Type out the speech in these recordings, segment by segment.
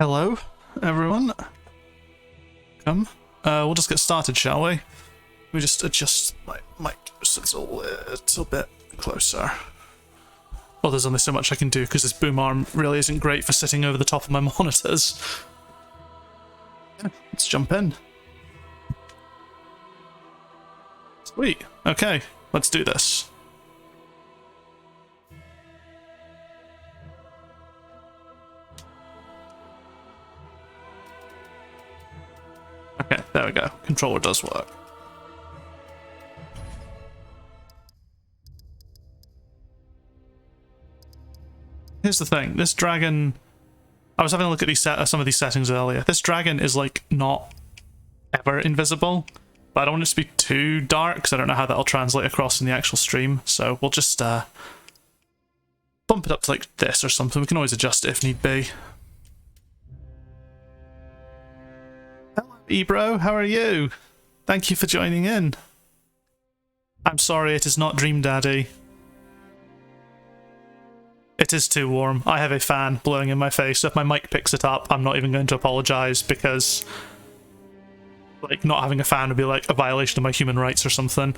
Hello, everyone. Come. We'll just get started, shall we? We just adjust my mic so it's a little bit closer. Well, there's only so much I can do because this boom arm really isn't great for sitting over the top of my monitors. Yeah, let's jump in. Sweet. Okay, let's do this. Okay, there we go. Controller does work. Here's the thing. This dragon... I was having a look at these some of these settings earlier. This dragon is, like, not ever invisible. But I don't want it to be too dark, because I don't know how that'll translate across in the actual stream. So we'll just bump it up to, like, this or something. We can always adjust it if need be. Hello, Ebro. How are you? Thank you for joining in. I'm sorry, it is not Dream Daddy. It is too warm. I have a fan blowing in my face, so if my mic picks it up, I'm not even going to apologise, because like not having a fan would be like a violation of my human rights or something.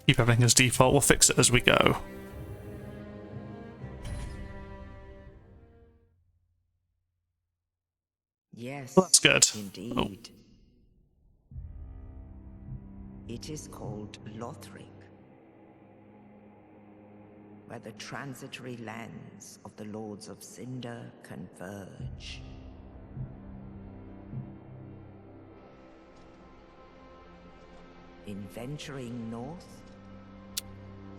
Keep everything as default. We'll fix it as we go. Yes, Well, that's good. Indeed. Oh. It is called Lothric, where the transitory lands of the Lords of Cinder converge. In venturing north,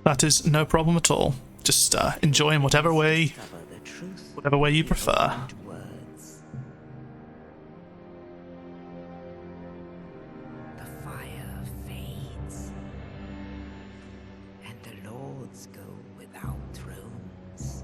That is no problem at all. Just enjoy in whatever way you prefer. words. The fire fades, and the lords go without thrones.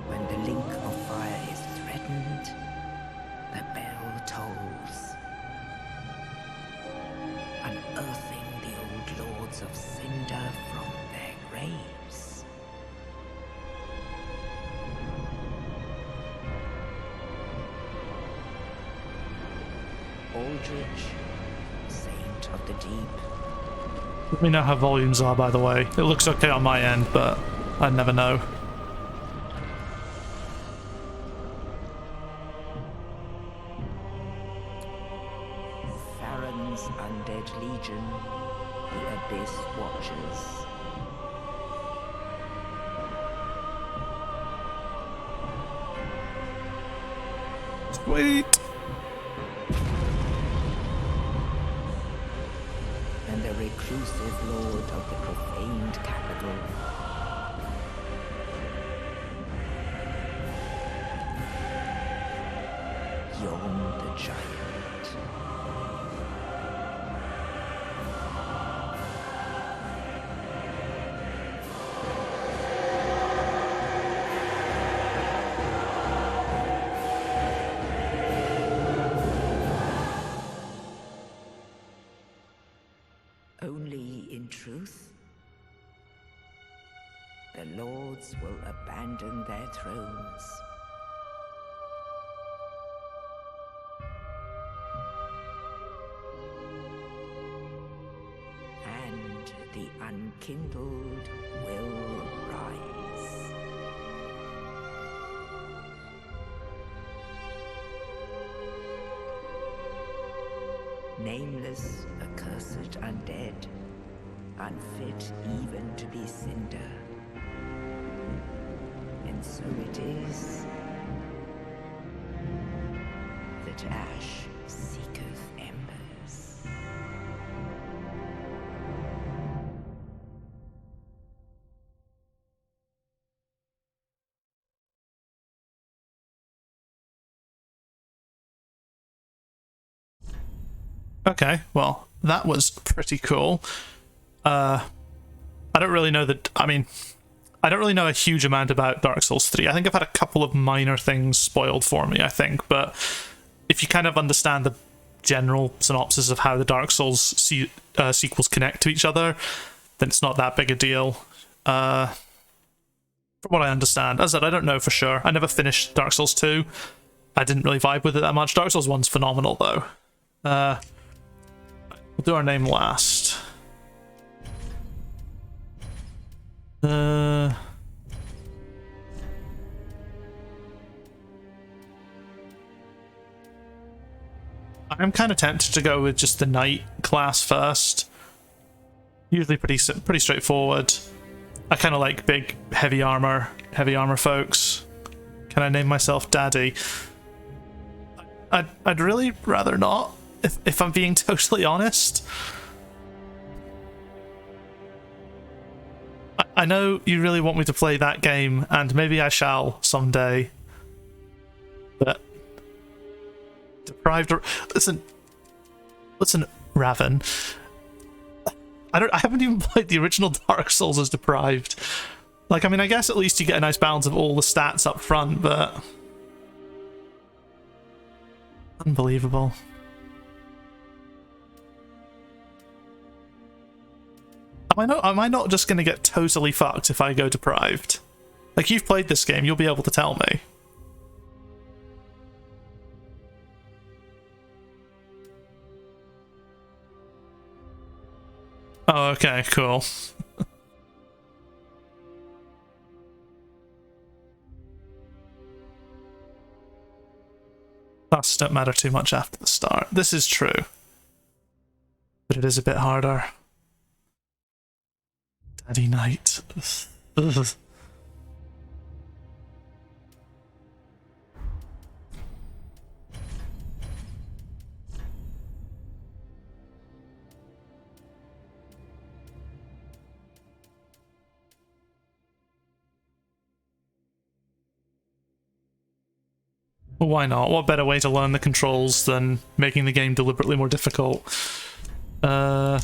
When the link of fire is threatened, the bell tolls, unearthing the old lords of Cinder from their graves. Aldrich, Saint of the Deep, Let me know how volumes are, by the way. It looks okay on my end, but I never know. Farron's undead legion, the Abyss Watchers. Sweet. And the reclusive lord of the profaned capital. Yon the giant. Only in truth, the lords will abandon their thrones. And the unkindled will rise. Nameless, accursed undead, unfit even to be cinder. And so it is that ash seeketh embers. Okay, well, that was pretty cool. I don't really know that... I mean, I don't really know a huge amount about Dark Souls 3. I think I've had a couple of minor things spoiled for me, I think, but if you kind of understand the general synopsis of how the Dark Souls sequels connect to each other, then it's not that big a deal. From what I understand. As I said, I don't know for sure. I never finished Dark Souls 2. I didn't really vibe with it that much. Dark Souls 1's phenomenal, though. We'll do our name last. I'm kind of tempted to go with just the knight class first. Usually pretty straightforward. I kind of like big, heavy armor folks. Can I name myself Daddy? I'd really rather not, if I'm being totally honest. I know you really want me to play that game, and maybe I shall someday. But deprived. Listen, Raven. I haven't even played the original Dark Souls as deprived. Like, I mean, I guess at least you get a nice balance of all the stats up front, but unbelievable. Am I not just going to get totally fucked if I go deprived? Like, you've played this game, you'll be able to tell me. Oh, okay, cool. Stats don't matter too much after the start. This is true. But it is a bit harder. Daddy Knight. Ugh. Well, why not? What better way to learn the controls than making the game deliberately more difficult? I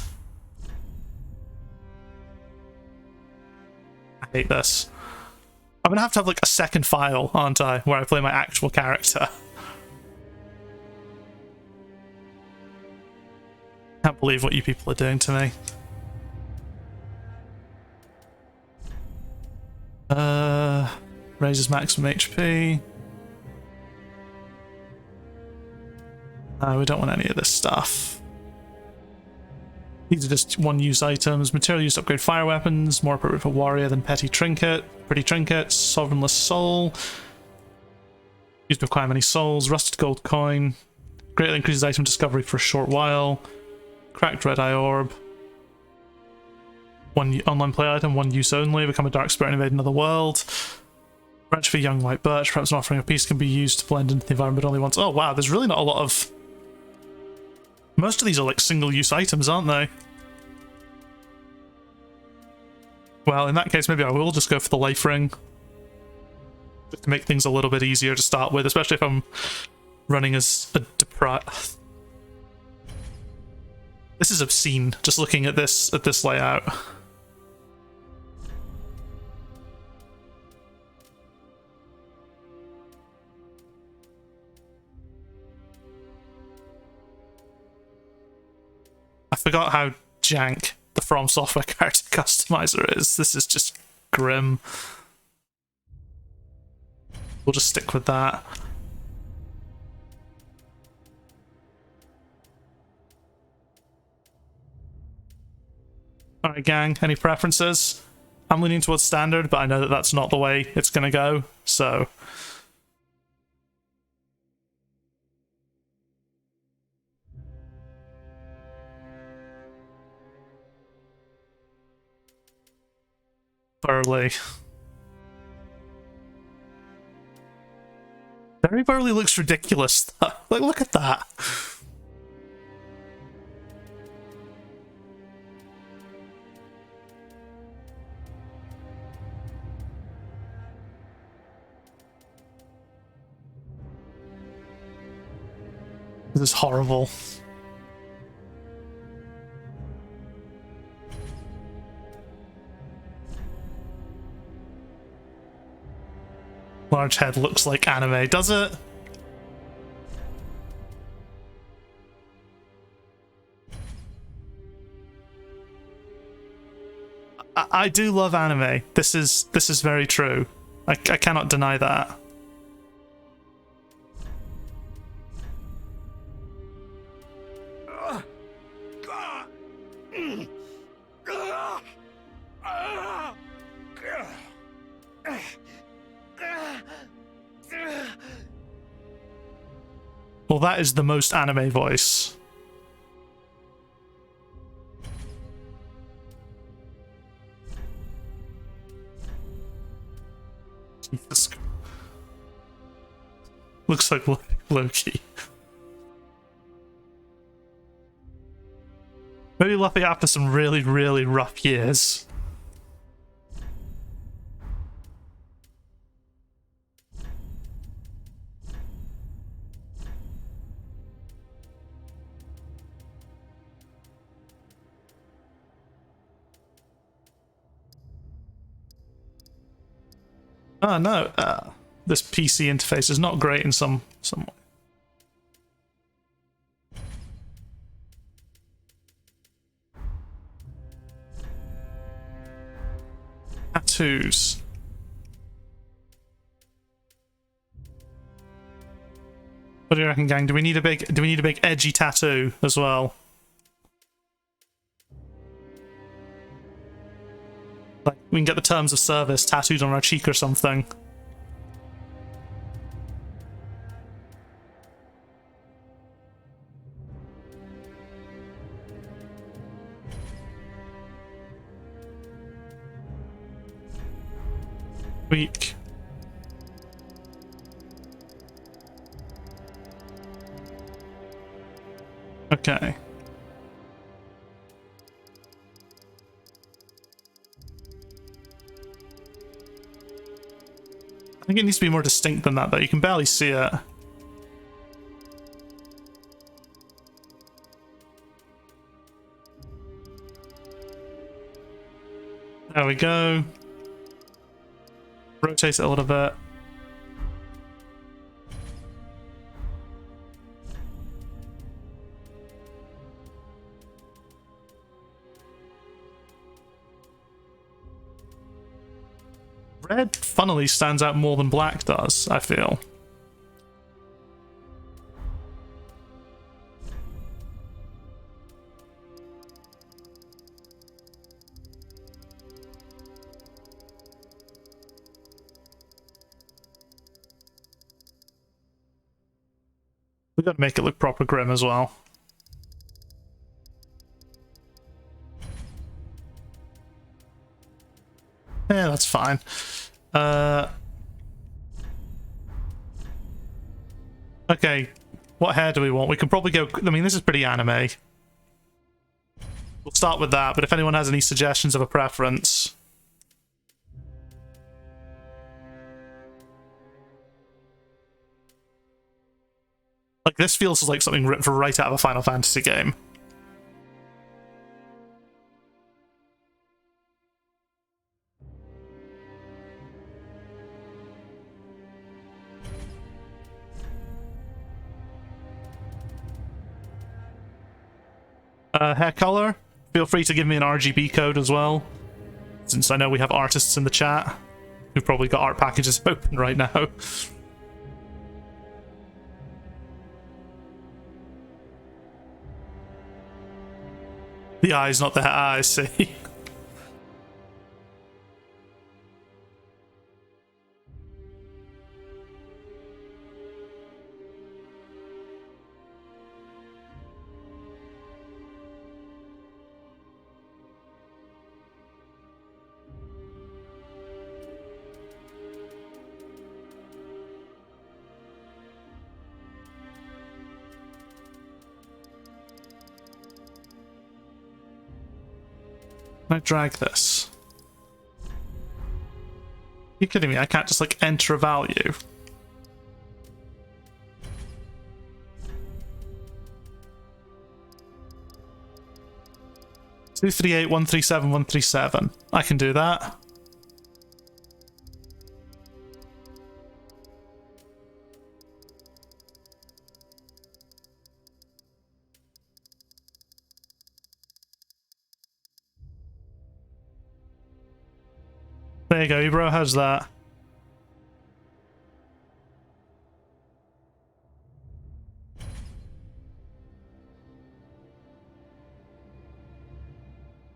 hate this. I'm gonna have to have like a second file, aren't I, where I play my actual character. Can't believe what you people are doing to me. Raises maximum HP. We don't want any of this stuff. These are just one-use items. Material used to upgrade fire weapons. More appropriate for warrior than pretty trinkets. Sovereignless soul. Used to acquire many souls. Rusted gold coin. Greatly increases item discovery for a short while. Cracked Red Eye Orb. One online play item, one use only. Become a dark spirit and invade another world. Branch for young white birch. Perhaps an offering of peace can be used to blend into the environment only once. Oh wow, there's really not a lot of... Most of these are like single-use items, aren't they? Well, in that case, maybe I will just go for the life ring. Just to make things a little bit easier to start with, especially if I'm running as a deprived... This is obscene, just looking at this layout. I forgot how jank the From Software character customizer is. This is just grim. We'll just stick with that. Alright gang, any preferences? I'm leaning towards standard, but I know that that's not the way it's gonna go, so... Burly. Very Burly looks ridiculous though. Like, look at that. This is horrible. Large head looks like anime, does it? I do love anime. This is very true. I cannot deny that. Well, that is the most anime voice. Jesus. Looks like Loki. Maybe Luffy after some really, really rough years. Oh no, this PC interface is not great in some way. Tattoos. What do you reckon, gang? Do we need a big edgy tattoo as well? Like, we can get the terms of service tattooed on our cheek or something. Weak. Okay. I think it needs to be more distinct than that, though. You can barely see it. There we go. Rotate it a little bit. Red, funnily, stands out more than black does, I feel. We've got to make it look proper grim as well. Yeah, that's fine. Okay, what hair do we want? We can probably go... I mean, this is pretty anime. We'll start with that, but if anyone has any suggestions of a preference... Like, this feels like something written for right out of a Final Fantasy game. Hair color, feel free to give me an RGB code as well, since I know we have artists in the chat who've probably got art packages open right now. The eye's not the hair, I see. Can I drag this? You're kidding me, I can't just like enter a value. Two, 3, 8, 1, 3, 7, 1, 3, 7. I can do that. There you go, Ebro. How's that?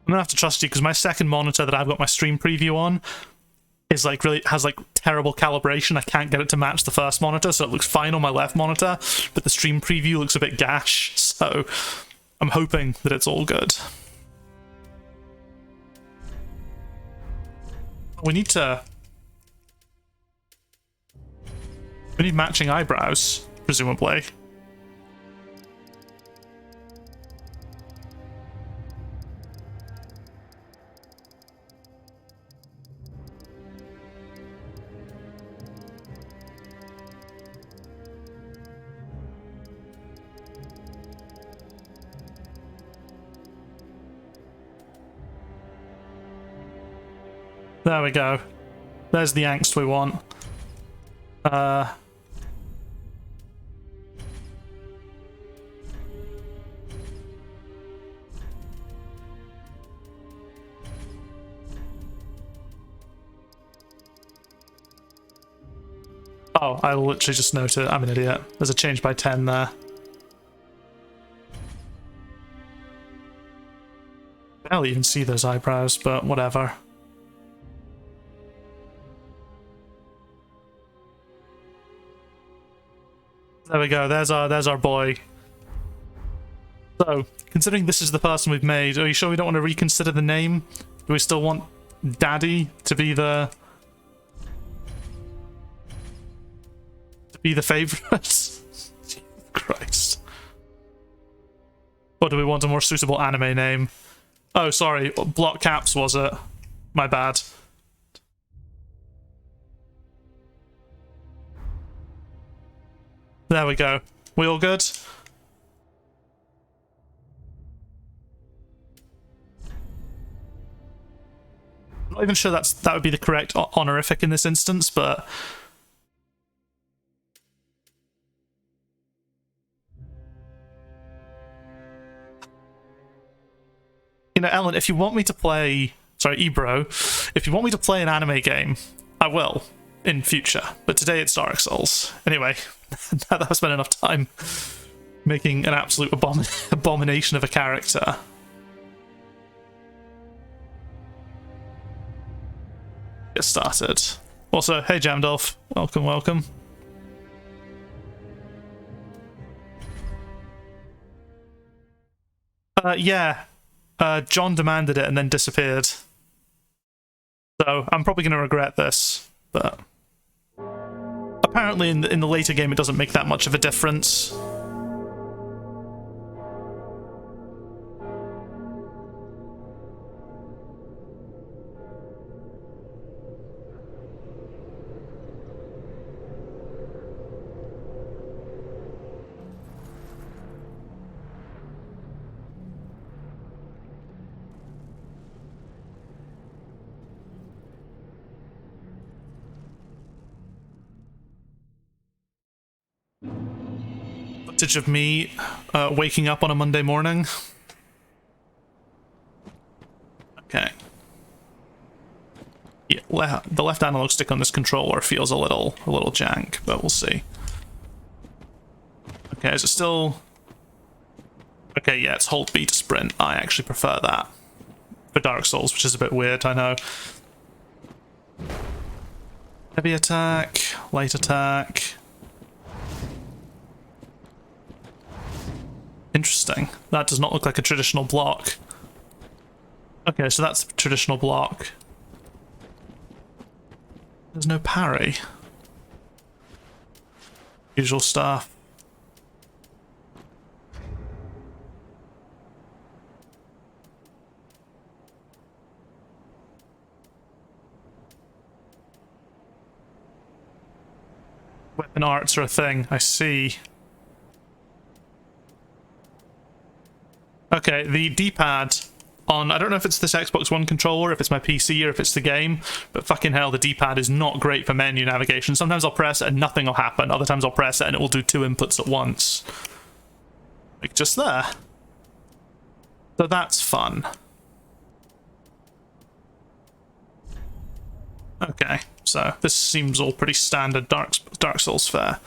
I'm gonna have to trust you because my second monitor that I've got my stream preview on is like really has like terrible calibration. I can't get it to match the first monitor, so it looks fine on my left monitor, but the stream preview looks a bit gash. So I'm hoping that it's all good. We need matching eyebrows, presumably. There we go. There's the angst we want. Oh, I literally just noted. I'm an idiot. There's a change by 10 there. I barely even see those eyebrows, but whatever. There we go. There's our boy. So, considering this is the person we've made, are you sure we don't want to reconsider the name? Do we still want Daddy to be the favorite? Christ. Or do we want a more suitable anime name? Oh, sorry. Block Caps was it? My bad. There we go. We all good? I'm not even sure that would be the correct honorific in this instance, but you know, Ellen, if you want me to play, sorry, Ebro, if you want me to play an anime game, I will in future. But today it's Dark Souls. Anyway, now that I've spent enough time making an absolute abomination of a character. Get started. Also, hey Jamdolf, welcome, welcome. Yeah. John demanded it and then disappeared. So I'm probably going to regret this, but apparently in the later game it doesn't make that much of a difference. Footage of me waking up on a Monday morning. Okay. Yeah, the left analog stick on this controller feels a little jank, but we'll see. Okay, is it still? Okay, yeah, it's hold B to sprint. I actually prefer that for Dark Souls, which is a bit weird, I know. Heavy attack, light attack. Interesting. That does not look like a traditional block. Okay, so that's a traditional block. There's no parry. Usual stuff. Weapon arts are a thing, I see. Okay, the D-pad on, I don't know if it's this Xbox One controller, if it's my PC, or if it's the game, but fucking hell, the D-pad is not great for menu navigation. Sometimes I'll press it and nothing will happen. Other times I'll press it and it will do two inputs at once. Like just there. So that's fun. so this seems all pretty standard Dark Souls fare.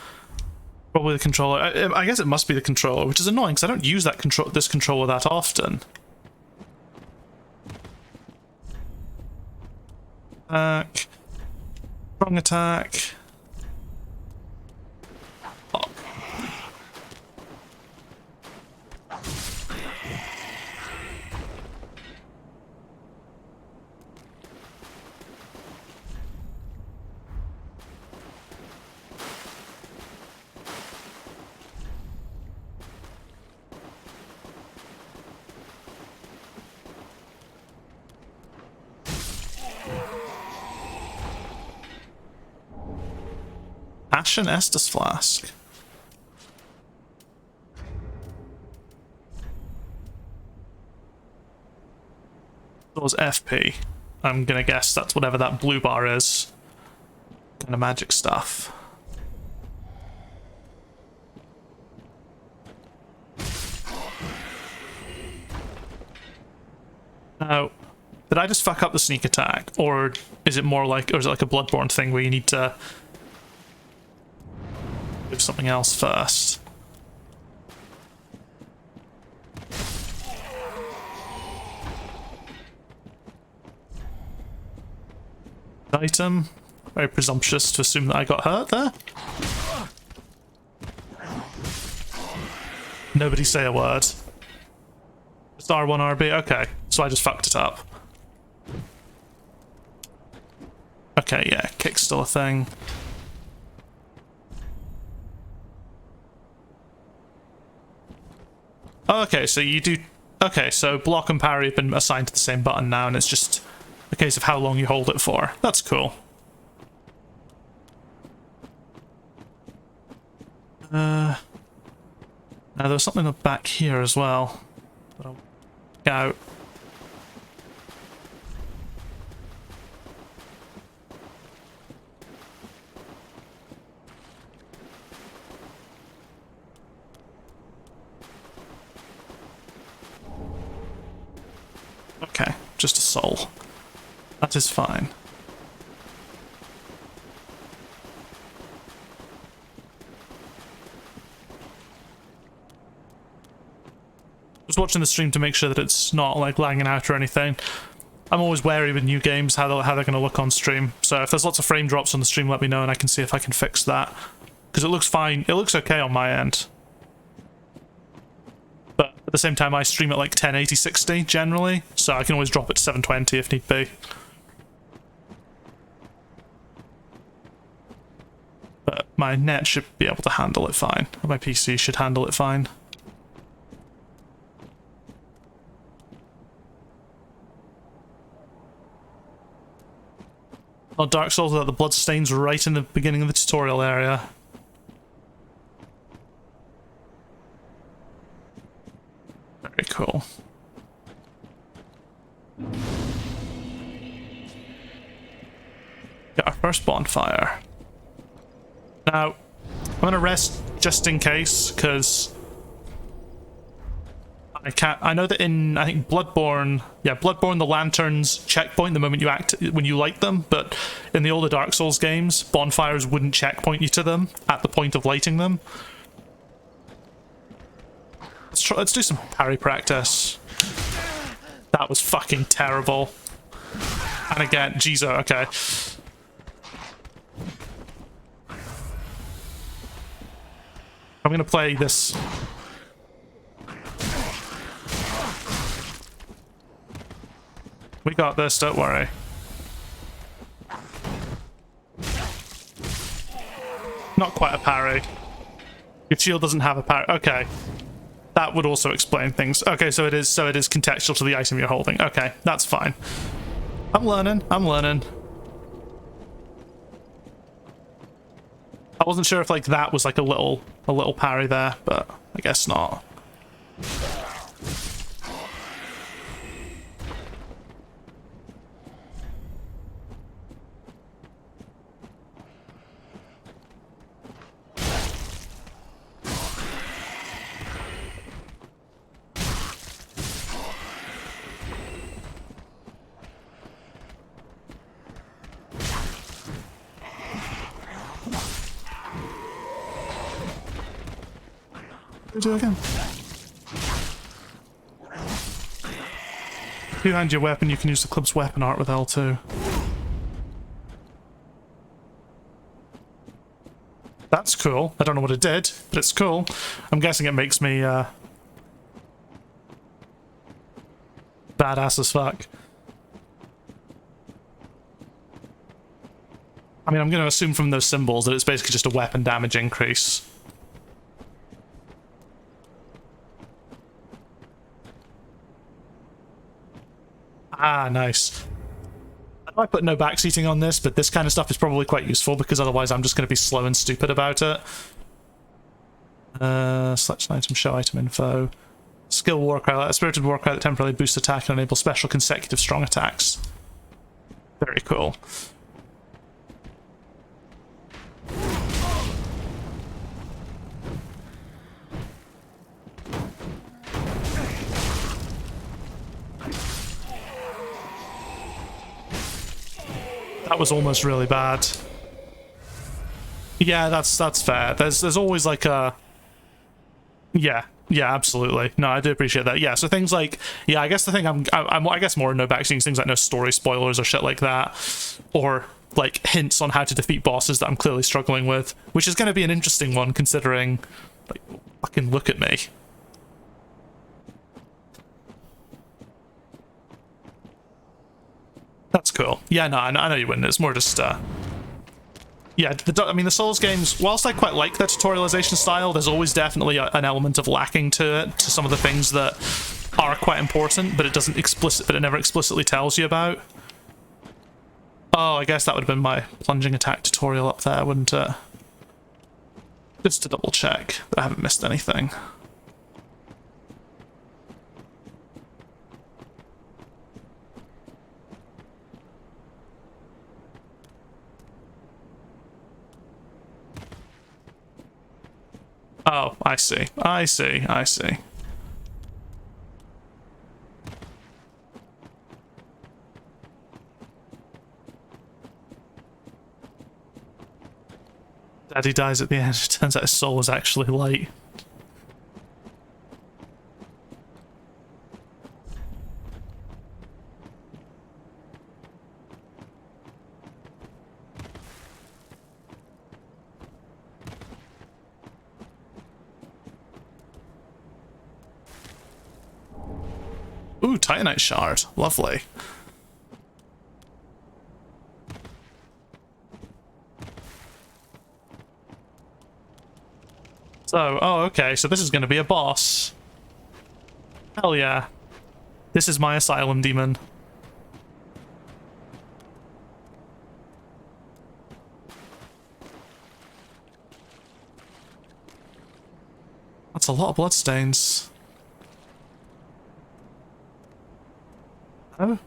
Probably the controller. I guess it must be the controller, which is annoying because I don't use this controller that often. Attack. Strong attack. Oh. Ashen Estus Flask. That was FP. I'm gonna guess that's whatever that blue bar is. Kind of magic stuff. Now, did I just fuck up the sneak attack? Or is it more like, or is it like a Bloodborne thing where you need to do something else first? Item. Very presumptuous to assume that I got hurt there. Nobody say a word. Just R1 RB? Okay, so I just fucked it up. Okay, yeah, kick's still a thing. Oh, okay, so you do... Okay, so block and parry have been assigned to the same button now, and it's just a case of how long you hold it for. That's cool. Now there was something back here as well. But I'll check out. Okay, just a soul. That is fine. Just watching the stream to make sure that it's not like lagging out or anything. I'm always wary with new games how they're going to look on stream. So if there's lots of frame drops on the stream, let me know and I can see if I can fix that. Because it looks fine. It looks okay on my end. But at the same time, I stream at like 1080 60 generally, so I can always drop it to 720 if need be. But my net should be able to handle it fine. My PC should handle it fine. Oh, Dark Souls without the bloodstains right in the beginning of the tutorial area. Very cool. Got our first bonfire. Now, I'm gonna rest just in case, because I know that in, I think Bloodborne, the lanterns checkpoint the moment you when you light them, but in the older Dark Souls games, bonfires wouldn't checkpoint you to them at the point of lighting them. Let's do some parry practice. That was fucking terrible. And again, Jesus, okay. I'm gonna play this. We got this, don't worry. Not quite a parry. Your shield doesn't have a parry. Okay. That would also explain things. Okay, so it is contextual to the item you're holding. Okay, that's fine. I'm learning. I wasn't sure if like that was like a little parry there, but I guess not. we do again? Two-hand your weapon, you can use the club's weapon art with L2. That's cool. I don't know what it did, but it's cool. I'm guessing it makes me badass as fuck. I mean, I'm going to assume from those symbols that it's basically just a weapon damage increase. Ah, nice. I put no backseating on this, but this kind of stuff is probably quite useful because otherwise I'm just going to be slow and stupid about it. Select an item, show item info. Skill Warcry, a spirited Warcry that temporarily boosts attack and enables special consecutive strong attacks. Very cool. That was almost really bad. Yeah, that's fair. There's always like a... Yeah, absolutely. No, I do appreciate that. Yeah, so things like... Yeah, I guess the thing I'm I guess more no backseeing, things like no story spoilers or shit like that. Or, like, hints on how to defeat bosses that I'm clearly struggling with. Which is going to be an interesting one, considering... Like, fucking look at me. That's cool. Yeah, no, I know you wouldn't. It's more just, yeah, I mean, the Souls games, whilst I quite like their tutorialization style, there's always definitely an element of lacking to it, to some of the things that are quite important, but it never explicitly tells you about. Oh, I guess that would have been my plunging attack tutorial up there, wouldn't it? Just to double check that I haven't missed anything. Oh, I see. I see. Daddy dies at the end. It turns out his soul was actually light. Ooh, Titanite shard. Lovely. So, oh, okay, so this is going to be a boss. Hell yeah. This is my asylum demon. That's a lot of bloodstains. Oh.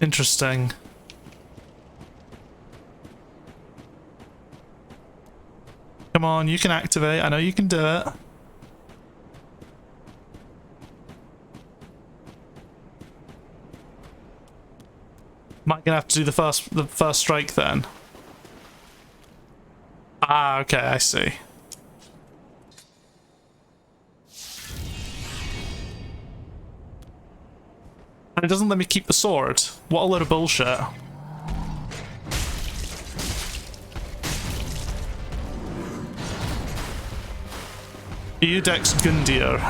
Interesting. Come on, you can activate. I know you can do it. Might gonna have to do the first strike then. Ah, okay, I see. And it doesn't let me keep the sword. What a load of bullshit. Eudex Gundir.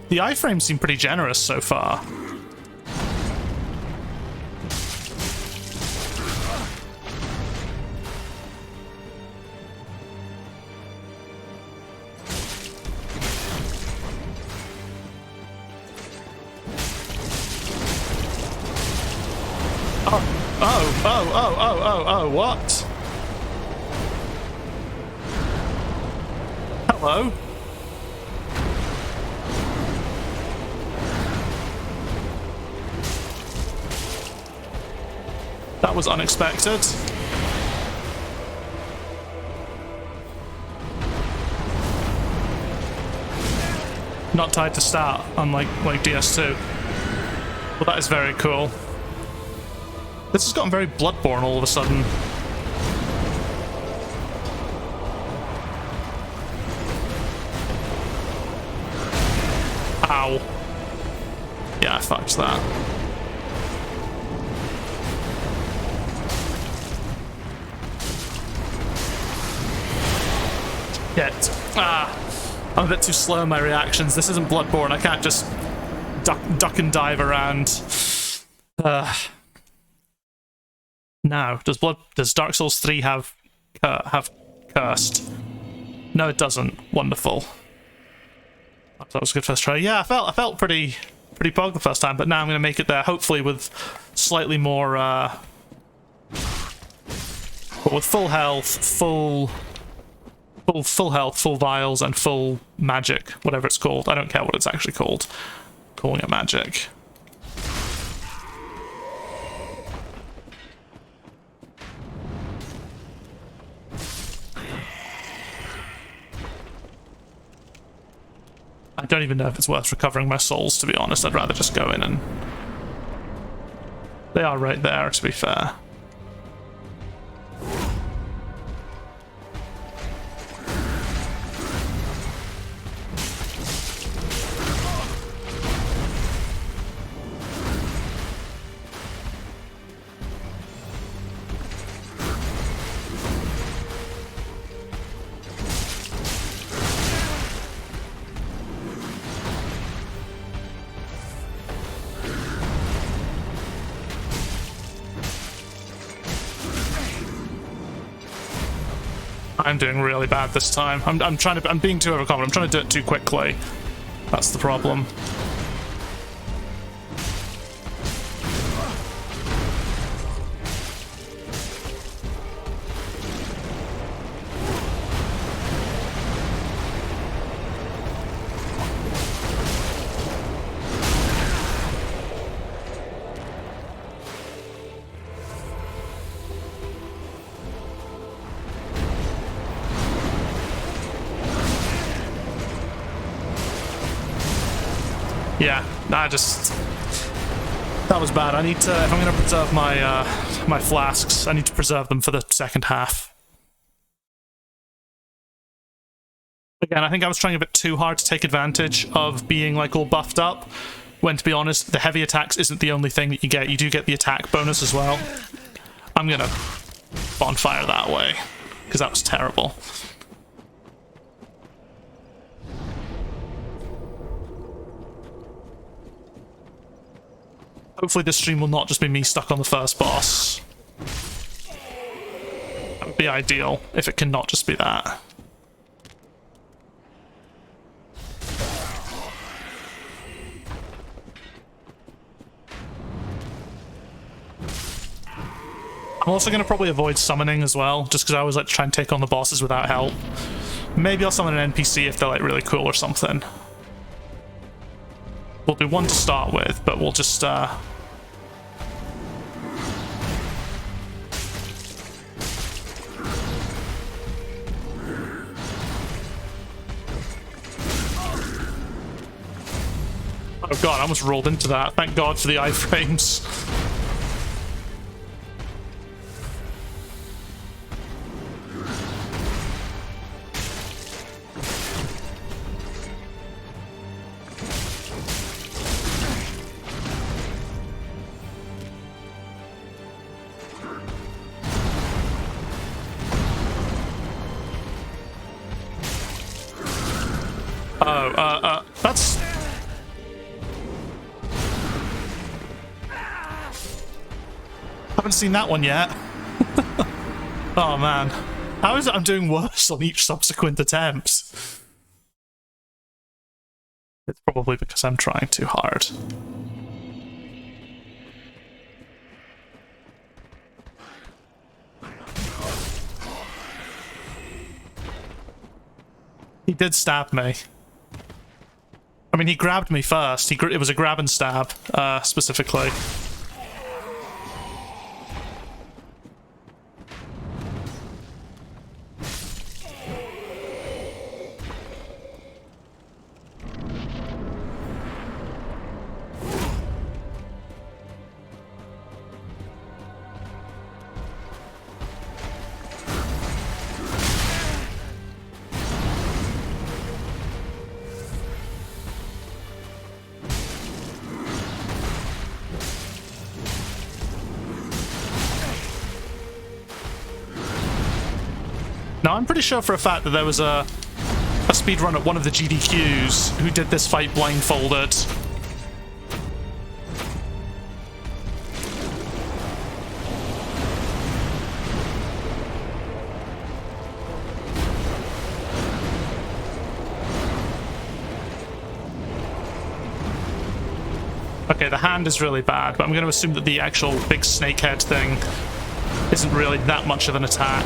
The iframes seem pretty generous so far. Oh, what? Hello? That was unexpected. Not tied to stat, unlike DS2. Well, that is very cool. This has gotten very Bloodborne all of a sudden. Ow. Yeah, I fucked that. I'm a bit too slow in my reactions. This isn't Bloodborne. I can't just duck and dive around. Now, does Dark Souls 3 have cursed? No, it doesn't. Wonderful. That was a good first try. Yeah, I felt pretty pogged the first time, but now I'm going to make it there, hopefully with slightly more, but with full health, full health, full vials, and full magic, whatever it's called. I don't care what it's actually called. I'm calling it magic. I don't even know if it's worth recovering my souls, to be honest. I'd rather just go in and... They are right there, to be fair. I'm doing really bad this time. I'm being too overconfident. I'm trying to do it too quickly. That's the problem. Yeah, that was bad. I need to, if I'm going to preserve my my flasks, I need to preserve them for the second half. Again, I think I was trying a bit too hard to take advantage of being like all buffed up, when to be honest, the heavy attacks isn't the only thing that you get. You do get the attack bonus as well. I'm going to bonfire that way, because that was terrible. Hopefully this stream will not just be me stuck on the first boss. That would be ideal, if it can not just be that. I'm also going to probably avoid summoning as well, just because I always like to try and take on the bosses without help. Maybe I'll summon an NPC if they're like really cool or something. We'll do one to start with, but we'll just Oh god, I almost rolled into that. Thank god for the iframes. That's... Haven't seen that one yet. Oh man. How is it I'm doing worse on each subsequent attempt? It's probably because I'm trying too hard. He did stab me. I mean, he grabbed me first. It was a grab and stab, specifically. Now, I'm pretty sure for a fact that there was a speedrun at one of the GDQs who did this fight blindfolded. Okay, the hand is really bad, but I'm going to assume that the actual big snakehead thing isn't really that much of an attack.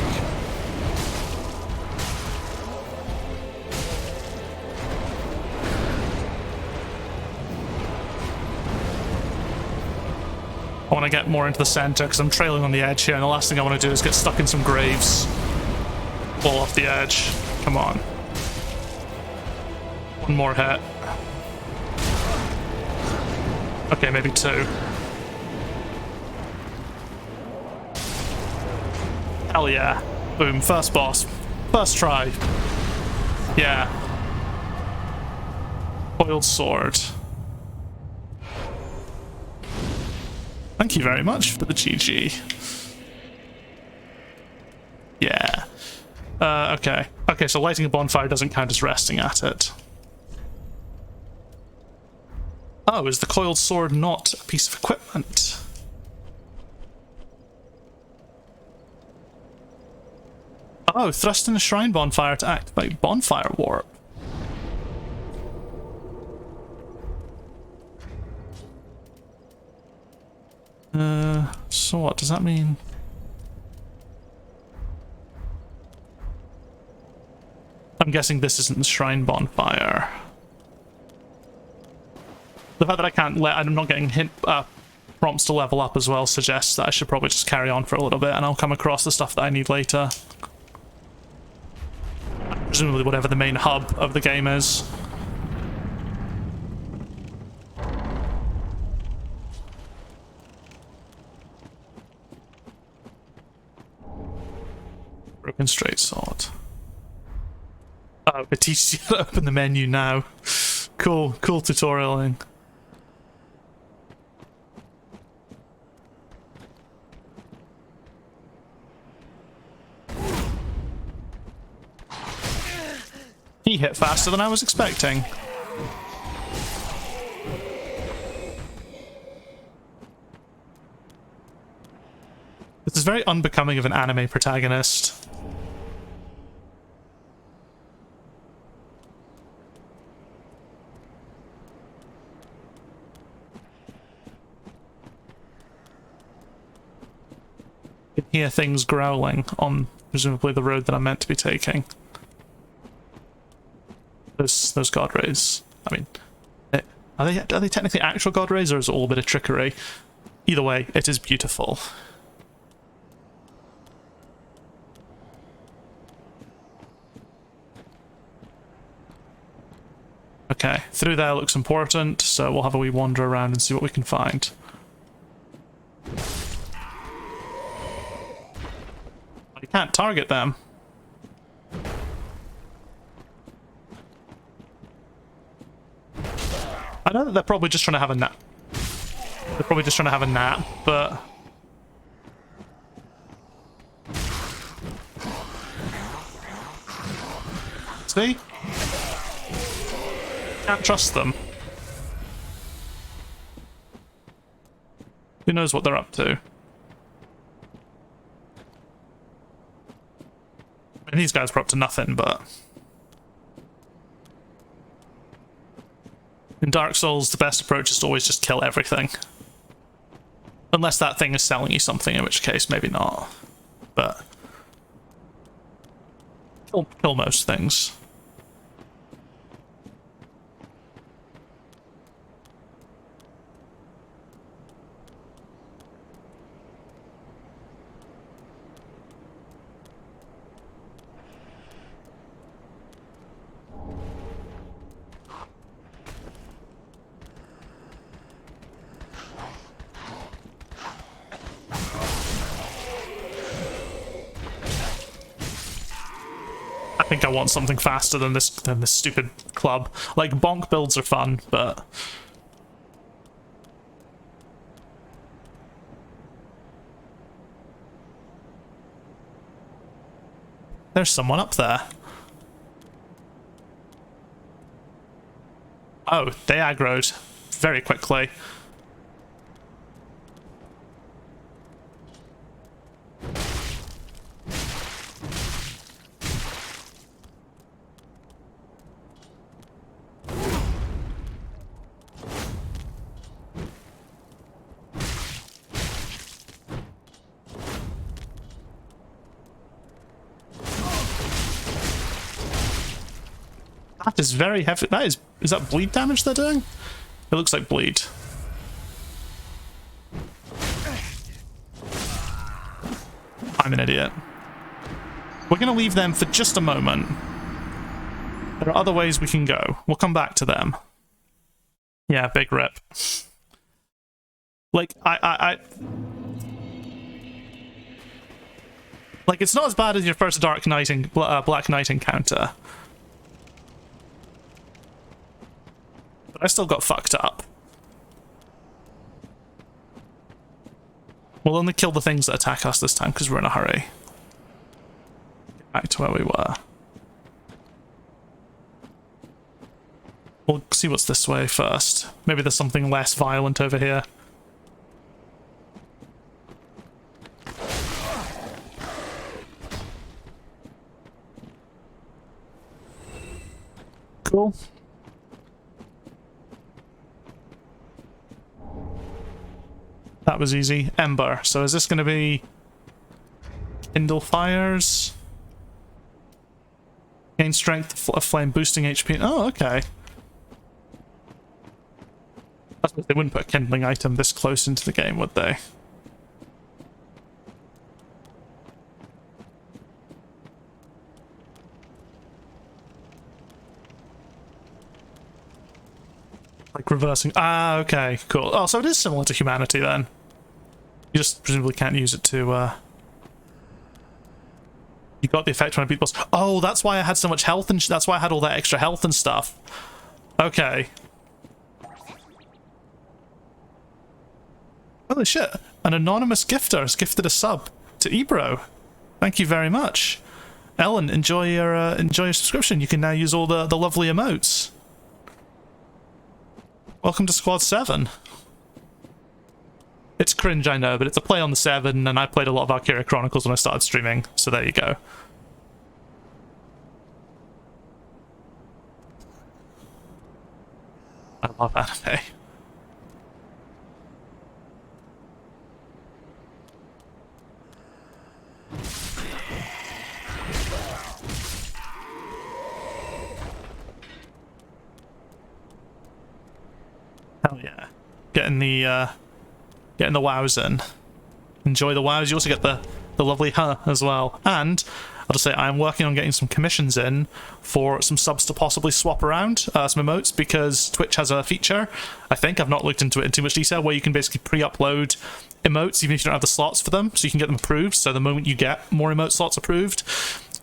I want to get more into the center because I'm trailing on the edge here, and the last thing I want to do is get stuck in some graves. Fall off the edge. Come on. One more hit. Okay, maybe two. Hell yeah. Boom, first boss. First try. Yeah. Coiled sword. Thank you very much for the GG. Yeah. Okay. Okay, so lighting a bonfire doesn't count as resting at it. Oh, is the coiled sword not a piece of equipment? Oh, thrust in a shrine bonfire to activate bonfire warp. So what does that mean? I'm guessing this isn't the shrine bonfire. The fact that I can't I'm not getting prompts to level up as well suggests that I should probably just carry on for a little bit and I'll come across the stuff that I need later. Presumably whatever the main hub of the game is. Broken straight sword. Oh, it teaches you to open the menu now. Cool tutorialing. He hit faster than I was expecting. This is very unbecoming of an anime protagonist. You can hear things growling on presumably the road that I'm meant to be taking. Those god rays. I mean, are they technically actual god rays, or is it all a bit of trickery? Either way, it is beautiful. Okay, through there looks important, so we'll have a wee wander around and see what we can find. You can't target them. I know that they're probably just trying to have a nap. They're probably just trying to have a nap, but... See? Can't trust them. Who knows what they're up to? I mean, these guys were up to nothing, but... In Dark Souls, the best approach is to always just kill everything. Unless that thing is selling you something, in which case, maybe not. But... kill most things. I think I want something faster than this stupid club. Like, bonk builds are fun, but... There's someone up there. Oh, they aggroed very quickly. That is very heavy. That is that bleed damage they're doing? It looks like bleed. I'm an idiot. We're going to leave them for just a moment. There are other ways we can go. We'll come back to them. Yeah, big rip. Like, like, it's not as bad as your first Dark Knight and Black Knight encounter. But I still got fucked up. We'll only kill the things that attack us this time because we're in a hurry. Get back to where we were. We'll see what's this way first. Maybe there's something less violent over here. Cool. That was easy. Ember. So is this going to be Kindle Fires? Gain strength of flame, boosting HP. Oh, okay. I suppose they wouldn't put a kindling item this close into the game, would they? Like reversing. Ah, okay, cool. Oh, so it is similar to humanity then. You just presumably can't use it to, You got the effect when I beat the boss. Oh, that's why I had so much health and that's why I had all that extra health and stuff. Okay. Holy shit. An anonymous gifter has gifted a sub to Ebro. Thank you very much. Ellen, enjoy your subscription. You can now use all the lovely emotes. Welcome to Squad 7. It's cringe, I know, but it's a play on the 7, and I played a lot of Valkyria Chronicles when I started streaming, so there you go. I love anime. Hell yeah. Getting the wows in. Enjoy the wows. You also get the lovely as well. And I'll just say I'm working on getting some commissions in for some subs to possibly swap around some emotes, because Twitch has a feature, I think, I've not looked into it in too much detail, where you can basically pre-upload emotes even if you don't have the slots for them, so you can get them approved. So the moment you get more emote slots approved,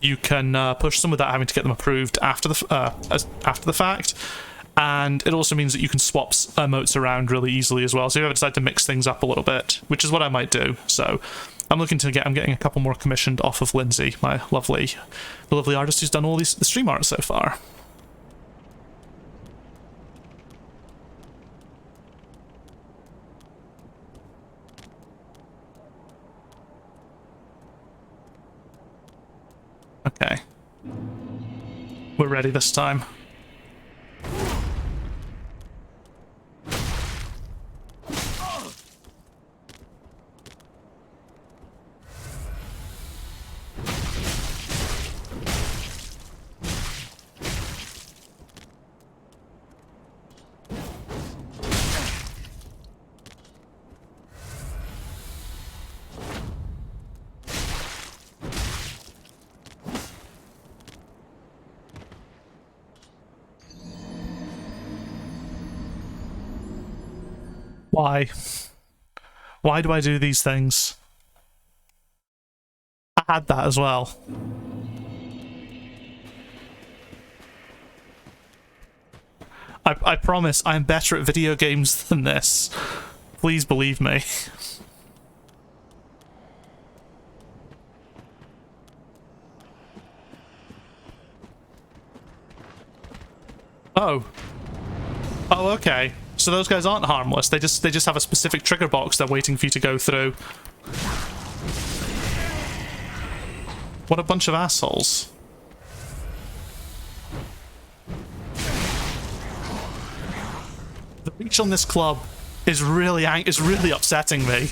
you can push them without having to get them approved after the fact. And it also means that you can swap emotes around really easily as well. So if you ever decide to mix things up a little bit, which is what I might do. So I'm getting a couple more commissioned off of Lindsay, the lovely artist who's done all the stream art so far. Okay. We're ready this time. Why? Why do I do these things? I had that as well. I promise I'm better at video games than this. Please believe me. Oh. Oh, okay. So those guys aren't harmless. They just have a specific trigger box they're waiting for you to go through. What a bunch of assholes. The reach on this club is really upsetting me.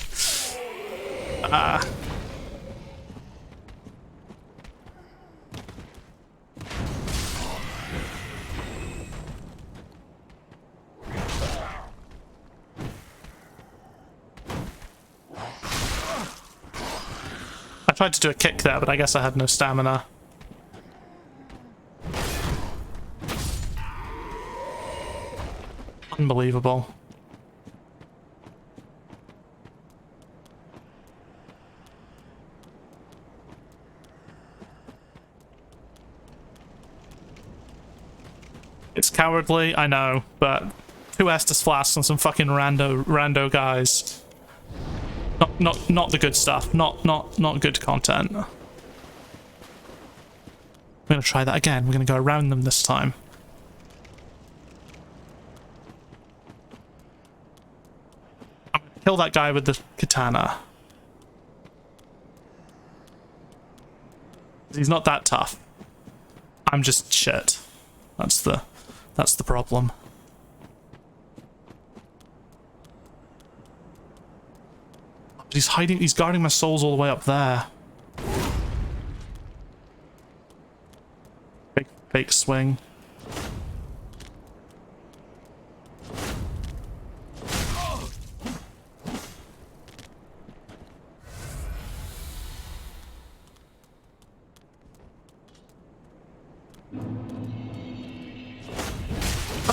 I tried to do a kick there, but I guess I had no stamina. Unbelievable. It's cowardly, I know, but 2 Estus flasks and some fucking rando guys. Not the good stuff. Not good content. I'm gonna try that again. We're gonna go around them this time. I'm gonna kill that guy with the katana. He's not that tough. I'm just shit. That's the problem. But he's guarding my souls all the way up there. Big swing.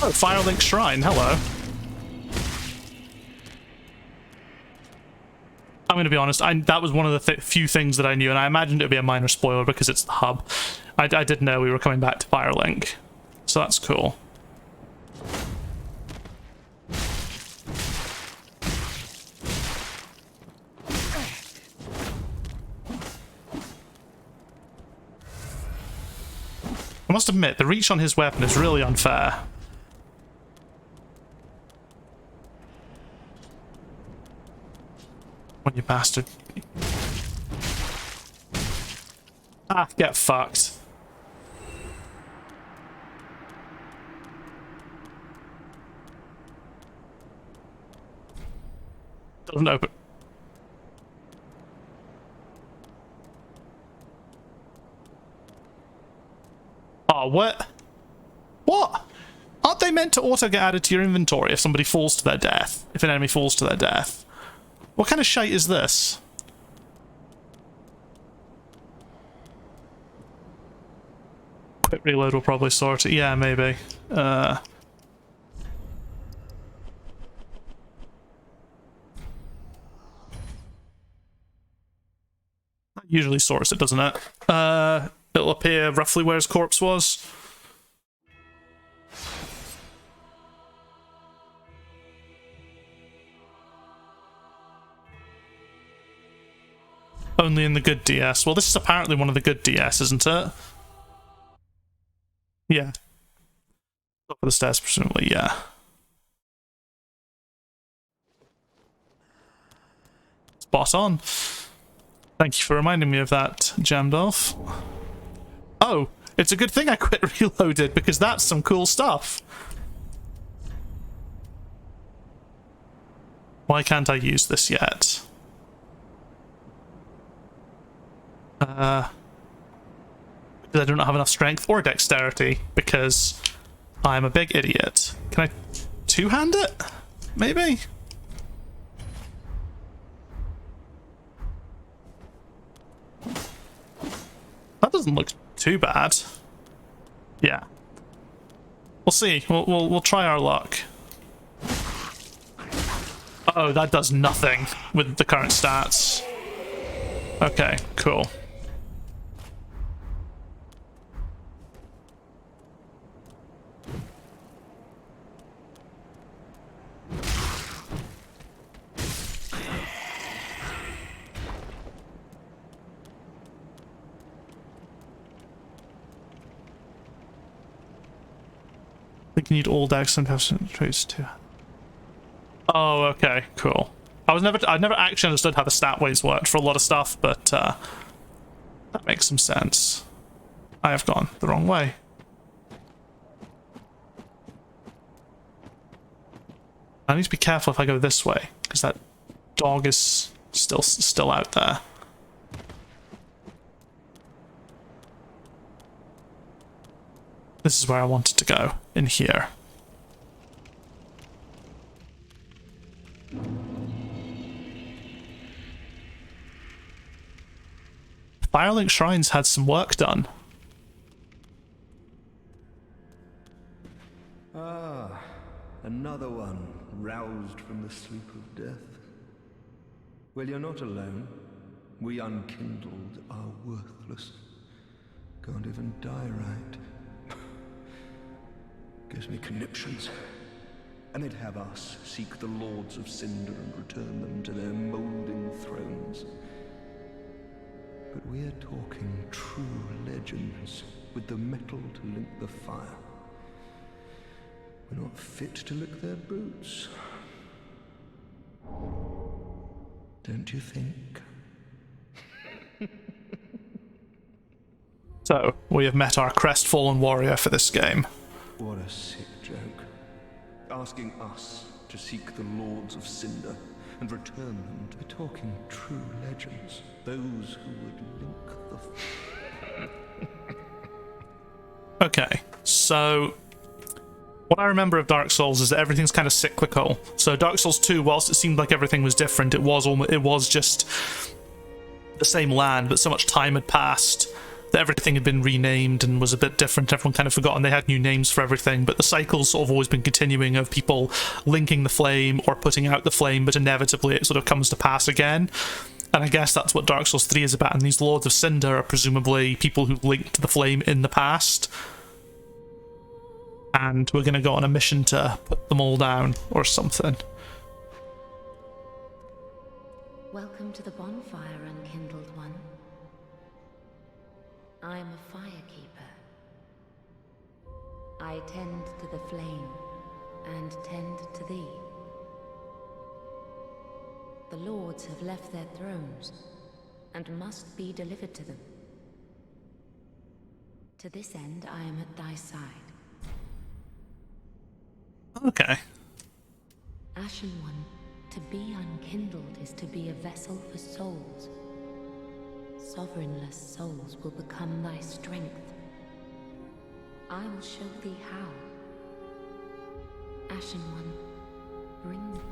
Oh, Firelink Shrine, hello. I'm going to be honest, that was one of the few things that I knew, and I imagined it would be a minor spoiler because it's the hub. I did know we were coming back to Firelink, so that's cool. I must admit, the reach on his weapon is really unfair. What, you bastard. Ah, get fucked. Doesn't open. Oh, what? What? Aren't they meant to auto get added to your inventory if somebody falls to their death? If an enemy falls to their death? What kind of shite is this? Quick reload will probably sort it. Yeah, maybe. That usually sorts it, doesn't it? It'll appear roughly where his corpse was. Only in the good DS. Well, this is apparently one of the good DS, isn't it? Yeah. Top of the stairs, presumably, yeah. Spot on. Thank you for reminding me of that, Jamdolf. Oh, it's a good thing I quit reloaded, because that's some cool stuff. Why can't I use this yet? Because I do not have enough strength or dexterity, because I'm a big idiot. Can I two-hand it? Maybe? That doesn't look too bad. Yeah. We'll see. We'll try our luck. Oh, that does nothing with the current stats. Okay, cool. think you need all decks and have some traits too. Oh, okay, cool. I've never actually understood how the stat waves worked for a lot of stuff, but that makes some sense. I have gone the wrong way. I need to be careful if I go this way, because that dog is still out there. This is where I wanted to go, in here. Firelink Shrines had some work done. Ah, another one roused from the sleep of death. Well, you're not alone. We unkindled are worthless. Can't even die right. Gives me conniptions. And they'd have us seek the Lords of Cinder and return them to their moulding thrones. But we're talking true legends with the metal to link the fire. We're not fit to lick their boots. Don't you think? So, we have met our crestfallen warrior for this game. What a sick joke. Asking us to seek the Lords of Cinder and return them to talking true legends. Those who would link the... Okay, so what I remember of Dark Souls is that everything's kind of cyclical. So Dark Souls 2, whilst it seemed like everything was different, it was just the same land, but so much time had passed that everything had been renamed and was a bit different. Everyone kind of forgotten they had new names for everything, but the cycle's sort of always been continuing of people linking the flame or putting out the flame, but inevitably it sort of comes to pass again. And I guess that's what Dark Souls 3 is about, and these Lords of Cinder are presumably people who linked the flame in the past. And we're going to go on a mission to put them all down, or something. Welcome to the Bonfire, Unkindled One. I am a firekeeper. I tend to the flame, and tend to thee. The lords have left their thrones, and must be delivered to them. To this end, I am at thy side. Okay. Ashen One, to be unkindled is to be a vessel for souls. Sovereignless souls will become thy strength. I will show thee how. Ashen One, bring them.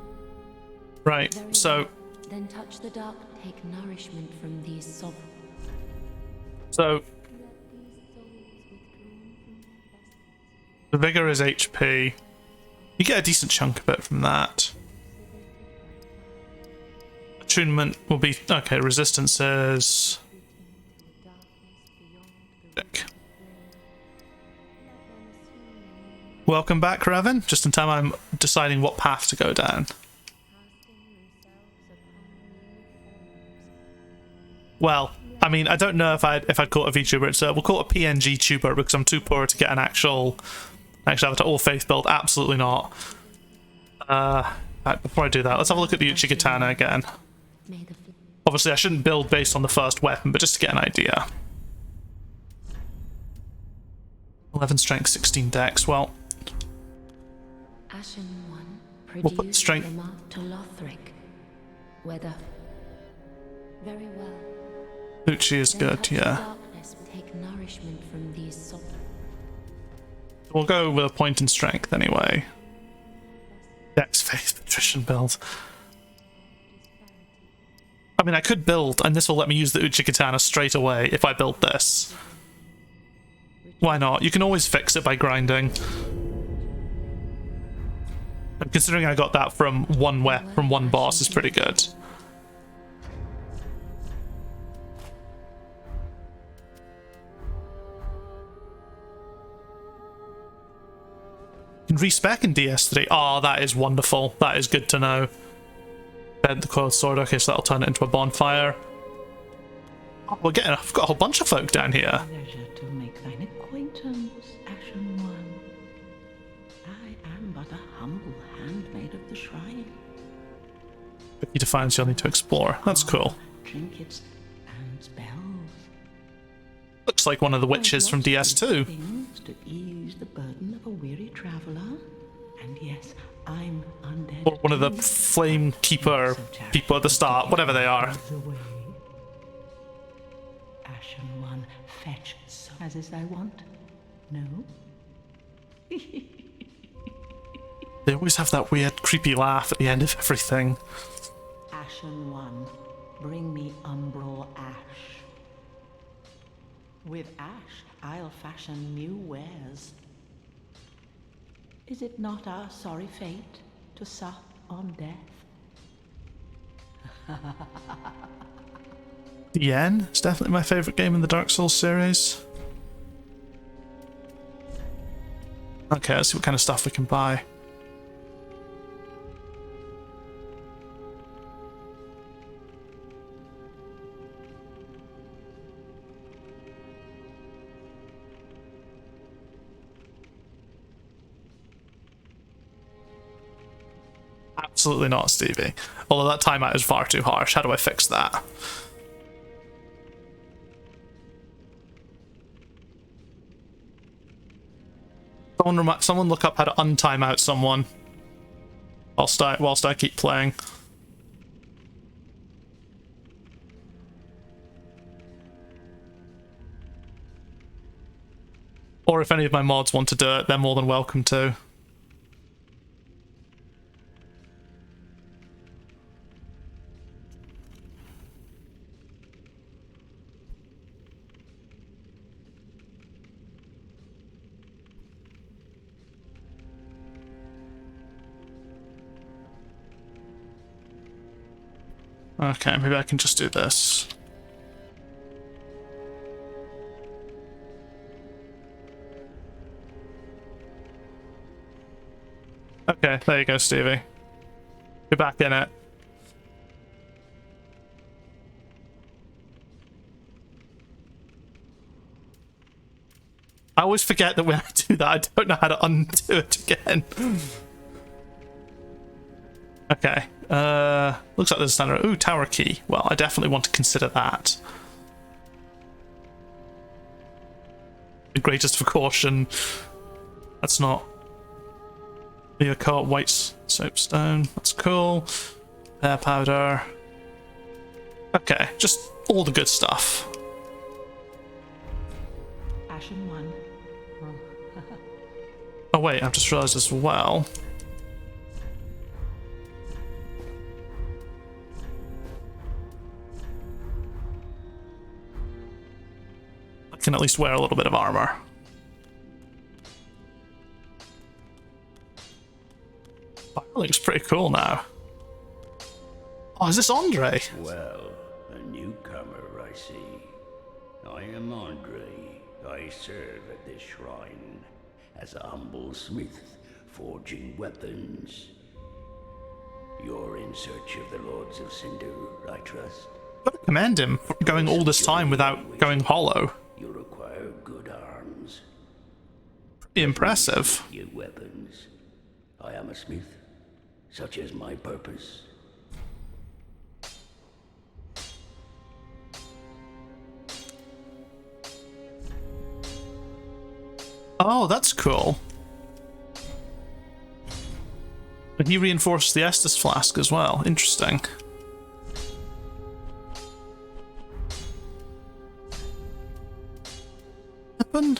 Right, Very so... well. Then touch the dark, take nourishment from these sovereign. So... the vigor is HP. You get a decent chunk of it from that. Attunement will be... okay, resistance is... Welcome back, Revan. Just in time I'm deciding what path to go down. Well, I mean, I don't know if I'd call it a VTuber. It's we'll call it a PNG tuber because I'm too poor to get an actual avatar or faith build. Absolutely not. Right, before I do that, let's have a look at the Uchigatana again. Obviously, I shouldn't build based on the first weapon, but just to get an idea. 11 strength, 16 dex. Well, Ashen One, we'll put strength. the mark to Lothric. Weather. Very well. Uchi is Then good, touch the yeah. darkness, take nourishment from these sovereign. We'll go with a point in strength anyway. Dex, faith, patrician build. I mean, I could build, and this will let me use the Uchigatana straight away if I build this. Why not? You can always fix it by grinding. And considering I got that from one boss is pretty good. You can respec in DS3. Oh, that is wonderful. That is good to know. Bend the coiled sword. Okay, so that'll turn it into a bonfire. Oh, I've got a whole bunch of folk down here. Pleasure to make thine acquaintance, Ashen One. but a humble handmaid of the shrine. He defines you'll need to explore. That's cool. Trinkets and spells. Looks like one of the witches from DS2. Things to ease the burden of a weary traveler. And yes, I'm undead. Or one of the flame keeper people at the start, whatever they are. Ashen one, fetch so as is thy want. No? They always have that weird, creepy laugh at the end of everything. Ashen one, bring me umbral ash. With ash, I'll fashion new wares. Is it not our sorry fate to sup on death? The N is definitely my favourite game in the Dark Souls series. Okay, let's see what kind of stuff we can buy. Absolutely not, Stevie. Although that timeout is far too harsh. How do I fix that? Someone look up how to untime out someone whilst I keep playing. Or if any of my mods want to do it, they're more than welcome to. Okay, maybe I can just do this. Okay, there you go, Stevie. You're back in it. I always forget that when I do that, I don't know how to undo it again. Okay. Looks like there's a standard. Ooh, tower key. Well, I definitely want to consider that. The greatest of caution. That's not. The occult white soapstone. That's cool. Pear powder. Okay, just all the good stuff. Ashen one. Oh wait, I've just realised as well. I can at least wear a little bit of armor. Oh, that looks pretty cool now. Oh, is this Andre? Well, a newcomer, I see. I am Andre. I serve at this shrine as a humble smith, forging weapons. You're in search of the Lords of Cinder, I trust. Gotta commend him for going all this time without going hollow. You require good arms. Pretty impressive. Your weapons. I am a smith. Such is my purpose. Oh, that's cool. And he reinforced the Estus flask as well. Interesting. Weapon?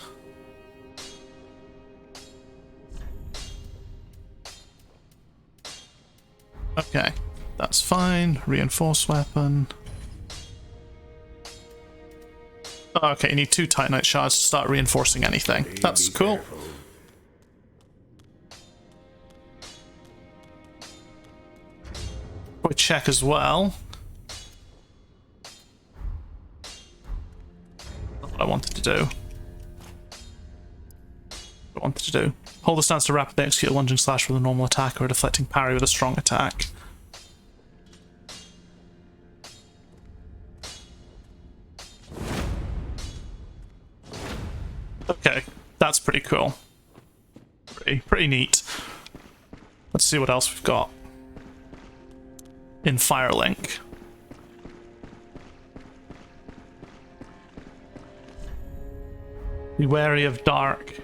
Okay, that's fine. Reinforced weapon. Okay, you need 2 Titanite shards to start reinforcing anything. That's cool. Careful. Probably check as well. Not what I wanted to do. What I wanted to do. Hold the stance to rapidly execute a lunging slash with a normal attack or a deflecting parry with a strong attack. Okay, that's pretty cool. Pretty neat. Let's see what else we've got in Firelink. Be wary of dark.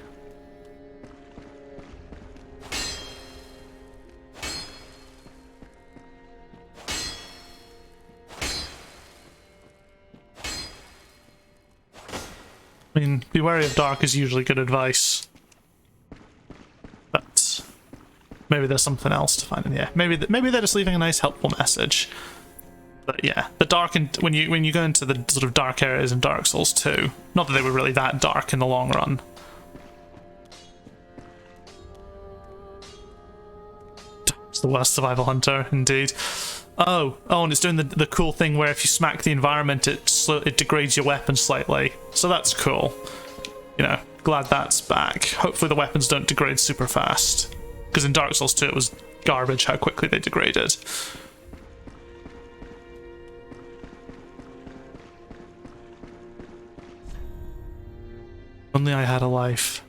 I mean, be wary of dark is usually good advice. But maybe there's something else to find in here. Maybe they're just leaving a nice helpful message. But yeah, the dark, and when you go into the sort of dark areas in Dark Souls 2, not that they were really that dark in the long run. It's the worst survival hunter, indeed. Oh, and it's doing the cool thing where if you smack the environment, it degrades your weapon slightly. So that's cool. You know, glad that's back. Hopefully the weapons don't degrade super fast. Because in Dark Souls 2 it was garbage how quickly they degraded. Only I had a life.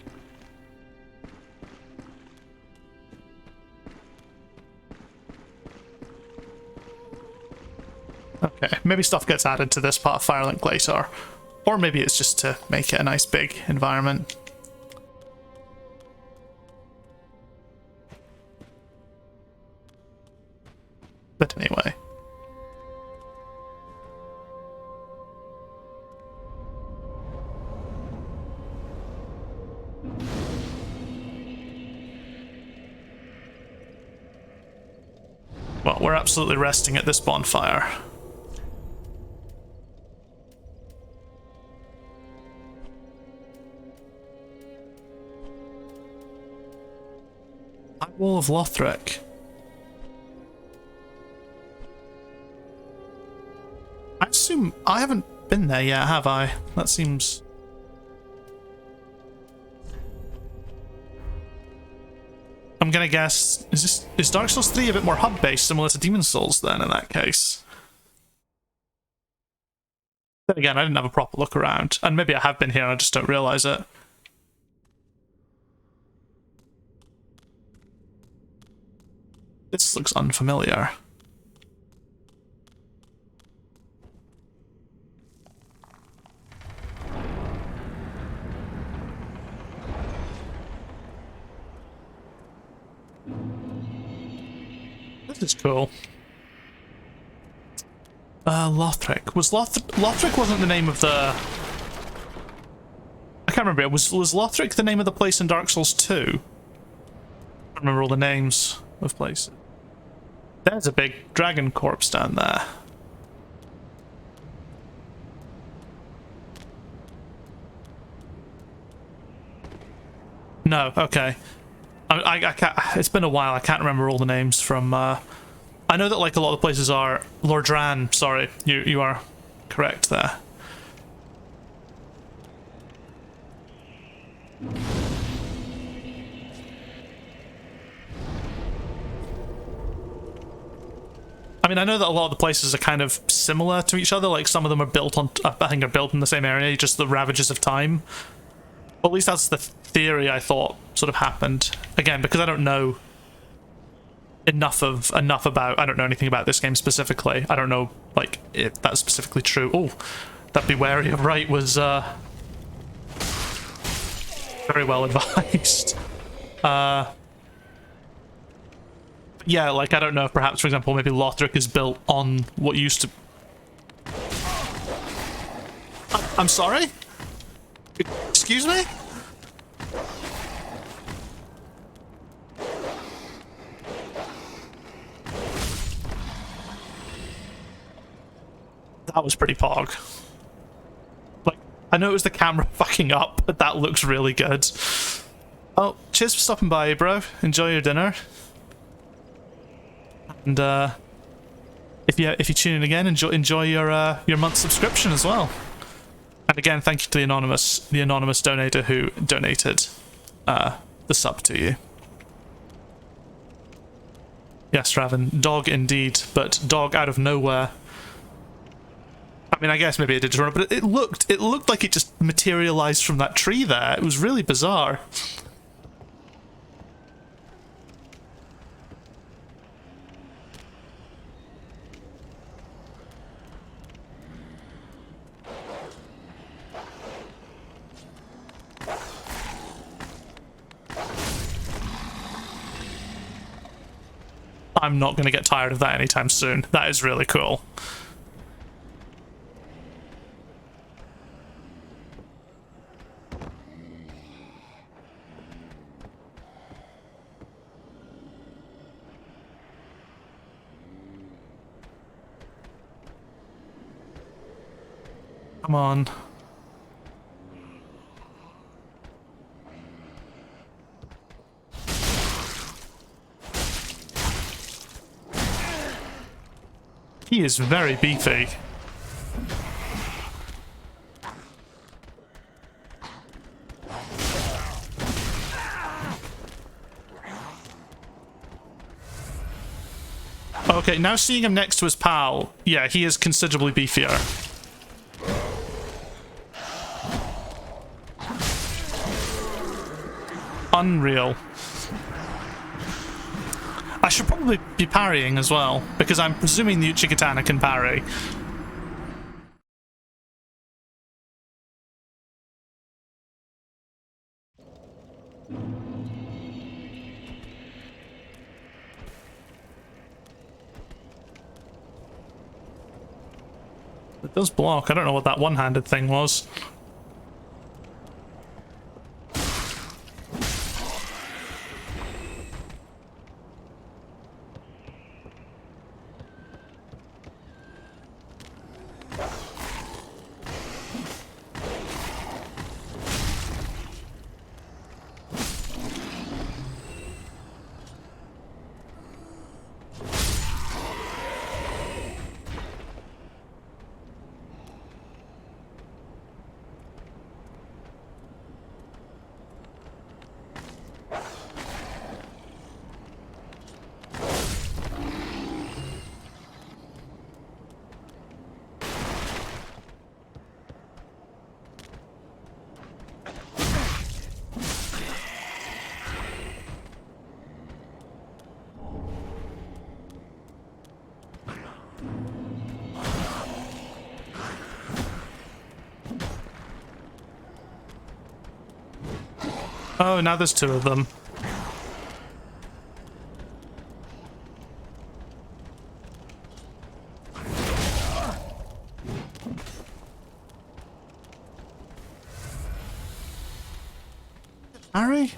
Okay, maybe stuff gets added to this part of Firelink later. Or maybe it's just to make it a nice big environment. But anyway. Well, we're absolutely resting at this bonfire. Wall of Lothric. I assume I haven't been there yet, have I? That seems... I'm gonna guess, is Dark Souls 3 a bit more hub-based, similar to Demon Souls then, in that case? Then again, I didn't have a proper look around, and maybe I have been here and I just don't realise it. This looks unfamiliar. This is cool. Lothric. Lothric wasn't the name of the... I can't remember. Was Lothric the name of the place in Dark Souls 2? I don't remember all the names of places. There's a big dragon corpse down there. No, okay. I can't, it's been a while, I can't remember all the names from... I know that like a lot of the places are... Lordran, sorry, you are correct there. I mean, I know that a lot of the places are kind of similar to each other, like some of them are built on... I think are built in the same area, just the ravages of time. Well, at least that's the theory I thought sort of happened. Again, because I don't know enough about... I don't know anything about this game specifically. I don't know, like, if that's specifically true. Oh, that be wary of right was very well advised. Yeah, like, I don't know if perhaps, for example, maybe Lothric is built on what used to... I'm sorry? Excuse me? That was pretty pog. Like, I know it was the camera fucking up, but that looks really good. Oh, cheers for stopping by, bro. Enjoy your dinner. And if you tune in again, enjoy your month's subscription as well. And again, thank you to the anonymous donator who donated the sub to you. Yes, Raven, dog indeed, but dog out of nowhere. I mean, I guess maybe it did run, but it looked like it just materialized from that tree there. It was really bizarre. I'm not going to get tired of that anytime soon. That is really cool. Come on. He is very beefy. Okay, now seeing him next to his pal, yeah, he is considerably beefier. Unreal. I should probably be parrying as well, because I'm presuming the Uchigatana can parry. It does block. I don't know what that one-handed thing was. Oh, now there's two of them. Harry?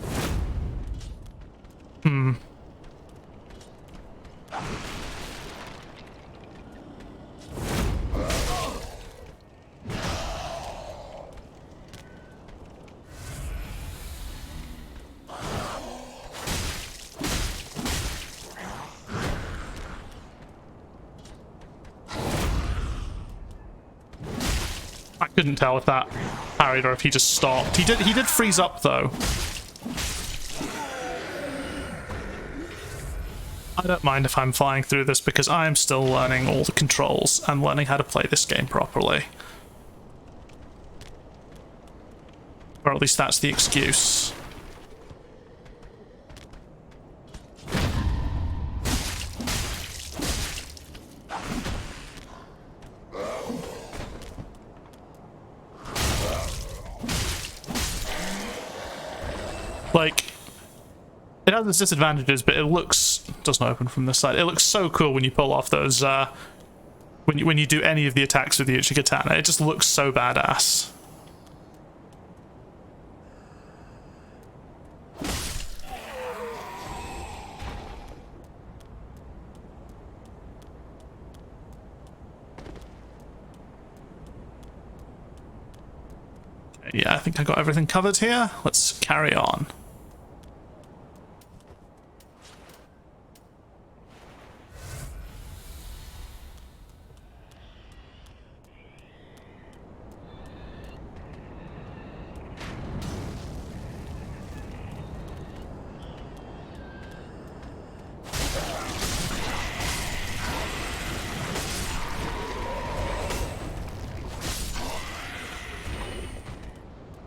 I couldn't tell if that parried or if he just stopped. He did freeze up though. I don't mind if I'm flying through this because I am still learning all the controls and learning how to play this game properly. Or at least that's the excuse. Like, it has its disadvantages, but it doesn't open from this side. It looks so cool when you pull off those, when you do any of the attacks with the Uchigatana. It just looks so badass. Yeah, I think I got everything covered here. Let's carry on.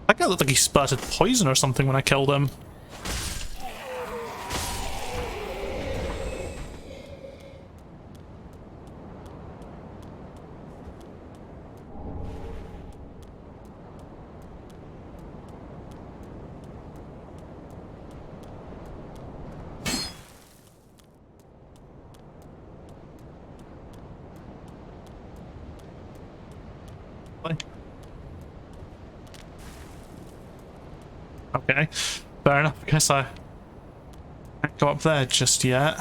That guy looked like he spurted poison or something when I killed him. Okay, fair enough. I guess I can't go up there just yet.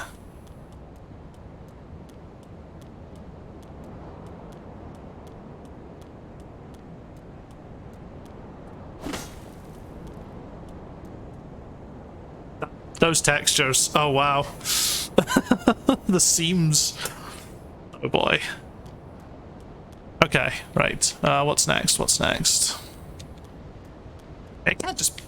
Those textures. Oh wow. The seams. Oh boy. Okay, right. What's next? What's next? It can't just...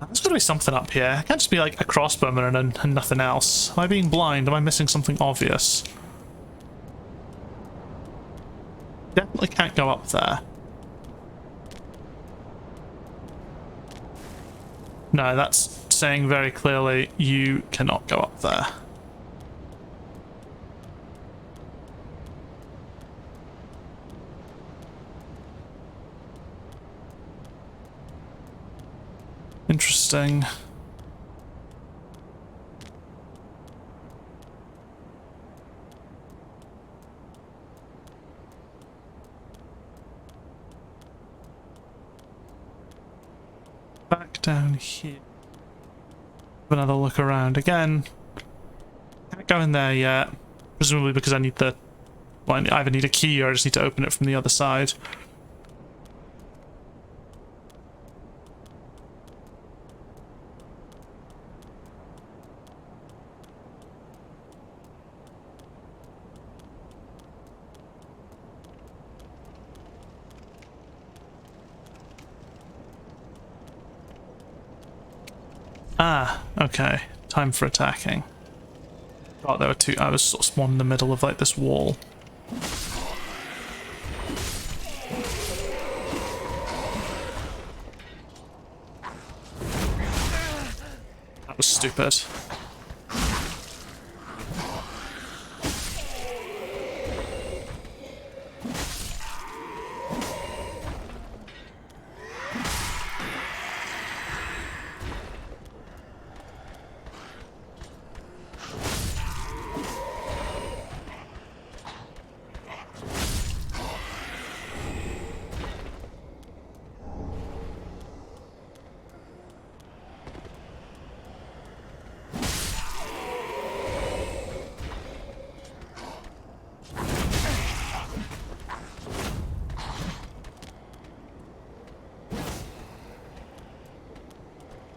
There's got to be something up here. It can't just be like a crossbowman and nothing else. Am I being blind? Am I missing something obvious? Definitely can't go up there. No, that's saying very clearly you cannot go up there. Interesting. Back down here. Have another look around again. Can't go in there yet. Presumably because I need the... Well, I either need a key or I just need to open it from the other side. Ah, okay. Time for attacking. Oh, there were two. I was sort of spawned in the middle of like this wall. That was stupid.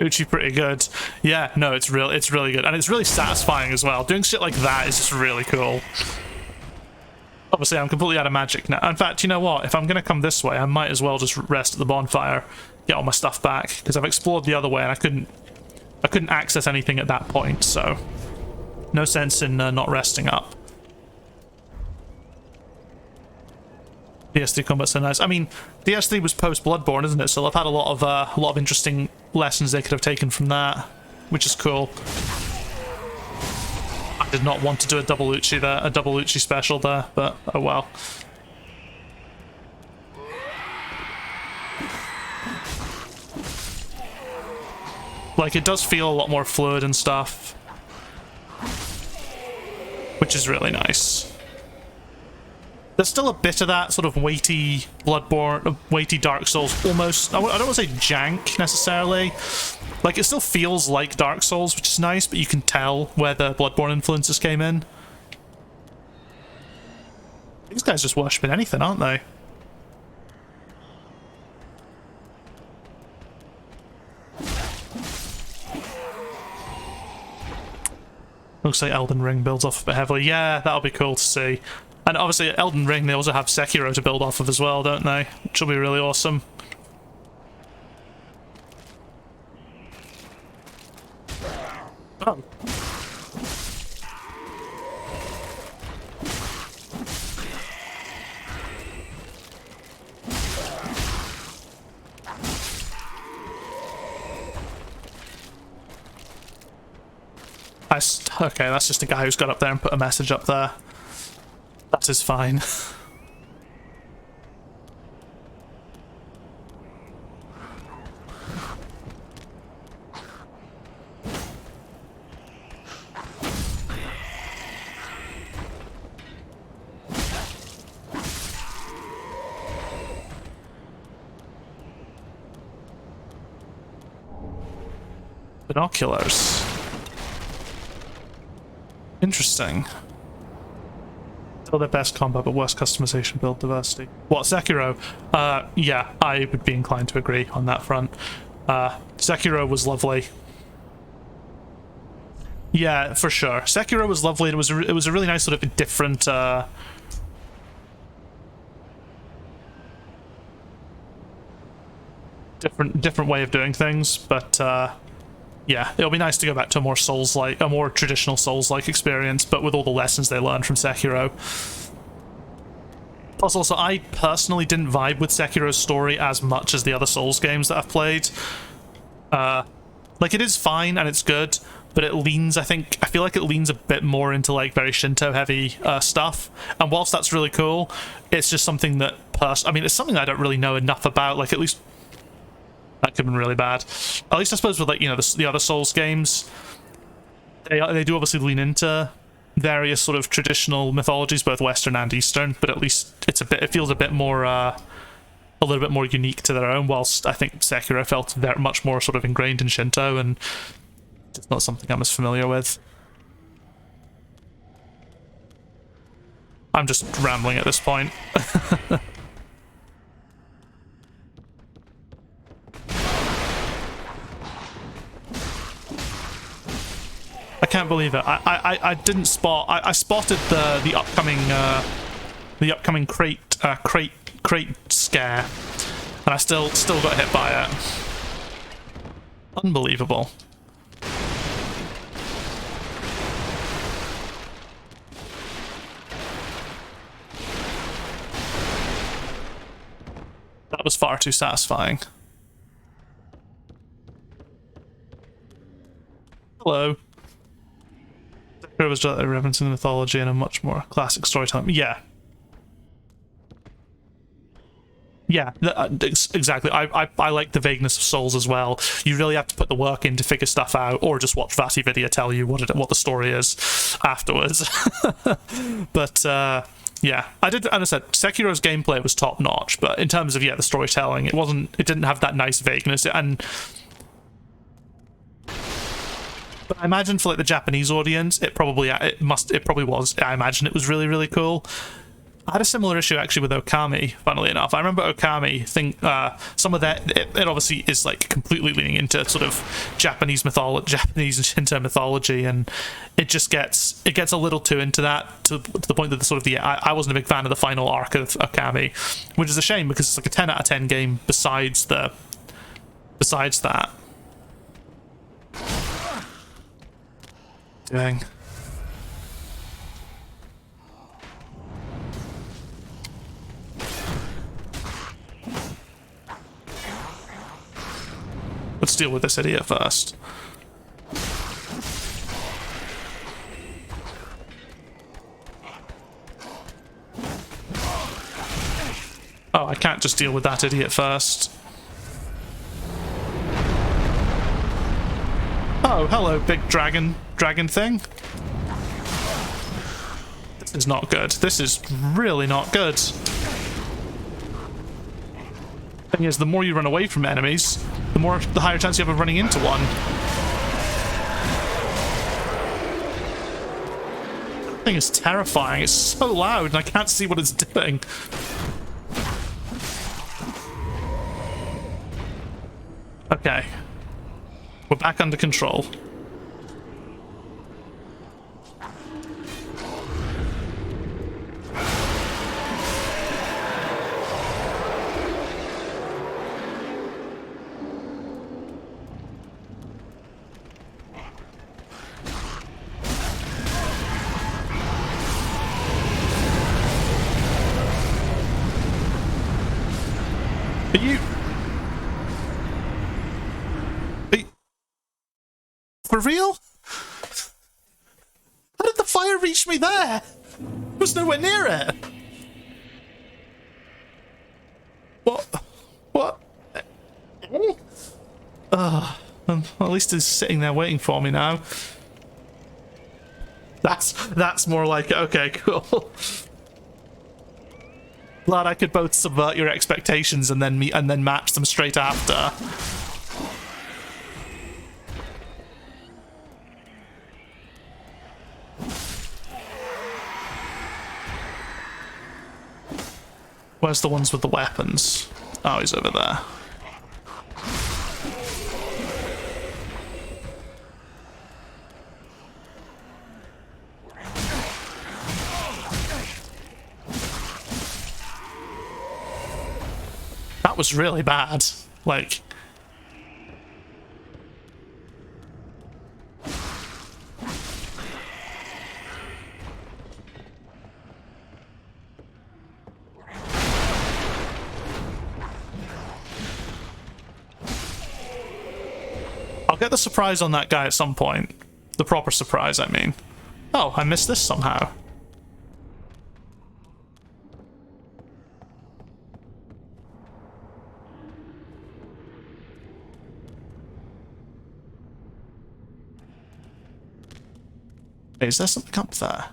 Uchi pretty good. Yeah, no, it's really good. And it's really satisfying as well. Doing shit like that is just really cool. Obviously, I'm completely out of magic now. In fact, you know what? If I'm going to come this way, I might as well just rest at the bonfire, get all my stuff back, because I've explored the other way and I couldn't access anything at that point, so no sense in not resting up. DS3 combat's so nice. I mean, DS3 was post Bloodborne, isn't it? So I've had a lot of interesting lessons they could have taken from that, which is cool. I did not want to do a double Uchi there, a double Uchi special there, but oh well. Like, it does feel a lot more fluid and stuff, which is really nice. There's still a bit of that sort of weighty Bloodborne, weighty Dark Souls, almost. I don't want to say jank necessarily. Like, it still feels like Dark Souls, which is nice, but you can tell where the Bloodborne influences came in. These guys just worshipping anything, aren't they? Looks like Elden Ring builds off a bit heavily. Yeah, that'll be cool to see. And obviously, Elden Ring, they also have Sekiro to build off of as well, don't they? Which will be really awesome. Oh. Okay, that's just a guy who's got up there and put a message up there. That is fine. Binoculars. Interesting. Still their best combat, but worst customization build diversity. What, Sekiro? Yeah, I would be inclined to agree on that front. Sekiro was lovely. Yeah, for sure. Sekiro was lovely. It was a really nice sort of different different way of doing things, but yeah, it'll be nice to go back to a more Souls-like, a more traditional Souls-like experience, but with all the lessons they learned from Sekiro. Plus, also, I personally didn't vibe with Sekiro's story as much as the other Souls games that I've played. Like, it is fine and it's good, but it leans, I feel like it leans a bit more into, like, very Shinto-heavy stuff. And whilst that's really cool, it's just something that, I mean, it's something I don't really know enough about, like, at least... That could have been really bad. At least I suppose with, like, you know, the other Souls games, they do obviously lean into various sort of traditional mythologies, both Western and Eastern, but at least it feels a bit more, a little bit more unique to their own, whilst I think Sekiro felt very much more sort of ingrained in Shinto, and it's not something I'm as familiar with. I'm just rambling at this point. I can't believe it. I didn't spot. I spotted the upcoming crate scare, and I still got hit by it. Unbelievable. That was far too satisfying. Hello. It was a reference in the mythology and a much more classic storytelling. Yeah. Yeah, exactly. I like the vagueness of Souls as well. You really have to put the work in to figure stuff out, or just watch Vati Vidya tell you what the story is afterwards. But yeah, and I said Sekiro's gameplay was top notch, but in terms of the storytelling, it didn't have that nice vagueness. But I imagine for like the Japanese audience, it probably was. I imagine it was really, really cool. I had a similar issue actually with Okami, funnily enough. I remember Okami, some of that, it obviously is like completely leaning into sort of Japanese and Shinto mythology, and it gets a little too into that, to the point that I wasn't a big fan of the final arc of Okami, which is a shame because it's like a 10 out of 10 game besides that. Dang. Let's deal with this idiot first. Oh, I can't just deal with that idiot first. Oh, hello, big dragon thing. This is not good. This is really not good. Thing is, the more you run away from enemies, the higher chance you have of running into one. That thing is terrifying. It's so loud and I can't see what it's doing. Okay. We're back under control. For real? How did the fire reach me there? I was nowhere near it. What? At least it's sitting there waiting for me now. That's more like it. Okay, cool. Glad I could both subvert your expectations and then match them straight after. Where's the ones with the weapons? Oh, he's over there. That was really bad. Like... I'll get the surprise on that guy at some point. The proper surprise, I mean. Oh, I missed this somehow. Hey, is there something up there?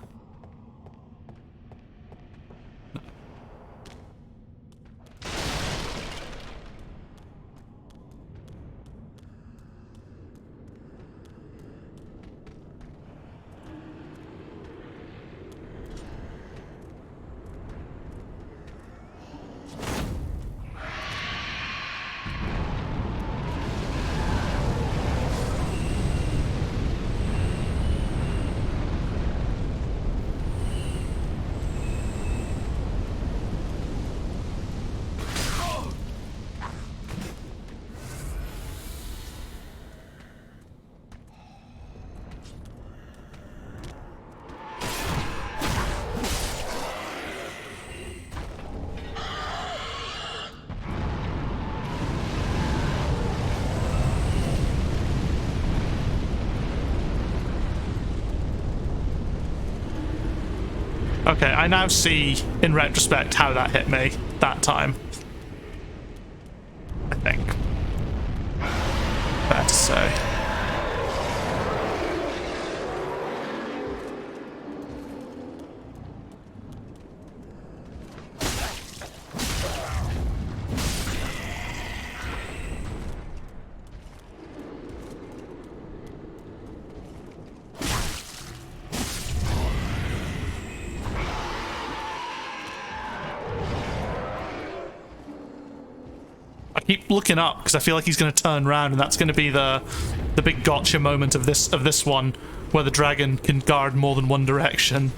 Okay, I now see, in retrospect, how that hit me that time. I think. Fair to say. Keep looking up because I feel like he's going to turn around, and that's going to be the big gotcha moment of this one, where the dragon can guard more than one direction.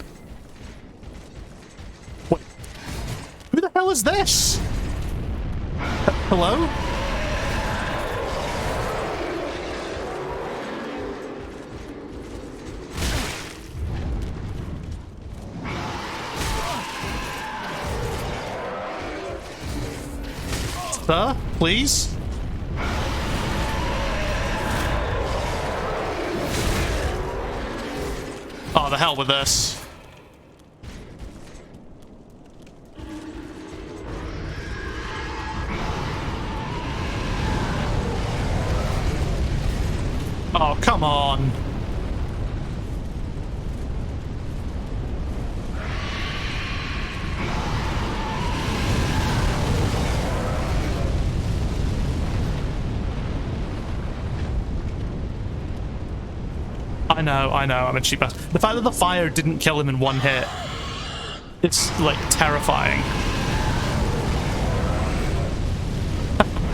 What? Who the hell is this? Hello? Sir, please? Oh, the hell with this. Oh, come on. I know, I'm a cheap ass. The fact that the fire didn't kill him in one hit, it's, like, terrifying.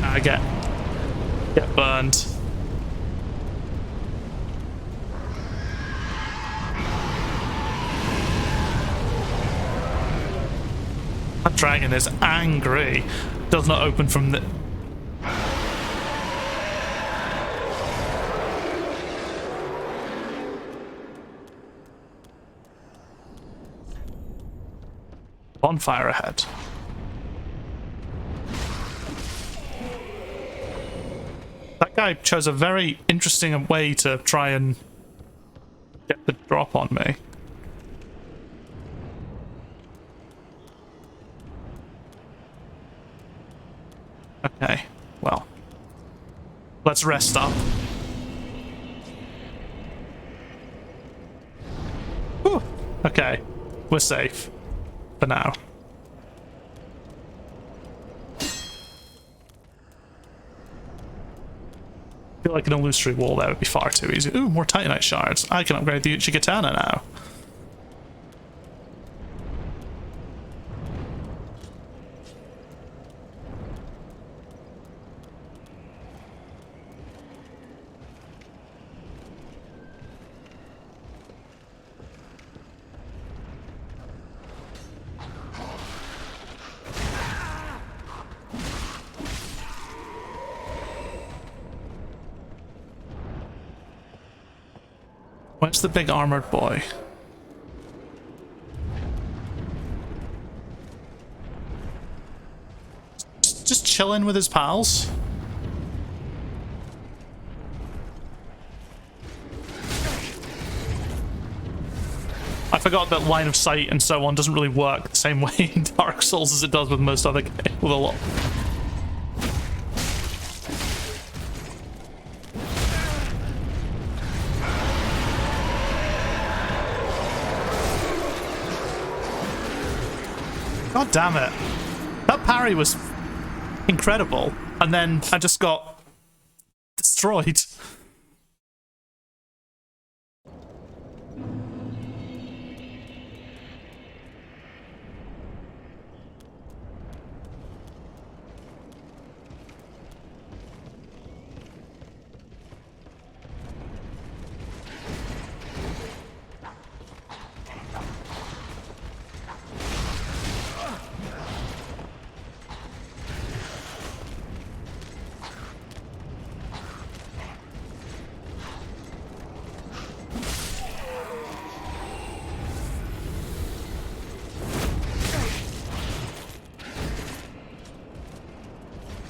I get burned. That dragon is angry. Does not open from the... Bonfire ahead. That guy chose a very interesting way to try and get the drop on me. Okay, well. Let's rest up. Whew. Okay, we're safe. For now. I feel like an illusory wall there would be far too easy. Ooh, more Titanite shards. I can upgrade the Uchigatana now. Where's the big armored boy? Just chilling with his pals. I forgot that line of sight and so on doesn't really work the same way in Dark Souls as it does with most other games. With a lot. God damn it. That parry was incredible. And then I just got destroyed.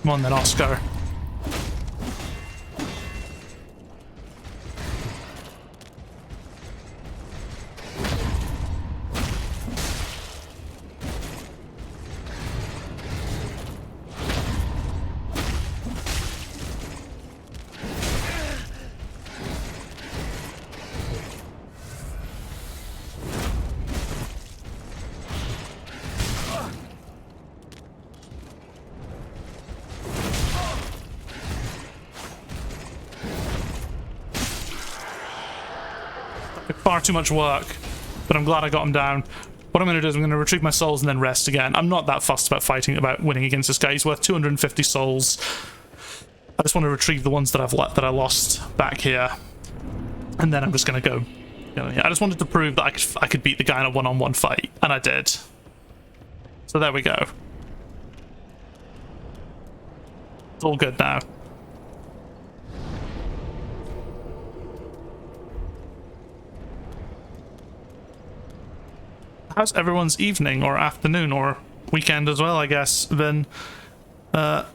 Come on then, Oscar. Far too much work, but I'm glad I got him down. What I'm going to do is I'm going to retrieve my souls and then rest again. I'm not that fussed about about winning against this guy. He's worth 250 souls. I just want to retrieve the ones that I lost back here, and then I'm just going to go. I just wanted to prove that I could beat the guy in a one-on-one fight, and I did. So there we go. It's all good now. How's everyone's evening or afternoon or weekend as well, I guess, been? I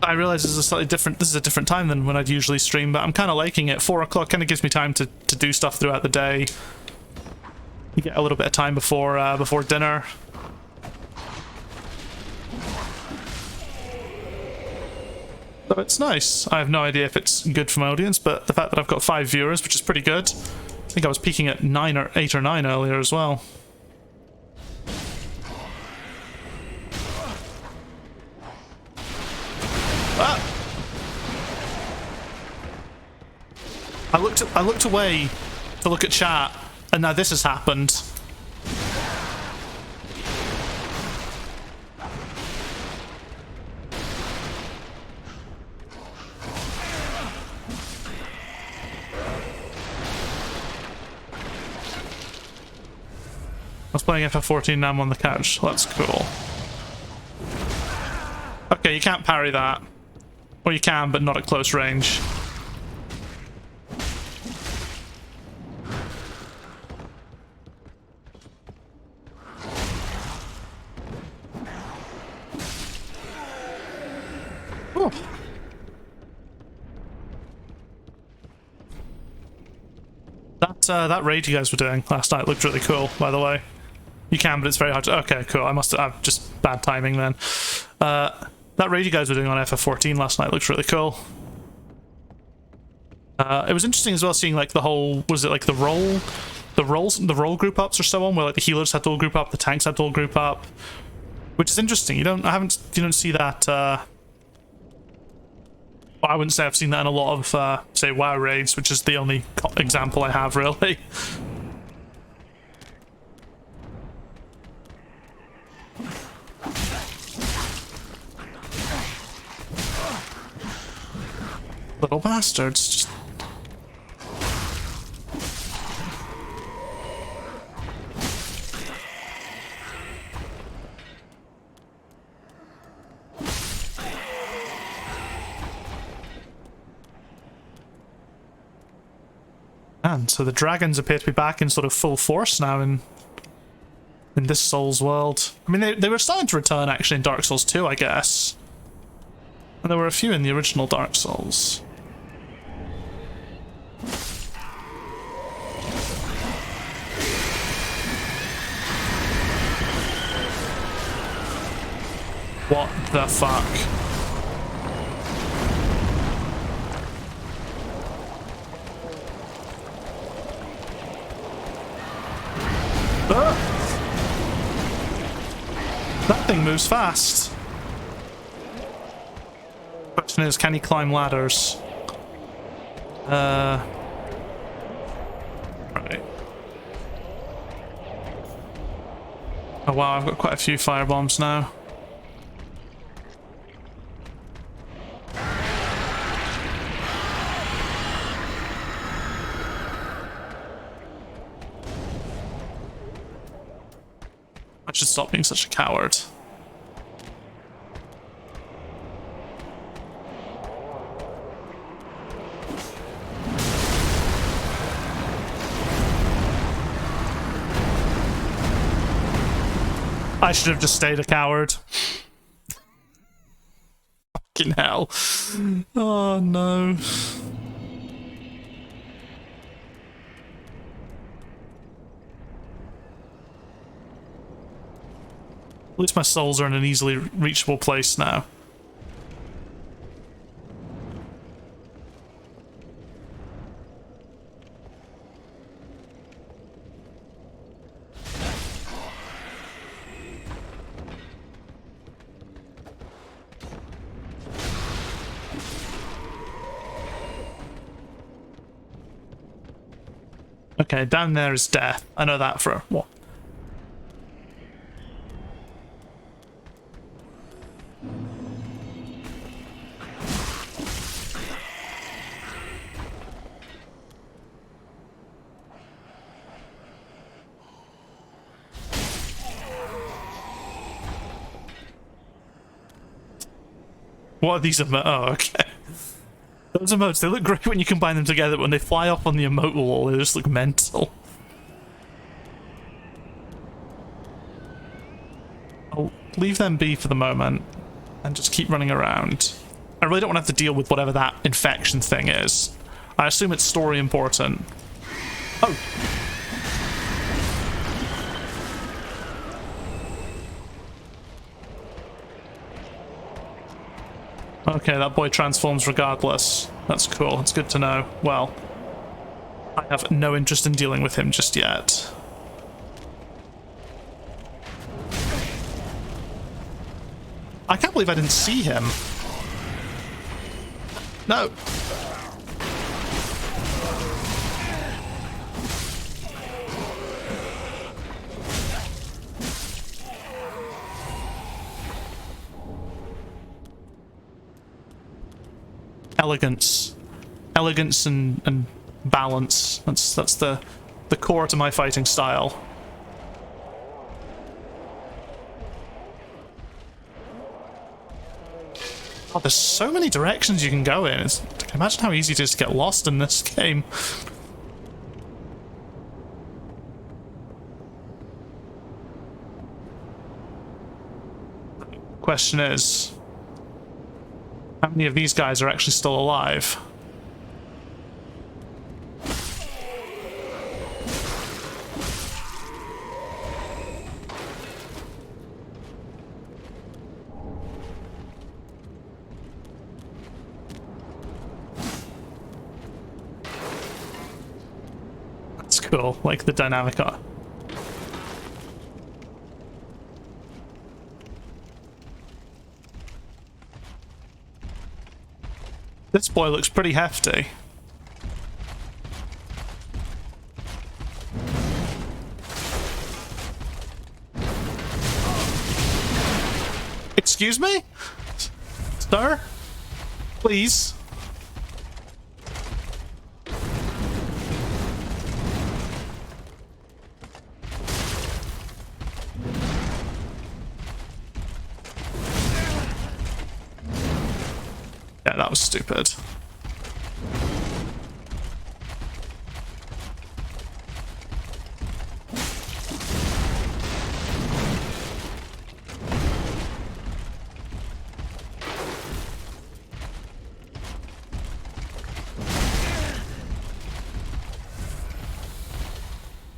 realize this is a different time than when I'd usually stream, but I'm kind of liking it. 4 o'clock kind of gives me time to do stuff throughout the day. You get a little bit of time before dinner. So it's nice. I have no idea if it's good for my audience, but the fact that I've got 5 viewers, which is pretty good. I think I was peaking at 8 or 9 earlier as well. Ah! I looked away to look at chat, and now this has happened. I was playing FF14, now I'm on the couch. That's cool. Okay, you can't parry that. Or you can, but not at close range. Ooh. That raid you guys were doing last night looked really cool, by the way. You can, but it's very hard to... Okay, cool. I must have just bad timing then. That raid you guys were doing on FF14 last night looked really cool. It was interesting as well seeing like the whole... Was it like the role group ups or so on, where like the healers had to all group up, the tanks had to all group up, which is interesting. You don't see that. Well, I wouldn't say I've seen that in a lot of say WoW raids, which is the only example I have really. Little bastards, just... And so the dragons appear to be back in sort of full force now in this Souls world. I mean, they were starting to return actually in Dark Souls 2, I guess. And there were a few in the original Dark Souls. What the fuck? Ah! That thing moves fast. Question is, can he climb ladders? Right. Oh wow, I've got quite a few firebombs now. I should stop being such a coward. I should have just stayed a coward. Fucking hell. Oh no. At least my souls are in an easily reachable place now. Okay, down there is death. I know that for what? What are these emotes? Oh, okay. Those emotes, they look great when you combine them together, but when they fly up on the emote wall, they just look mental. I'll leave them be for the moment, and just keep running around. I really don't want to have to deal with whatever that infection thing is. I assume it's story important. Oh! Okay, that boy transforms regardless. That's cool, it's good to know. Well, I have no interest in dealing with him just yet. I can't believe I didn't see him. No! Elegance and balance. That's the core to my fighting style. Oh, there's so many directions you can go in. I can imagine how easy it is to get lost in this game. Question is, how many of these guys are actually still alive? That's cool, like the dynamic art. This boy looks pretty hefty. Excuse me? Sir? Please? Yeah, that was stupid.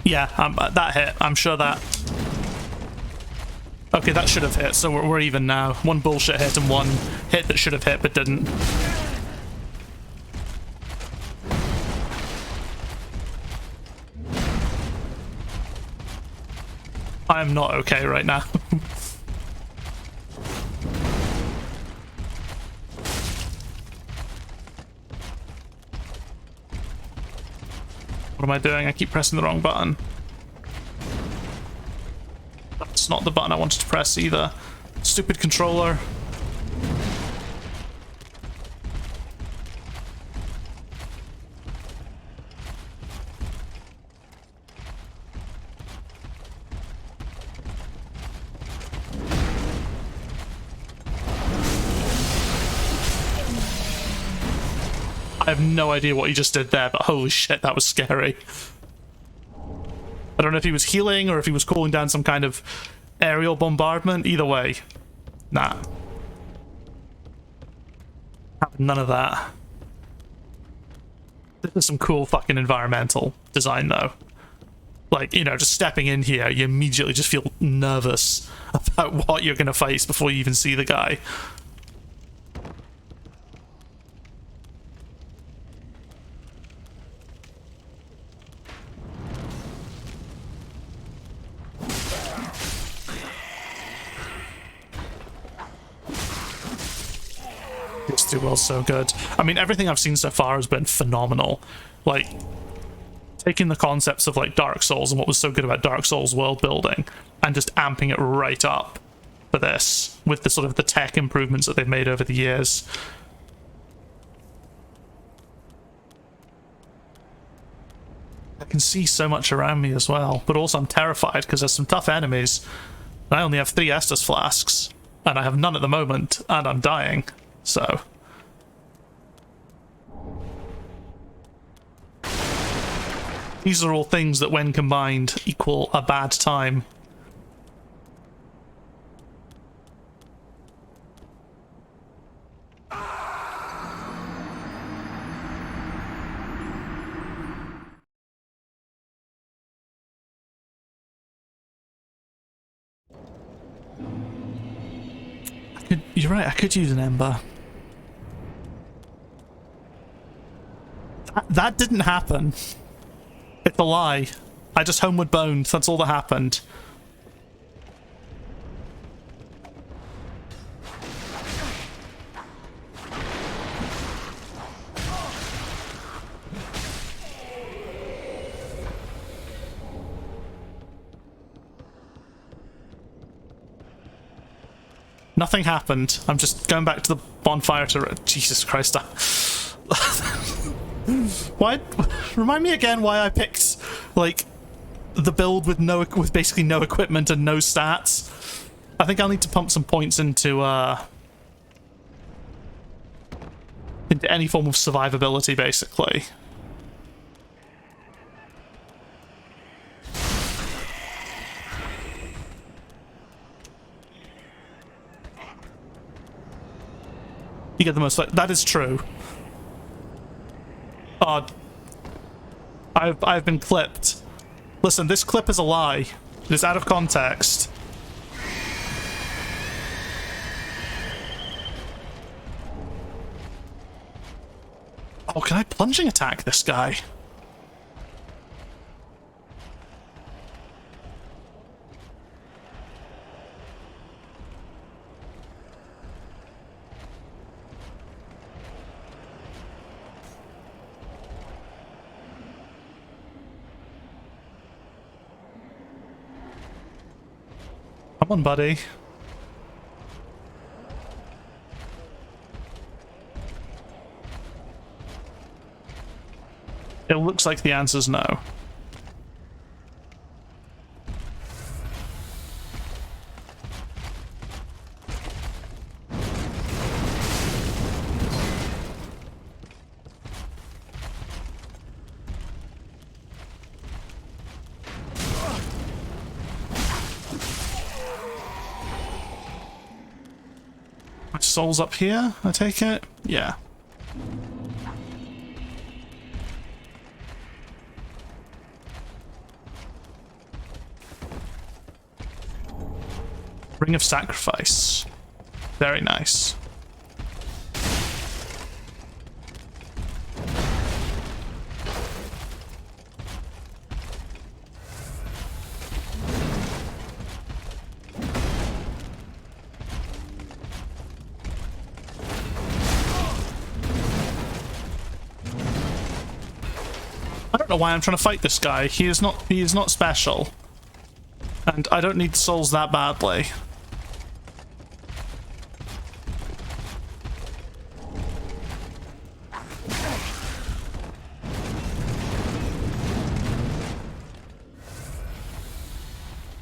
Yeah, that hit. I'm sure that... Okay, that should have hit, so we're even now. One bullshit hit and one hit that should have hit but didn't. I am not okay right now. What am I doing? I keep pressing the wrong button. That's not the button I wanted to press either. Stupid controller. I have no idea what he just did there, but holy shit, that was scary. I don't know if he was healing or if he was calling down some kind of aerial bombardment. Either way, nah. None of that. This is some cool fucking environmental design, though. Like, you know, just stepping in here, you immediately just feel nervous about what you're gonna face before you even see the guy. This duel's so good. I mean, everything I've seen so far has been phenomenal. Like, taking the concepts of like Dark Souls and what was so good about Dark Souls world building and just amping it right up for this with the sort of the tech improvements that they've made over the years. I can see so much around me as well, but also I'm terrified because there's some tough enemies. I only have 3 Estus flasks and I have none at the moment and I'm dying. So these are all things that when combined equal a bad time. You're right, I could use an ember. That didn't happen. It's a lie. I just homeward boned. That's all that happened. Nothing happened. I'm just going back to the bonfire to... Jesus Christ. Why? Remind me again why I picked, like, the build with basically no equipment and no stats. I think I'll need to pump some points into any form of survivability, basically. You get the most... That is true. Oh, I've been clipped. Listen, this clip is a lie. It is out of context. Oh, can I plunging attack this guy? Come on, buddy. It looks like the answer's no. Soul's up here, I take it? Yeah. Ring of Sacrifice. Very nice. I don't know why I'm trying to fight this guy. He is not special. And I don't need souls that badly.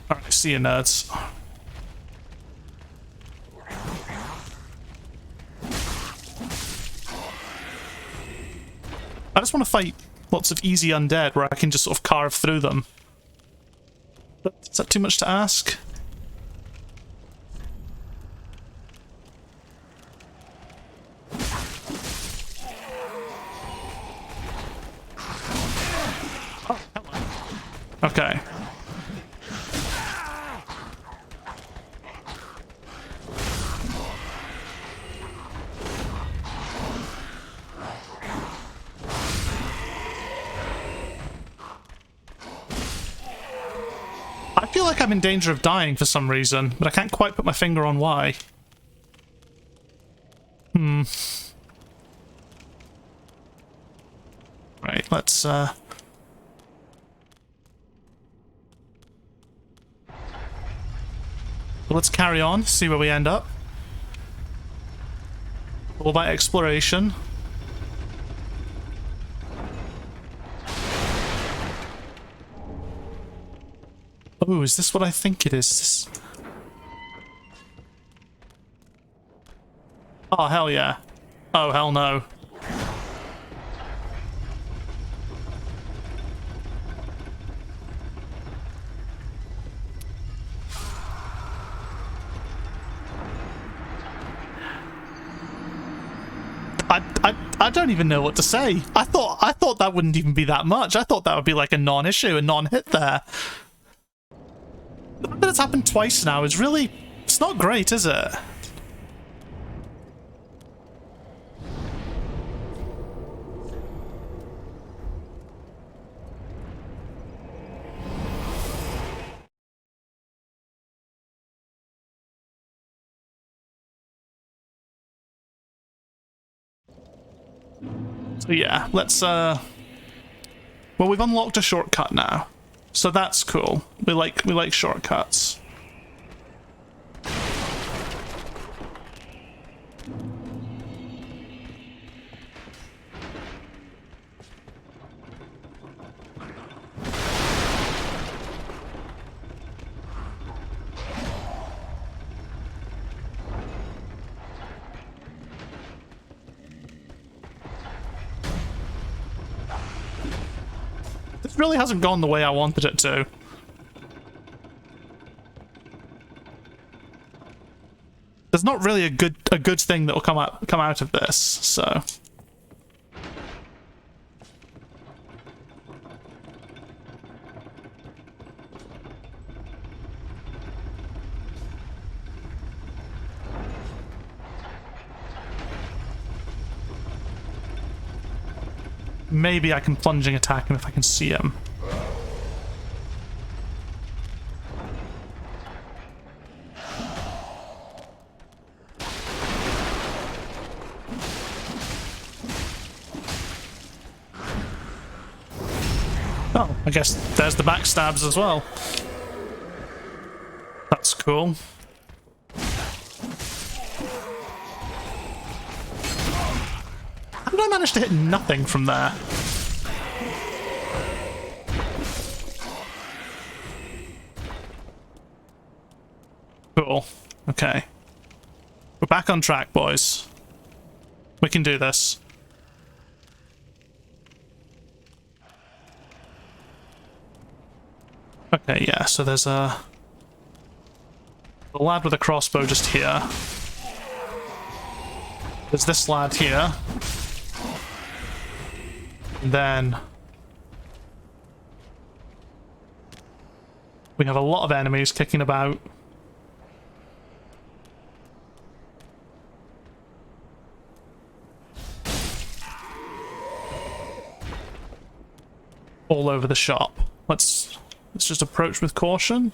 Alright, see you, nerds. I just want to fight lots of easy undead where I can just sort of carve through them. But is that too much to ask? Oh, hello. Okay. I feel like I'm in danger of dying for some reason, but I can't quite put my finger on why. Right, let's carry on, see where we end up. All about exploration. Oh, is this what I think it is? Oh, hell yeah. Oh, hell no. I don't even know what to say. I thought that wouldn't even be that much. I thought that would be like a non-issue, a non-hit there. The fact that it's happened twice now is really... it's not great, is it? So yeah, let's well, we've unlocked a shortcut now. So that's cool. We like shortcuts. This really hasn't gone the way I wanted it to. There's not really a good thing that will come out of this, so. Maybe I can plunging attack him if I can see him. Oh, I guess there's the backstabs as well. That's cool. How did I manage to hit nothing from there? Cool. Okay. We're back on track, boys. We can do this. Okay, yeah, so there's a lad with a crossbow just here. There's this lad here. And then we have a lot of enemies kicking about. all over the shop. Let's just approach with caution.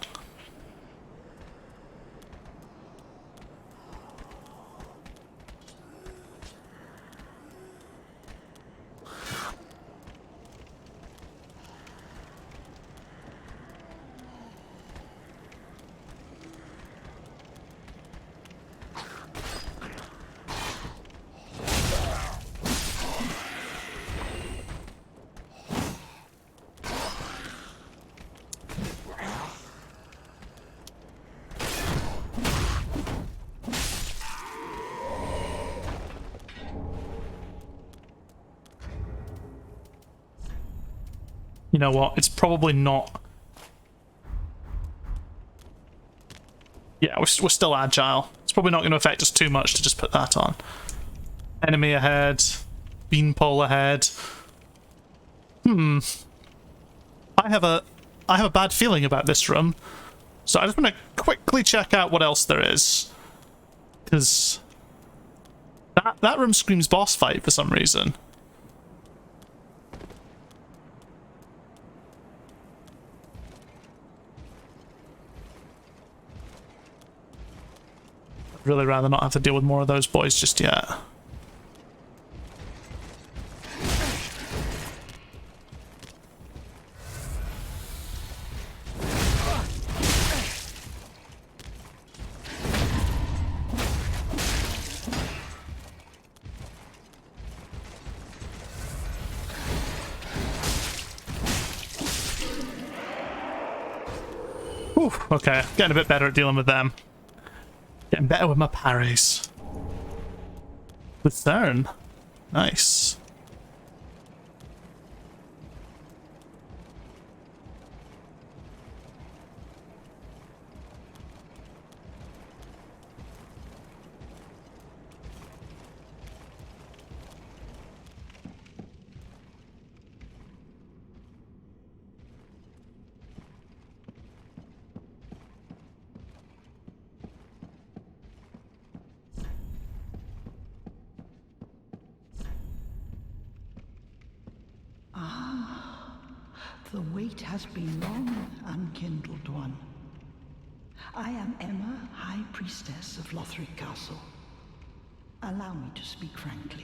You know what? It's probably not. Yeah, we're still agile. It's probably not going to affect us too much to just put that on. Enemy ahead. Beanpole ahead. I have a bad feeling about this room. So I just want to quickly check out what else there is. Because that room screams boss fight for some reason. I'd really rather not have to deal with more of those boys just yet. Whew, okay, getting a bit better at dealing with them. Getting better with my parries. With Thurn. Nice. The wait has been long, unkindled one. I am Emma, High Priestess of Lothric Castle. Allow me to speak frankly.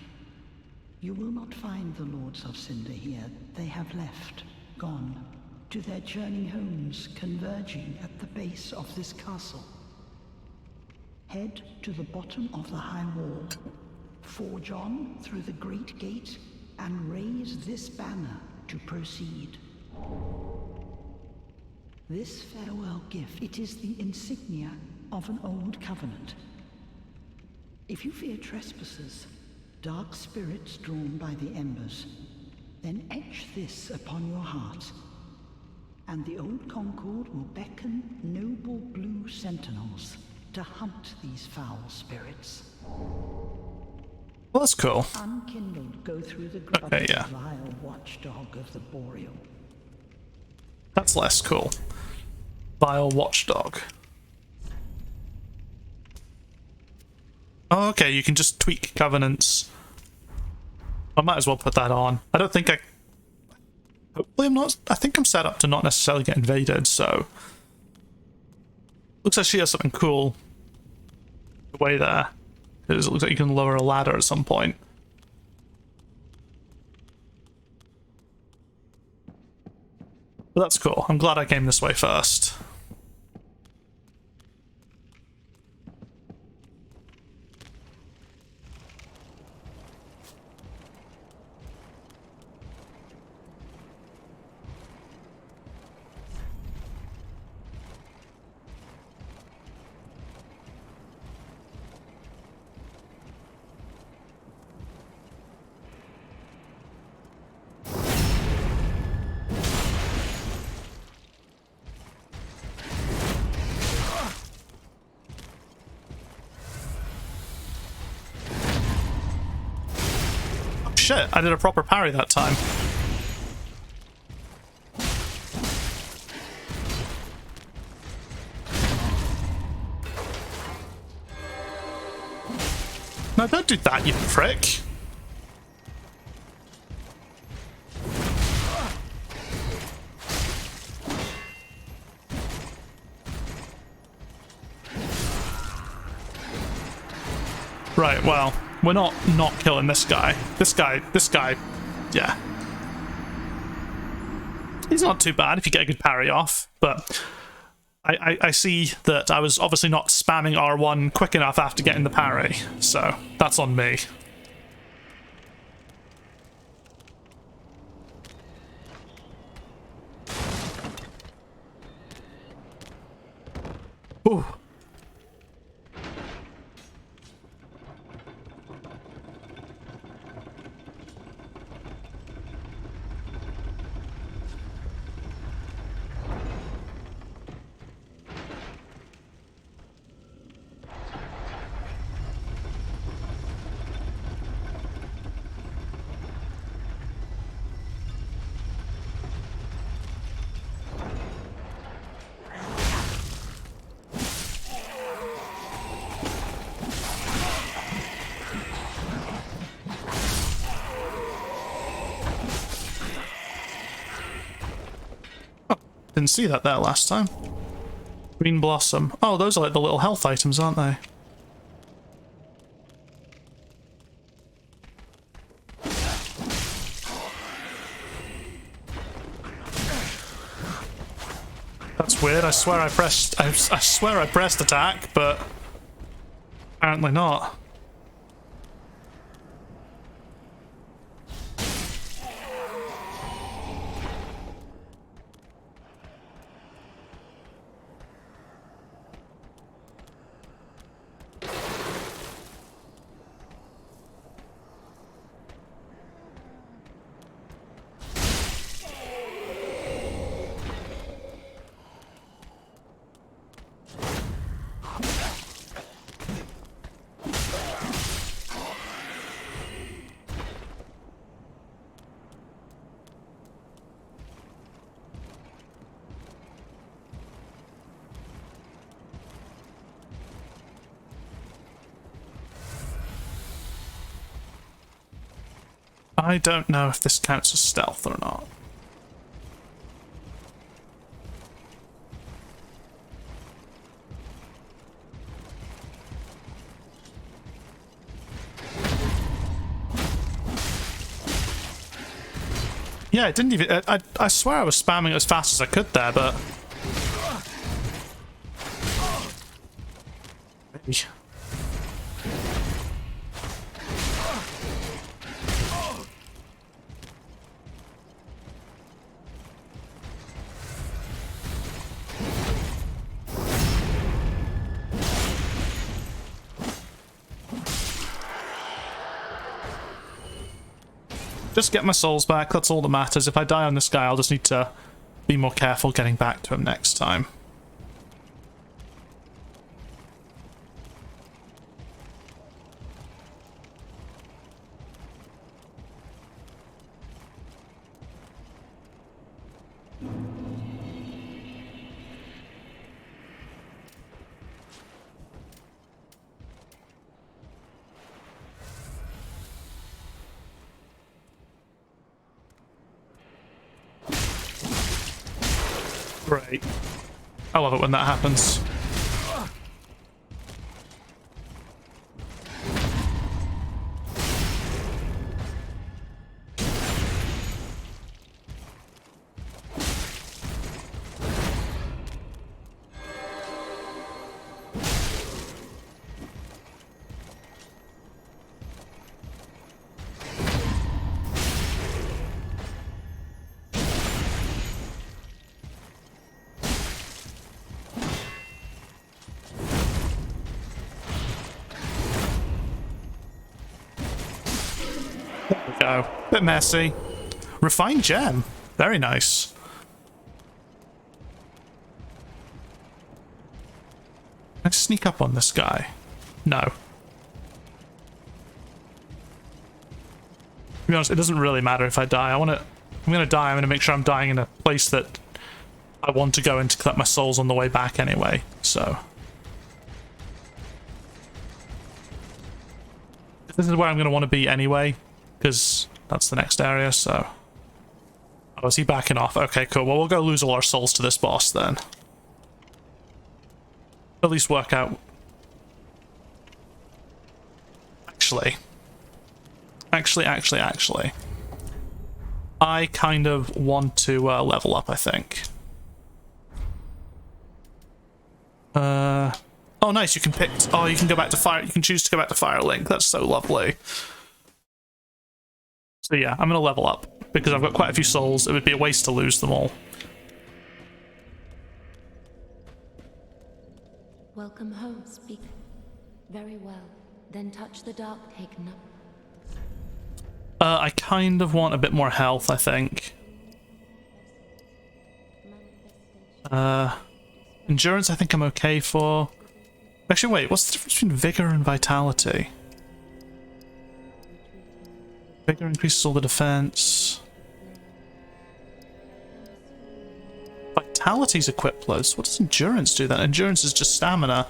You will not find the Lords of Cinder here. They have left, gone, to their journey homes converging at the base of this castle. Head to the bottom of the high wall, forge on through the great gate, and raise this banner to proceed. This farewell gift, it is the insignia of an old covenant. If you fear trespassers, dark spirits drawn by the embers, then etch this upon your heart, and the old Concord will beckon noble blue sentinels to hunt these foul spirits. Well, that's cool. Unkindled, go through the Okay, yeah. vile watchdog of the Boreal. That's less cool. Vile watchdog. Oh, okay, you can just tweak covenants. I might as well put that on. I don't think I... Hopefully I'm not... I think I'm set up to not necessarily get invaded, so... Looks like she has something cool away there. It looks like you can lower a ladder at some point. But that's cool. I'm glad I came this way first. Shit, I did a proper parry that time. No, don't do that, you prick. Right, well, we're not killing this guy. This guy, yeah. He's not too bad if you get a good parry off, but I see that I was obviously not spamming R1 quick enough after getting the parry, so that's on me. Ooh. Didn't see that there last time. Green Blossom. Oh, those are like the little health items, aren't they? That's weird. I swear I pressed attack, but apparently not. I don't know if this counts as stealth or not. Yeah, it didn't even... I swear I was spamming as fast as I could there, but... Maybe. Just get my souls back, that's all that matters. If I die on this guy, I'll just need to be more careful getting back to him next time. Great. I love it when that happens. Go. Bit messy. Refined gem. Very nice. Can I sneak up on this guy? No. To be honest, it doesn't really matter if I die. I'm gonna die. I'm gonna make sure I'm dying in a place that I want to go in to collect my souls on the way back anyway, so. This is where I'm gonna want to be anyway, because that's the next area, so... Oh, is he backing off? Okay, cool. Well, we'll go lose all our souls to this boss, then. At least work out... Actually. I kind of want to level up, I think. Oh, nice, you can pick... Oh, you can go back to Fire... You can choose to go back to Firelink. That's so lovely. So yeah, I'm going to level up, because I've got quite a few souls. It would be a waste to lose them all. Welcome home, speak. Very well. Then touch the dark taken up. I kind of want a bit more health, I think. Endurance I think I'm okay for. Actually, wait, what's the difference between Vigor and Vitality? Vigor increases all the defense. Vitality's equipless. What does Endurance do then? Endurance is just stamina.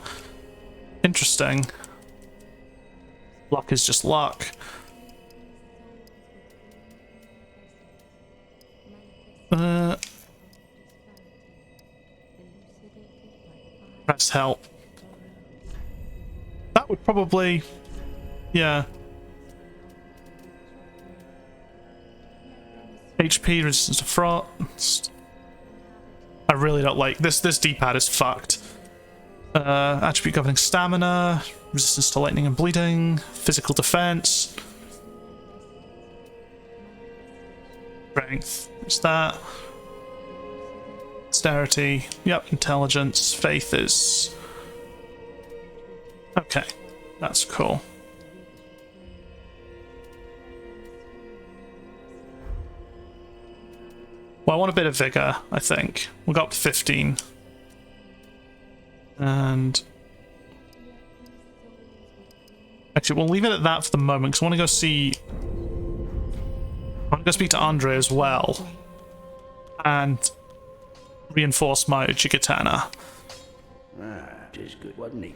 Interesting. Luck is just luck. Press help. That would probably... Yeah. HP, resistance to frost. I really don't like this. This D-pad is fucked. Attribute governing stamina, resistance to lightning and bleeding, physical defense. Strength. Is that? Dexterity. Yep, intelligence. Faith is... Okay, that's cool. Well, I want a bit of vigor, I think. We'll go up to 15. And... Actually, we'll leave it at that for the moment, because I want to go see... I want to go speak to Andre as well. And reinforce my Uchigatana. Ah, just good, wasn't he?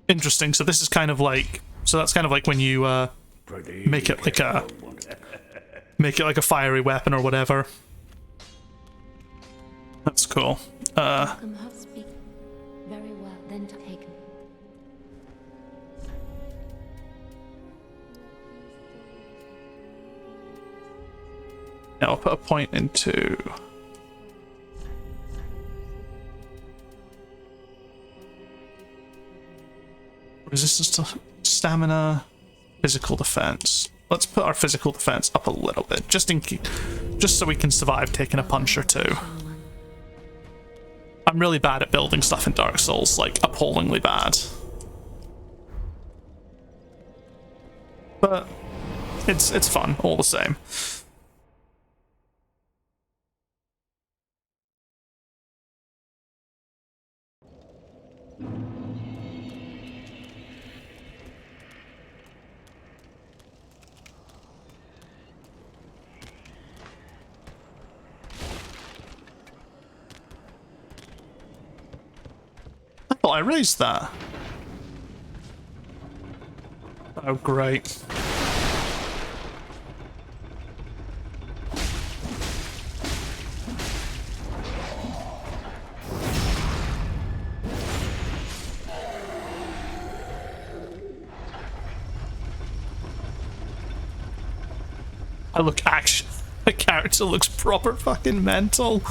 Interesting, so this is kind of like... So that's kind of like when you make it like a... Make it like a fiery weapon or whatever. That's cool. Welcome home, speak. Very well. Then taken. Yeah, I'll put a point into... Resistance to stamina, physical defense. Let's put our physical defense up a little bit, just so we can survive taking a punch or two. I'm really bad at building stuff in Dark Souls, like appallingly bad. But it's fun all the same. I raised that. Oh, great. I look actually... My character looks proper fucking mental.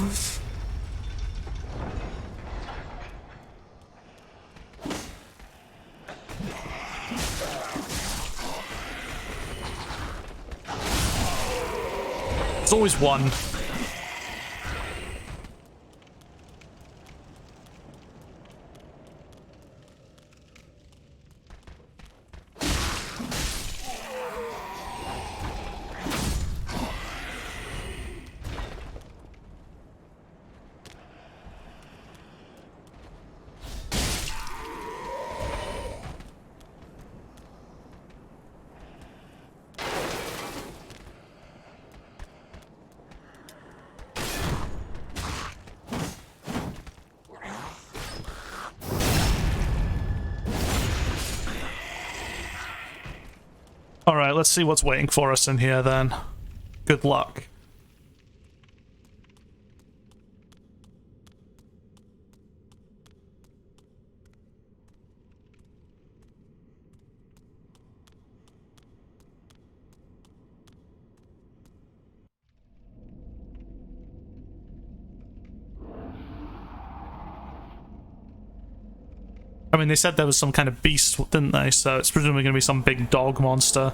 There's always one. Alright, let's see what's waiting for us in here then. Good luck. I mean, they said there was some kind of beast, didn't they? So it's presumably going to be some big dog monster.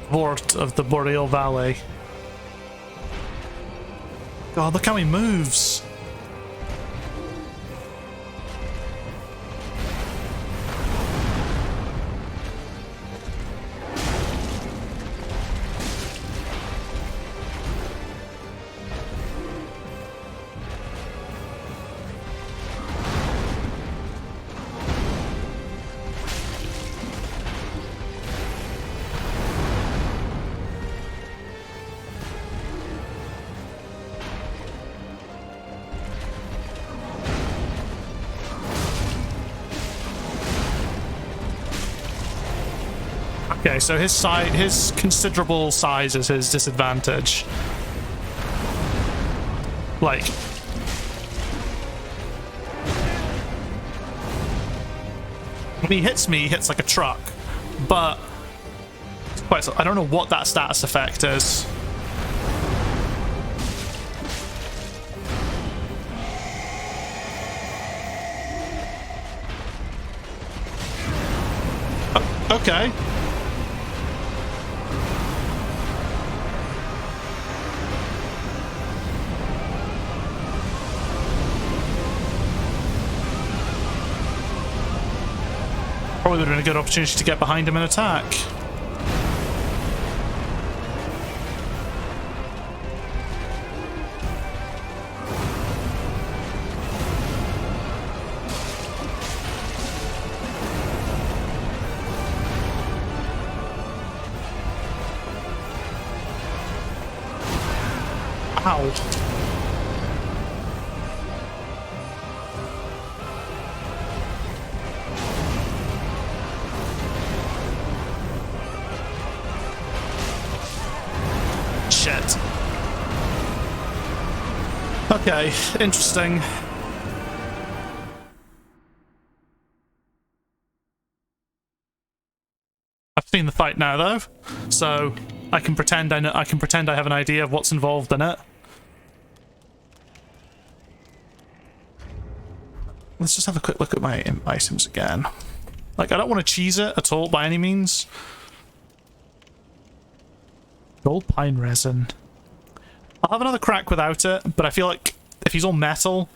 Vort of the Boreal Valley. God, look how he moves. Okay, so his considerable size is his disadvantage. Like, when he hits me, he hits like a truck, but it's quite, I don't know what that status effect is. Okay. Probably would have been a good opportunity to get behind him and attack. Ow. Shit. Okay, interesting. I've seen the fight now, though, so I can pretend I know. I can pretend I have an idea of what's involved in it. Let's just have a quick look at my items again. Like, I don't want to cheese it at all by any means. Gold pine resin. I'll have another crack without it, but I feel like if he's all metal,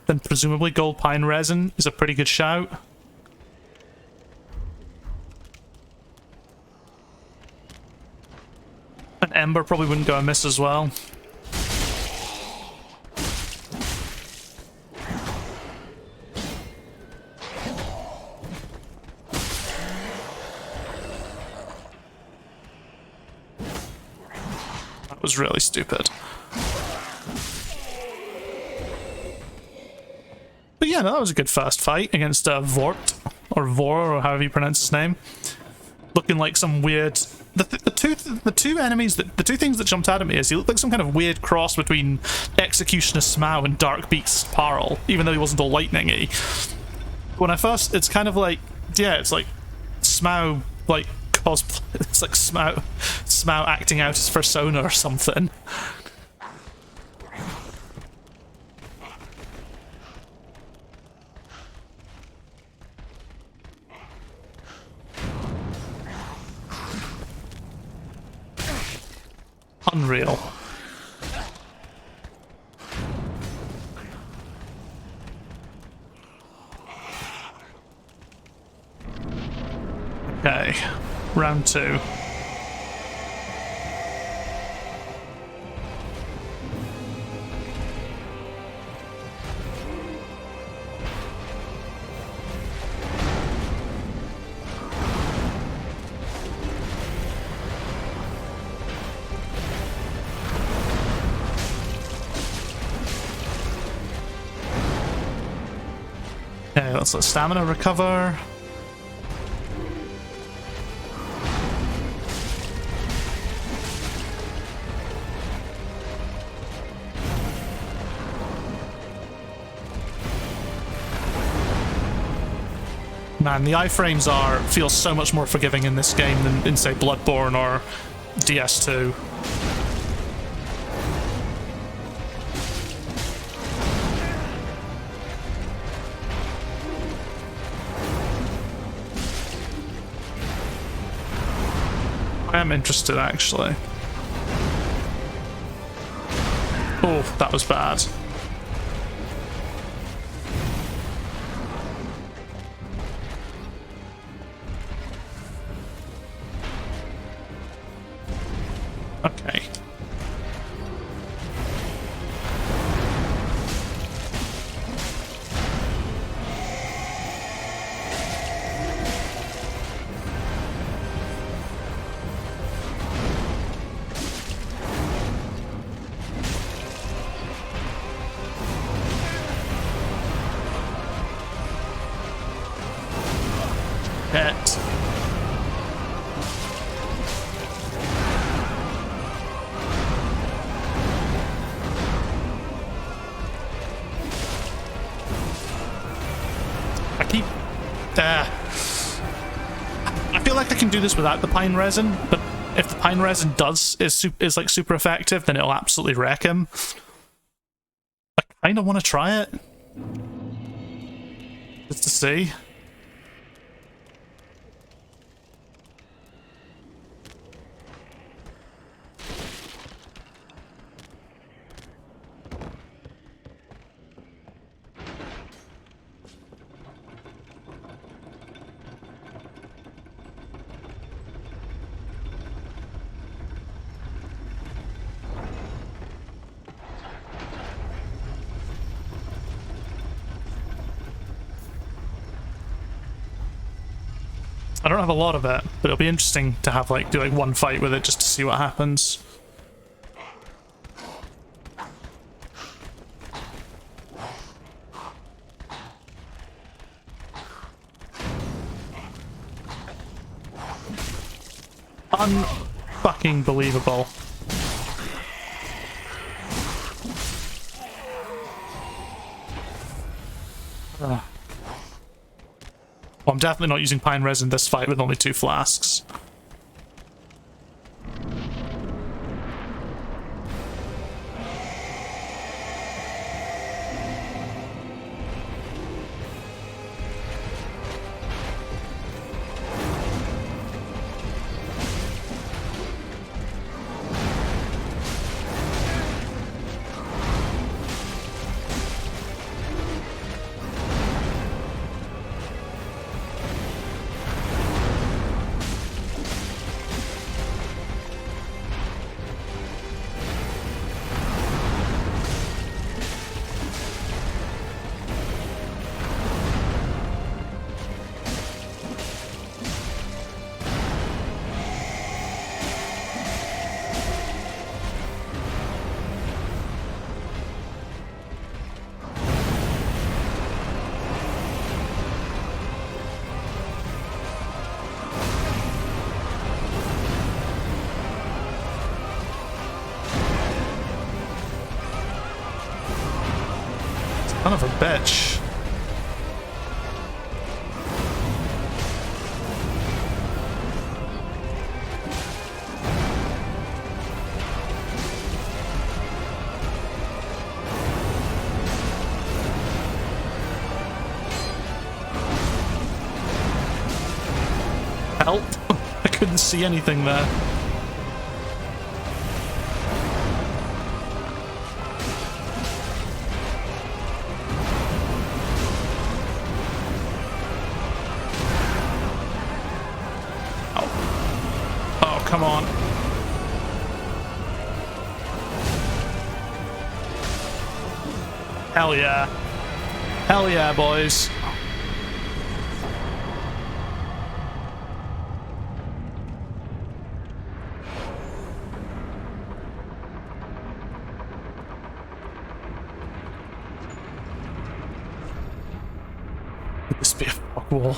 then presumably gold pine resin is a pretty good shout. An ember probably wouldn't go amiss as well. That was really stupid. But yeah, no, that was a good first fight against Vort, or Vor, or however you pronounce his name. Looking like some weird... The two things that jumped out at me is he looked like some kind of weird cross between Executioner Smough and Dark Beast Parl, even though he wasn't all lightning-y. When I first... It's kind of like... Yeah, it's like Smough, like, cosplay. It's like Smough acting out his persona or something. Unreal. Okay, round two. let's let stamina recover. Man, the iframes feel so much more forgiving in this game than in, say, Bloodborne or DS2. I am interested, actually. Oh, that was bad. Okay. Hit. I feel like I can do this without the pine resin, but if the pine resin is like super effective, then it'll absolutely wreck him. I kind of want to try it just to see. I don't have a lot of it, but it'll be interesting to have do one fight with it just to see what happens. Unfucking believable. Well, I'm definitely not using pine resin this fight with only 2 flasks. Son of a bitch. Help! I couldn't see anything there. Come on. Hell yeah. Hell yeah, boys. Could this be a fog wall?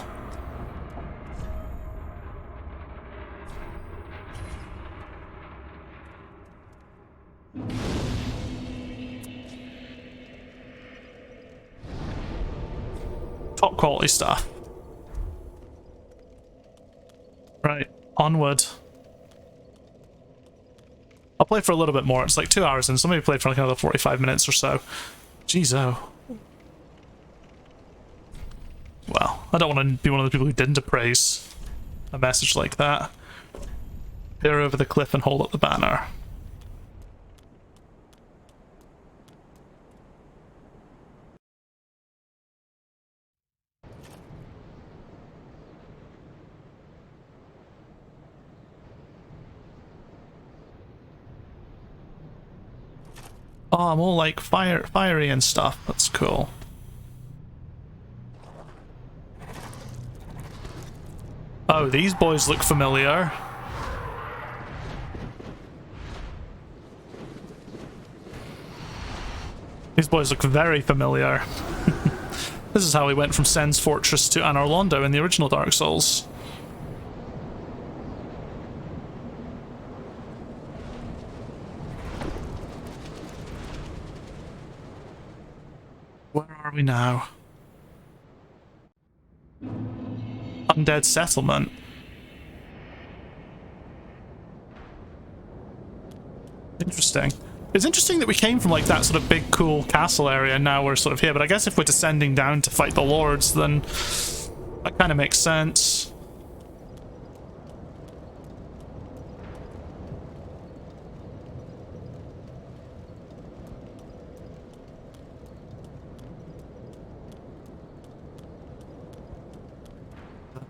Top quality stuff. Right, onward. I'll play for a little bit more. It's like 2 hours in, so maybe play for like another 45 minutes or so. Jeez, oh. Well, I don't want to be one of the people who didn't appraise a message like that. Peer over the cliff and hold up the banner. Oh, I'm all like fiery and stuff. That's cool. Oh, these boys look familiar. These boys look very familiar. This is how we went from Sen's Fortress to Anor Londo in the original Dark Souls. Where are we now? Undead Settlement. Interesting. It's interesting that we came from like that sort of big cool castle area and now we're sort of here, but I guess if we're descending down to fight the lords, then that kind of makes sense.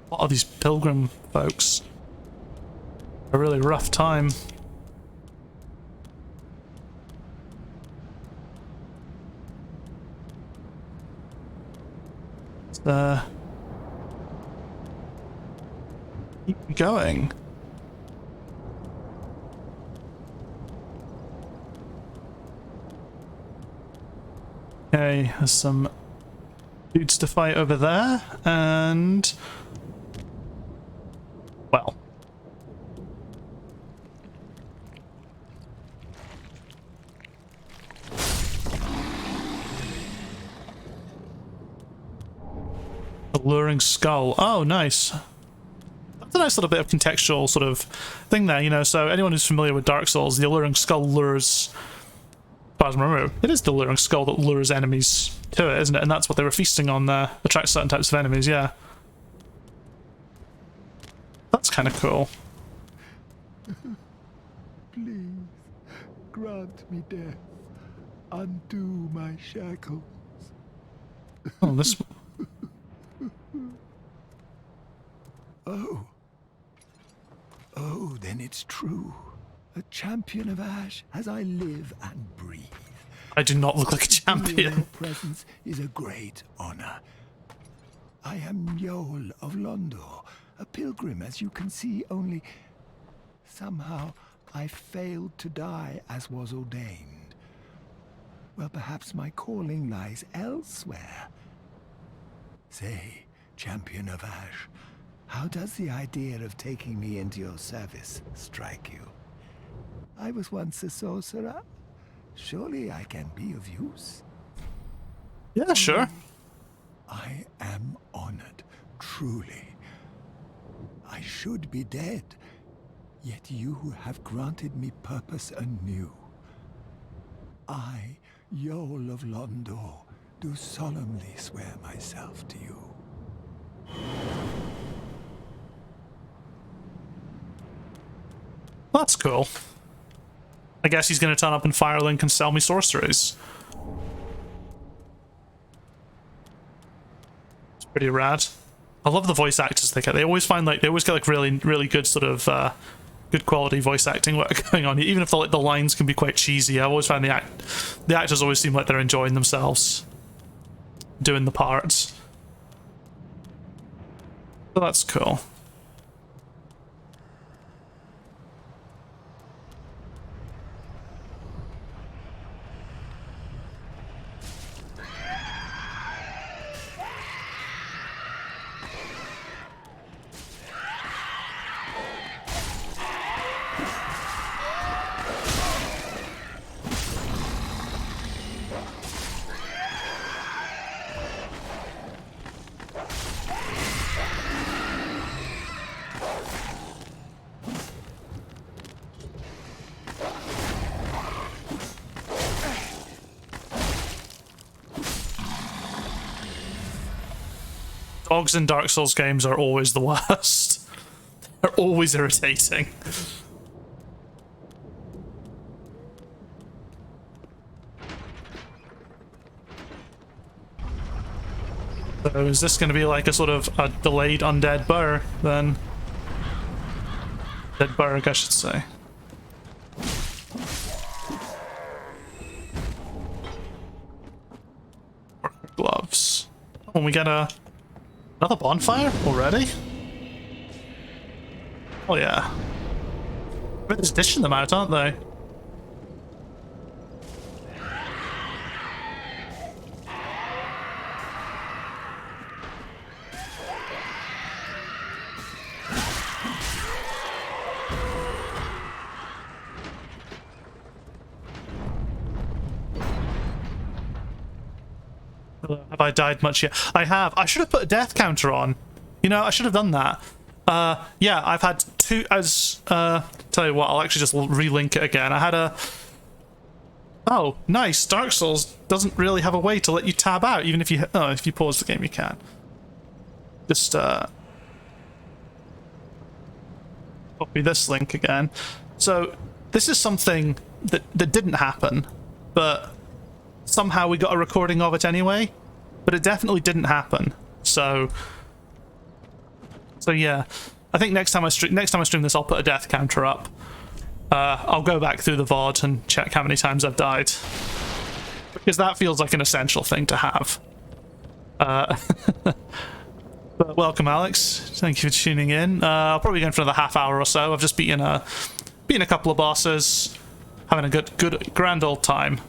A lot of these pilgrim folks. A really rough time. Keep going. Okay, there's some dudes to fight over there, and well, Alluring Skull. Oh, nice. That's a nice little bit of contextual sort of thing there, you know. So anyone who's familiar with Dark Souls, the Alluring Skull lures, as far as I remember, it is the Alluring Skull that lures enemies to it, isn't it? And that's what they were feasting on there. Attracts certain types of enemies, yeah. That's kind of cool. Please, grant me death. Undo my shackles. Oh, this... Oh. Oh, then it's true. A champion of Ash as I live and breathe. I do not look like a Your champion. presence is a great honor. I am Yol of Londo, a pilgrim, as you can see, only somehow I failed to die as was ordained. Well, perhaps my calling lies elsewhere. Say, champion of Ash, how does the idea of taking me into your service strike you? I was once a sorcerer. Surely I can be of use. Yeah, sure. I am honored, truly. I should be dead, yet you have granted me purpose anew. I, Yol of Londo, do solemnly swear myself to you. That's cool. I guess he's going to turn up in Firelink and sell me sorceries. It's pretty rad. I love the voice actors they get. They always find like they always get like really good sort of good quality voice acting work going on. Even if the lines can be quite cheesy, I've always found the actors always seem like they're enjoying themselves doing the parts. So that's cool. Dogs in Dark Souls games are always the worst. They're always irritating. So is this going to be like a sort of a delayed undead burr then? Dead burg, I should say. Gloves. Oh, we get another bonfire already? Oh yeah. They're just dishing them out, aren't they? Have I died much yet? I have. I should have put a death counter on. You know, I should have done that. Yeah, I've had two, tell you what, I'll actually just relink it again. I had a... Oh, nice. Dark Souls doesn't really have a way to let you tab out, even if you... Oh, if you pause the game, you can. Just, copy this link again. So, this is something that didn't happen, but somehow we got a recording of it anyway, but it definitely didn't happen. So yeah, I think next time I stream this, I'll put a death counter up. I'll go back through the VOD and check how many times I've died, because that feels like an essential thing to have. But welcome, Alex. Thank you for tuning in. I'll probably go for another half hour or so. I've just beaten a couple of bosses, having a good grand old time.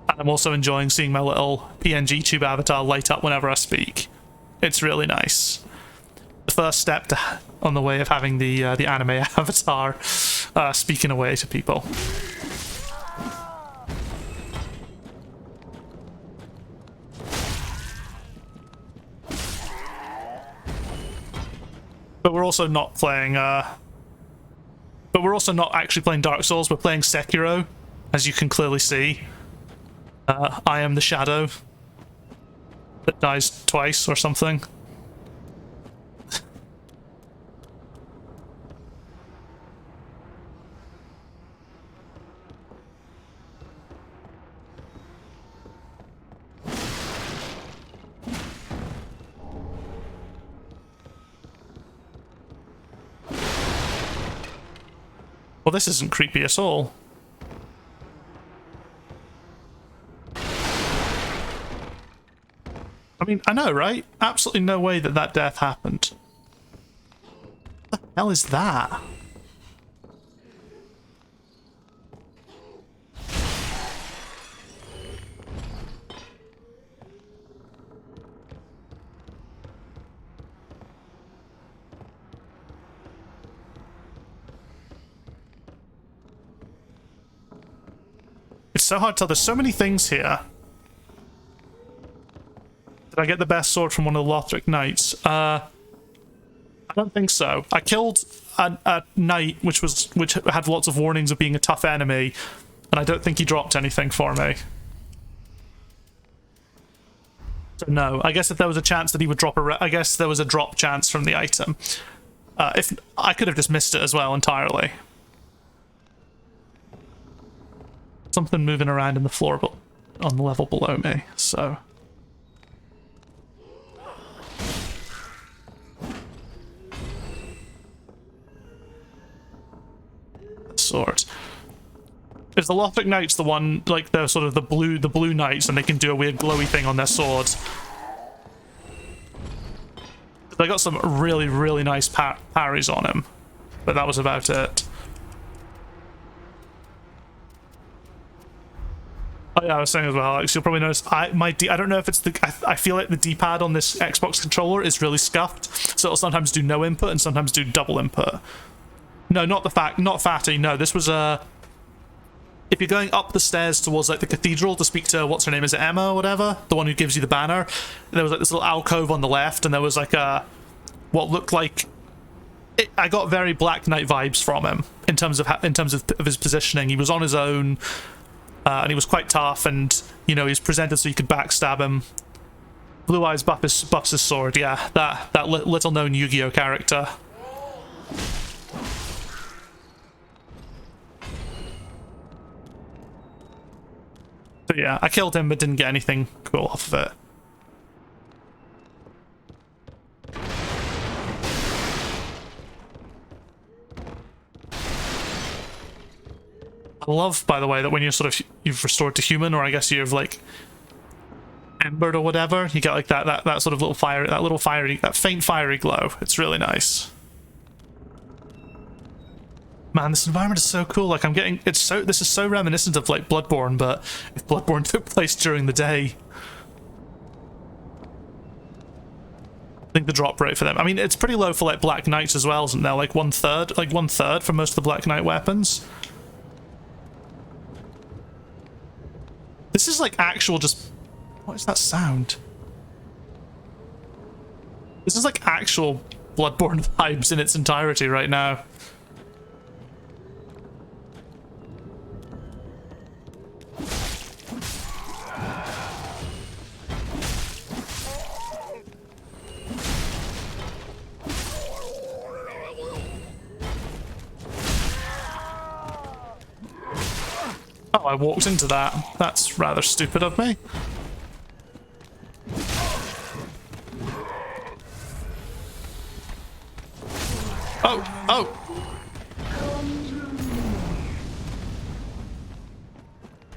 And I'm also enjoying seeing my little PNG tube avatar light up whenever I speak. It's really nice. The first step on the way of having the anime avatar speaking away to people. But we're also not playing. But we're also not actually playing Dark Souls. We're playing Sekiro, as you can clearly see. I am the shadow that dies twice or something. Well, this isn't creepy at all. I mean, I know, right? Absolutely no way that death happened. What the hell is that? It's so hard to tell. There's so many things here. Did I get the best sword from one of the Lothric Knights? I don't think so. I killed a knight which had lots of warnings of being a tough enemy, and I don't think he dropped anything for me. So no, I guess if there was a chance that he would drop I guess there was a drop chance from the item. If I could have just missed it as well entirely. Something moving around in the floor, but on the level below me. So. Sword. Is the Lothric Knights the one, like they're sort of the blue knights, and they can do a weird glowy thing on their swords? They got some really, really nice parries on him, but that was about it. Oh yeah, I was saying as well, Alex, you'll probably notice I don't know if it's I feel like the D-pad on this Xbox controller is really scuffed, so it'll sometimes do no input and sometimes do double input. No, not Fatty. No, this was if you're going up the stairs towards like the cathedral to speak to what's her name, is it Emma or whatever, the one who gives you the banner, there was like this little alcove on the left, and there was like what looked like I got very Black Knight vibes from him in terms of his positioning. He was on his own, and he was quite tough, and you know, he was presented so you could backstab him. Blue Eyes buffs his sword, yeah. That little-known Yu-Gi-Oh character. But yeah, I killed him but didn't get anything cool off of it. I love, by the way, that when you're you've restored to human, or I guess you've like embered or whatever, you get like that sort of little fire, that faint fiery glow. It's really nice. Man, this environment is so cool. Like this is so reminiscent of like Bloodborne, but if Bloodborne took place during the day. I think the drop rate for them, I mean, it's pretty low for like Black Knights as well, isn't there? Like one third for most of the Black Knight weapons. This is like actual just... What is that sound? This is like actual Bloodborne vibes in its entirety right now. Oh, I walked into that. That's rather stupid of me. Oh!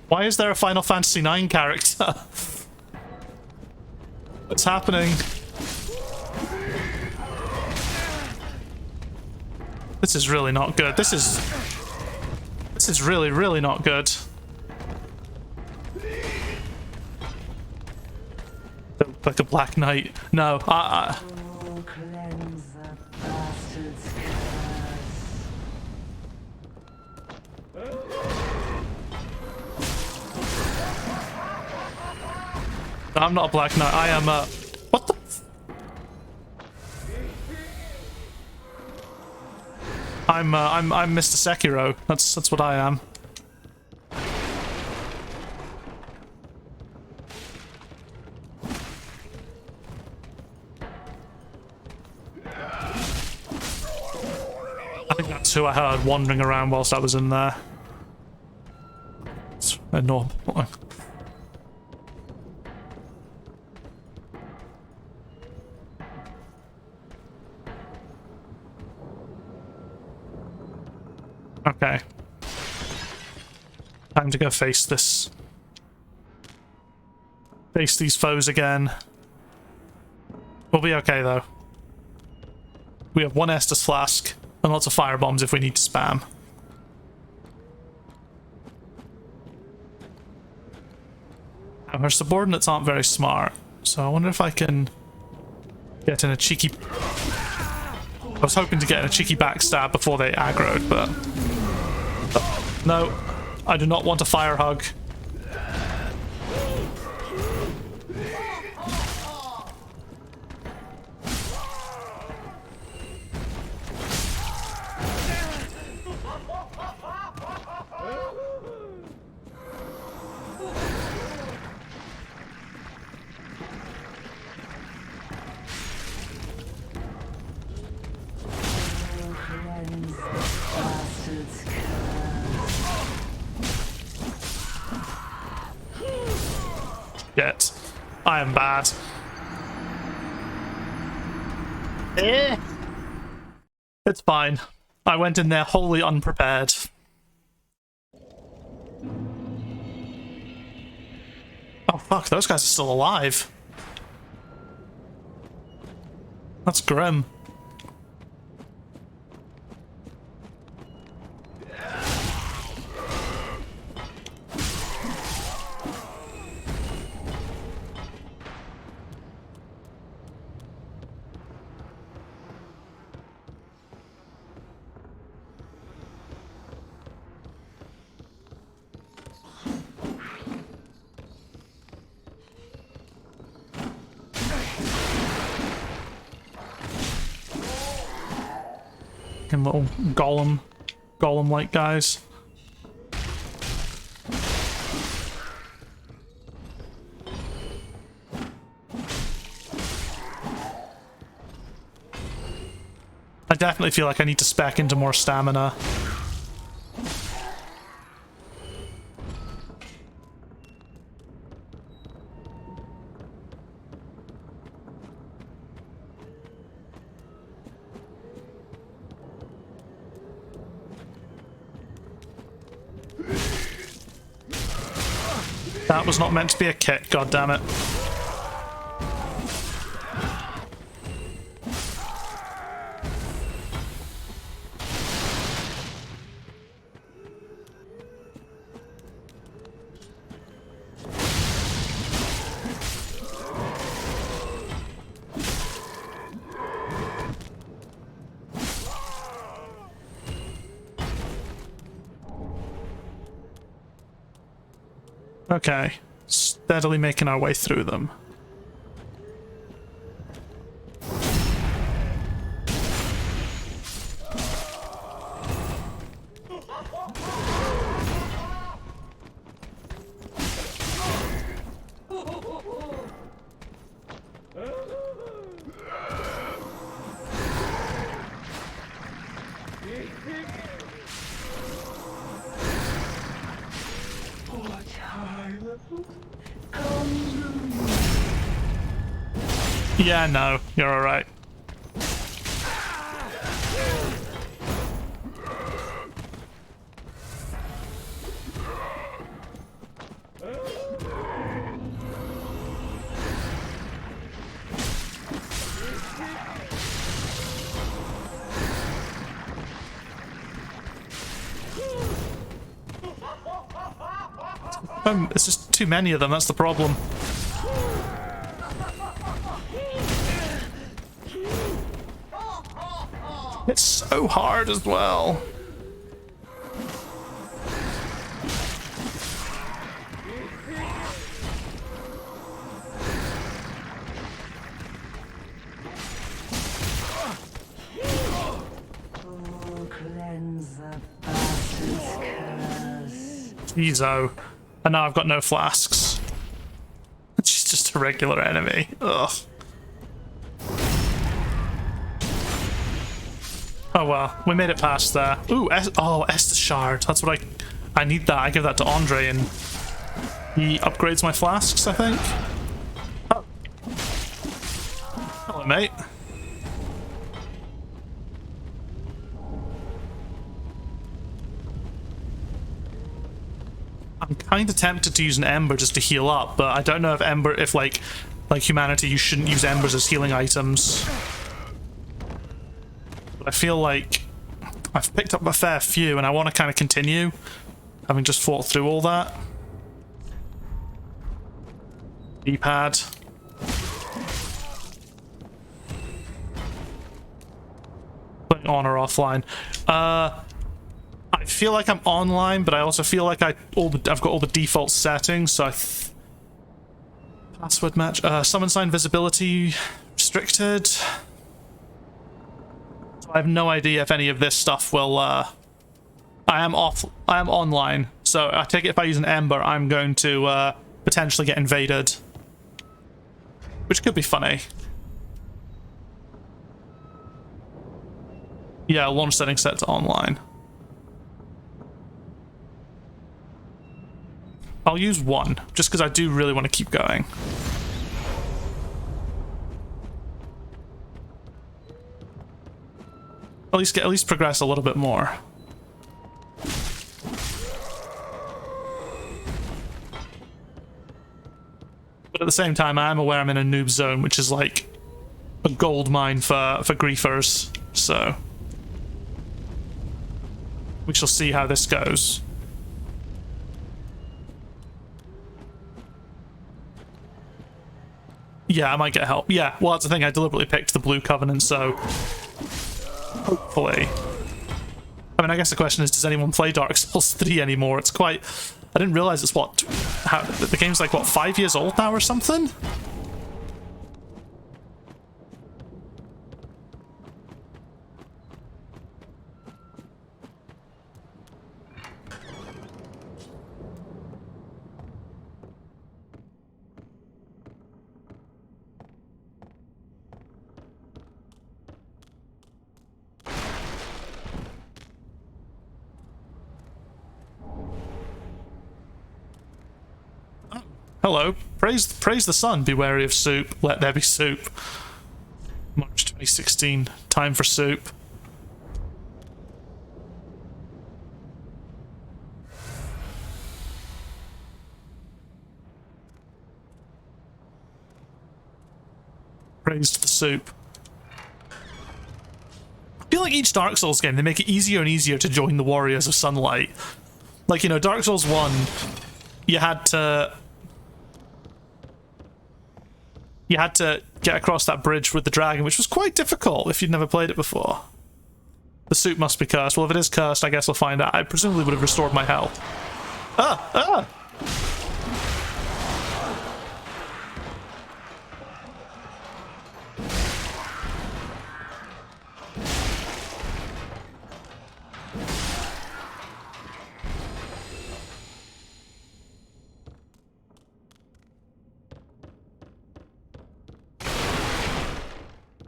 Why is there a Final Fantasy IX character? What's happening? This is really not good. This is really, really not good. Like a Black Knight. No, I'm not a Black Knight. I am a... What the... I'm Mr. Sekiro. That's what I am. I think that's who I heard wandering around whilst I was in there. It's enormous. Okay. Time to go face this. Face these foes again. We'll be okay though. We have one Estus Flask and lots of fire bombs if we need to spam. Now, her subordinates aren't very smart, so I wonder if I can get in a cheeky... I was hoping to get in a cheeky backstab before they aggroed, but... No, I do not want a fire hug. Yet. I am bad. It's fine. I went in there wholly unprepared. Oh fuck, those guys are still alive. That's grim. Little golem-like guys. definitely feel like I need to spec into more stamina. That was not meant to be a kick, god damn it. Okay, steadily making our way through them. Yeah, no, you're alright. It's just too many of them, that's the problem. It's so hard as well. Jeez-o. And now I've got no flasks. She's just a regular enemy. Ugh. Oh well, we made it past there. Ooh, Estus Shard. That's what I need that. I give that to Andre and he upgrades my flasks, I think. Oh. Hello, mate. I'm kind of tempted to use an Ember just to heal up, but I don't know if like humanity, you shouldn't use Embers as healing items. I feel like I've picked up a fair few and I want to kind of continue, having just fought through all that. D-pad. Putting on or offline. I feel like I'm online, but I also feel like I've got all the default settings, so password match. Summon sign visibility restricted. I have no idea if any of this stuff will, I am online, so I take it if I use an Ember, I'm going to, potentially get invaded. Which could be funny. Yeah, launch setting set to online. I'll use one, just because I do really want to keep going. At least progress a little bit more. But at the same time, I am aware I'm in a noob zone, which is like a gold mine for griefers, so we shall see how this goes. Yeah, I might get help. Yeah, well, that's the thing, I deliberately picked the Blue Covenant, so hopefully. I mean, I guess the question is, does anyone play Dark Souls 3 anymore? It's quite... I didn't realize it's what... the game's like, what, 5 years old now or something? hello. Praise the sun. Be wary of soup. Let there be soup. March 2016. Time for soup. Praise the soup. I feel like each Dark Souls game, they make it easier and easier to join the Warriors of Sunlight. Like, you know, Dark Souls 1, you had to get across that bridge with the dragon, which was quite difficult if you'd never played it before. The soup must be cursed. Well, if it is cursed, I guess we'll find out. I presumably would have restored my health. Ah!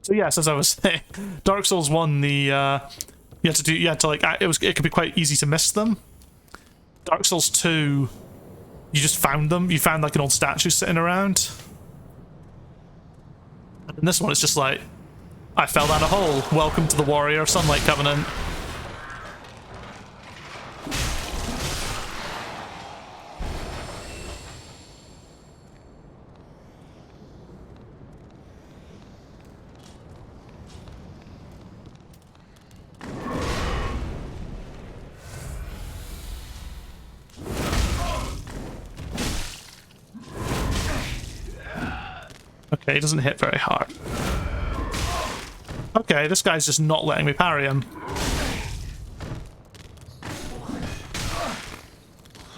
So yes, as I was saying, Dark Souls 1, you had to like, it could be quite easy to miss them. Dark Souls 2, you just found them. You found like an old statue sitting around. And this one is just like, I fell down a hole. Welcome to the Warrior of Sunlight Covenant. Okay, he doesn't hit very hard. Okay, this guy's just not letting me parry him.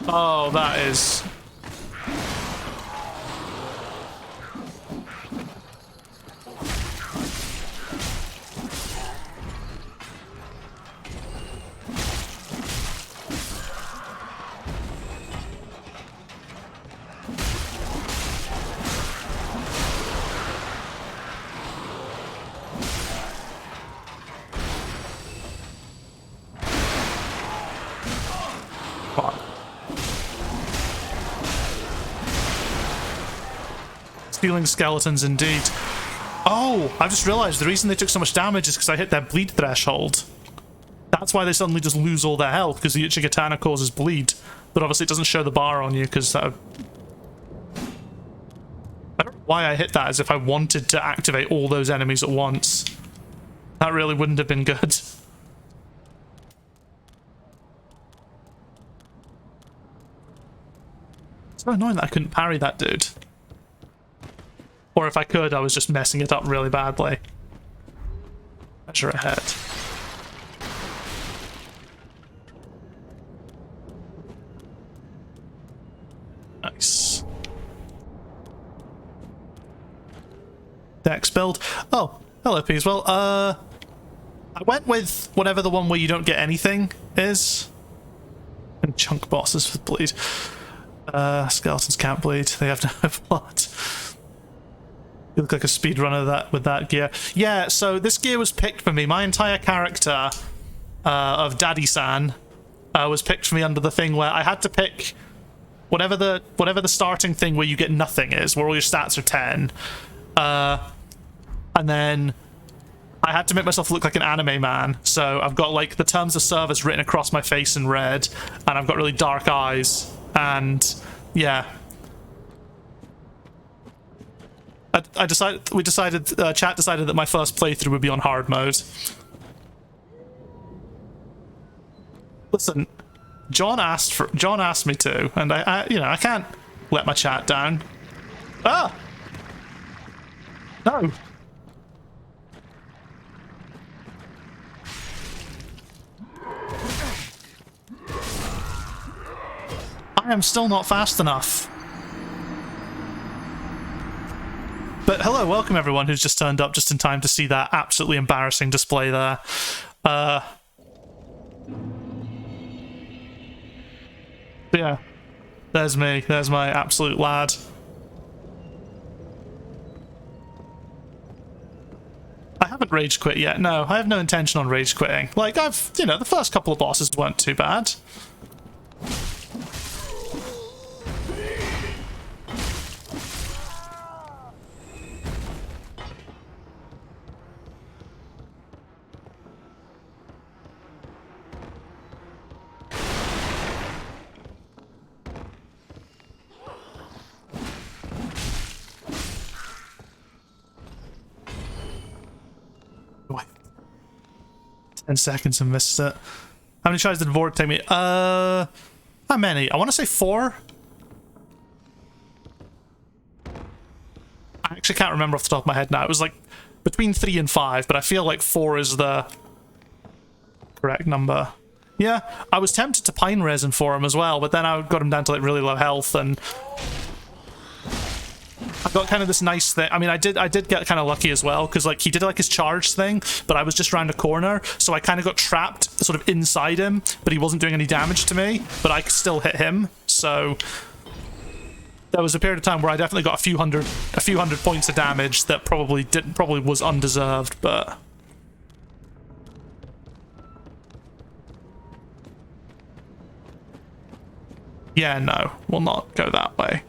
Oh, that is... Stealing skeletons, indeed. Oh, I've just realised the reason they took so much damage is because I hit their bleed threshold. That's why they suddenly just lose all their health, because the Uchigatana causes bleed. But obviously it doesn't show the bar on you, because that would... I don't know why I hit that, as if I wanted to activate all those enemies at once. That really wouldn't have been good. It's so annoying that I couldn't parry that dude. Or if I could, I was just messing it up really badly. Measure ahead. Nice. Dex build. Oh, hello, Peas. Well, I went with whatever the one where you don't get anything is. And chunk bosses with bleed. Skeletons can't bleed. They have no blood. You look like a speedrunner with that gear. Yeah, so this gear was picked for me. My entire character of Daddy-san was picked for me under the thing where I had to pick whatever the starting thing where you get nothing is, where all your stats are 10. And then I had to make myself look like an anime man. So I've got like the terms of service written across my face in red, and I've got really dark eyes, and yeah. Chat decided that my first playthrough would be on hard mode. Listen, John asked me to, and I can't let my chat down. Ah! No. I am still not fast enough. But hello, welcome everyone who's just turned up just in time to see that absolutely embarrassing display there. Yeah, there's me. There's my absolute lad. I haven't rage quit yet. No, I have no intention on rage quitting. Like, the first couple of bosses weren't too bad. 10 seconds and missed it. How many tries did Vork take me? How many? I want to say 4. I actually can't remember off the top of my head now. It was like between 3 and 5, but I feel like 4 is the correct number. Yeah, I was tempted to pine resin for him as well, but then I got him down to like really low health, and I got kind of this nice thing. I mean, I did get kind of lucky as well, because like he did like his charge thing, but I was just around a corner, so I kind of got trapped sort of inside him, but he wasn't doing any damage to me, but I could still hit him. So there was a period of time where I definitely got a few hundred points of damage that probably was undeserved, but yeah, no, we'll not go that way.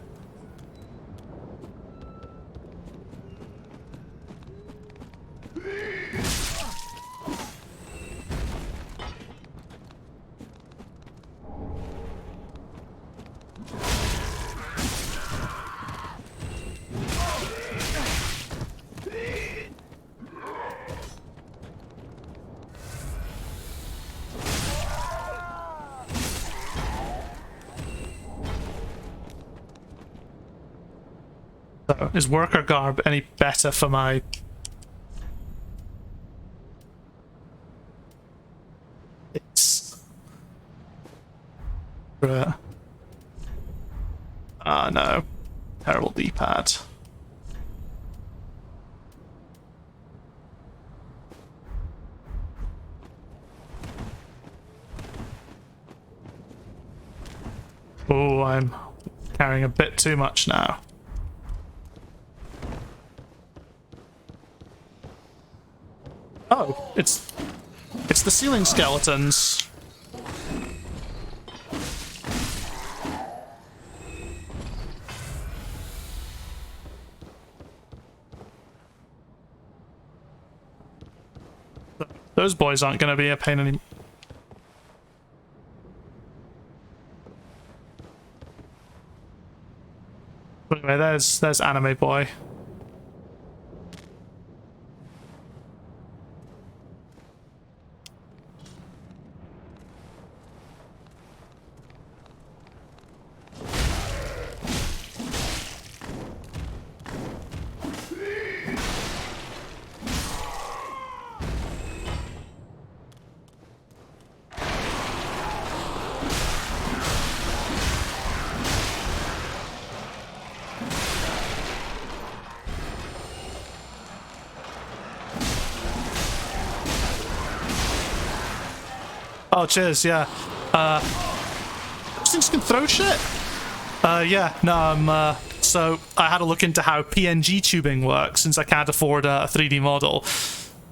So, is worker garb any better for my... It's... no. Terrible D-pad. Oh, I'm carrying a bit too much now. Oh, it's the ceiling skeletons. Those boys aren't going to be a pain anymore. Anyway, there's anime boy. Oh, cheers, yeah. Those things can throw shit? Yeah, no, so I had a look into how PNG tubing works, since I can't afford a 3D model.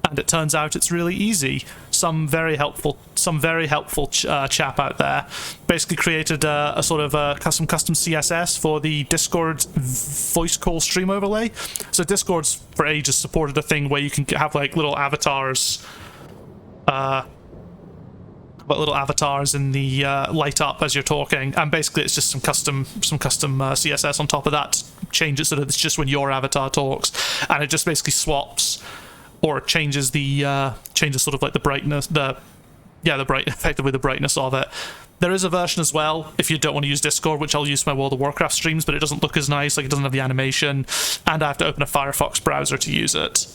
And it turns out it's really easy. Some very helpful chap out there basically created a sort of custom CSS for the Discord voice call stream overlay. So Discord's for ages supported a thing where you can have like little avatars in the light up as you're talking, and basically it's just some custom CSS on top of that, change it so that it's just when your avatar talks, and it just basically swaps or changes the changes sort of like the brightness, effectively the brightness of it. There is a version as well if you don't want to use Discord, which I'll use for my World of Warcraft streams, but it doesn't look as nice, like it doesn't have the animation, and I have to open a Firefox browser to use it.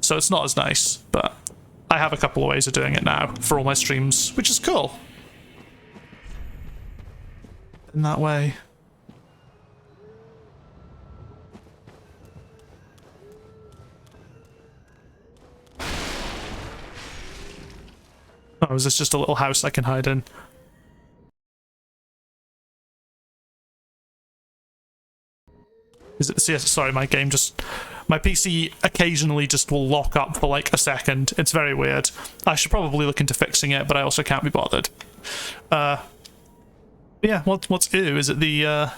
So it's not as nice, but I have a couple of ways of doing it now for all my streams, which is cool. In that way. Oh, is this just a little house I can hide in? Is it the CS? Sorry, my game just... My PC occasionally just will lock up for like a second. It's very weird. I should probably look into fixing it, but I also can't be bothered. Yeah, what's ew? Is it the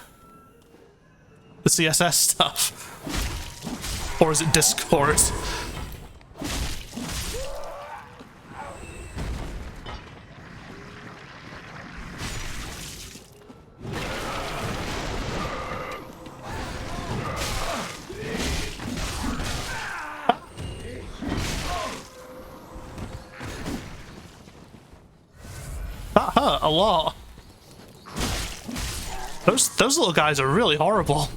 CSS stuff? Or is it Discord? That hurt a lot. Those little guys are really horrible.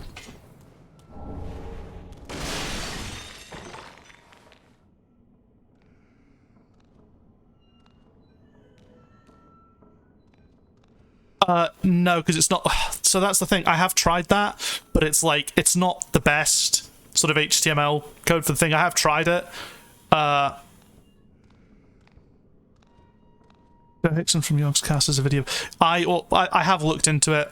No, because it's not. So that's the thing. I have tried that, but it's like it's not the best sort of HTML code for the thing. I have tried it. Hickson from Yogscast as a video. I have looked into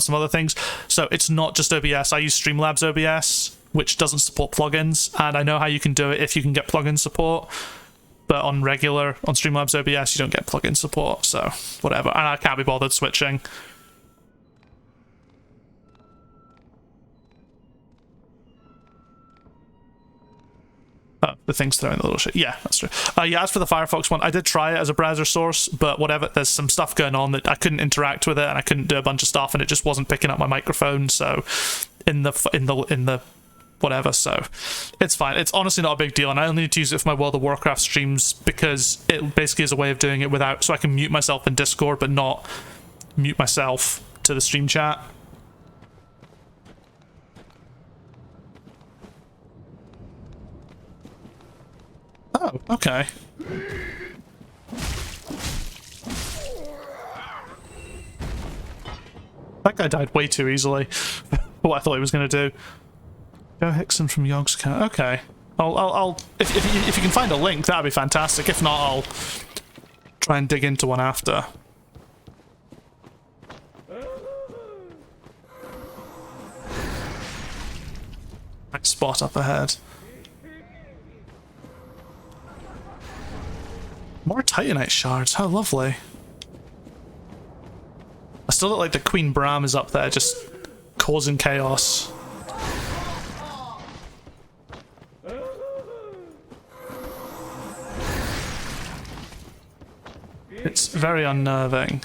some other things. So it's not just OBS. I use Streamlabs OBS, which doesn't support plugins, and I know how you can do it if you can get plugin support. But on Streamlabs OBS, you don't get plugin support, so whatever. And I can't be bothered switching. Oh, the thing's throwing the little shit. Yeah, that's true. Yeah, as for the Firefox one, I did try it as a browser source, but whatever. There's some stuff going on that I couldn't interact with it, and I couldn't do a bunch of stuff, and it just wasn't picking up my microphone. So, in the whatever, so it's fine. It's honestly not a big deal, and I only need to use it for my World of Warcraft streams because it basically is a way of doing it without, so I can mute myself in Discord but not mute myself to the stream chat. Oh, okay. That guy died way too easily for what I thought he was going to do. Joe Hickson from Yogscast. Okay. I'll if you can find a link, that'd be fantastic. If not, I'll try and dig into one after. Nice spot up ahead. More Titanite shards. How lovely. I still look like the Queen Bram is up there, just causing chaos. It's very unnerving.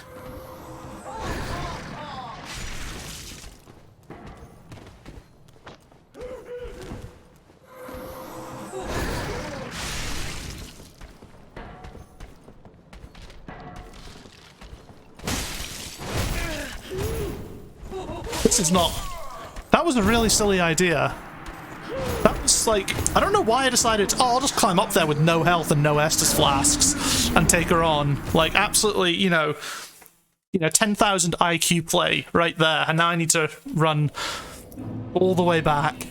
This is not... That was a really silly idea. That was like... I don't know why I decided, oh, I'll just climb up there with no health and no Estus flasks and take her on. Like, absolutely, you know, 10,000 IQ play right there. And now I need to run all the way back.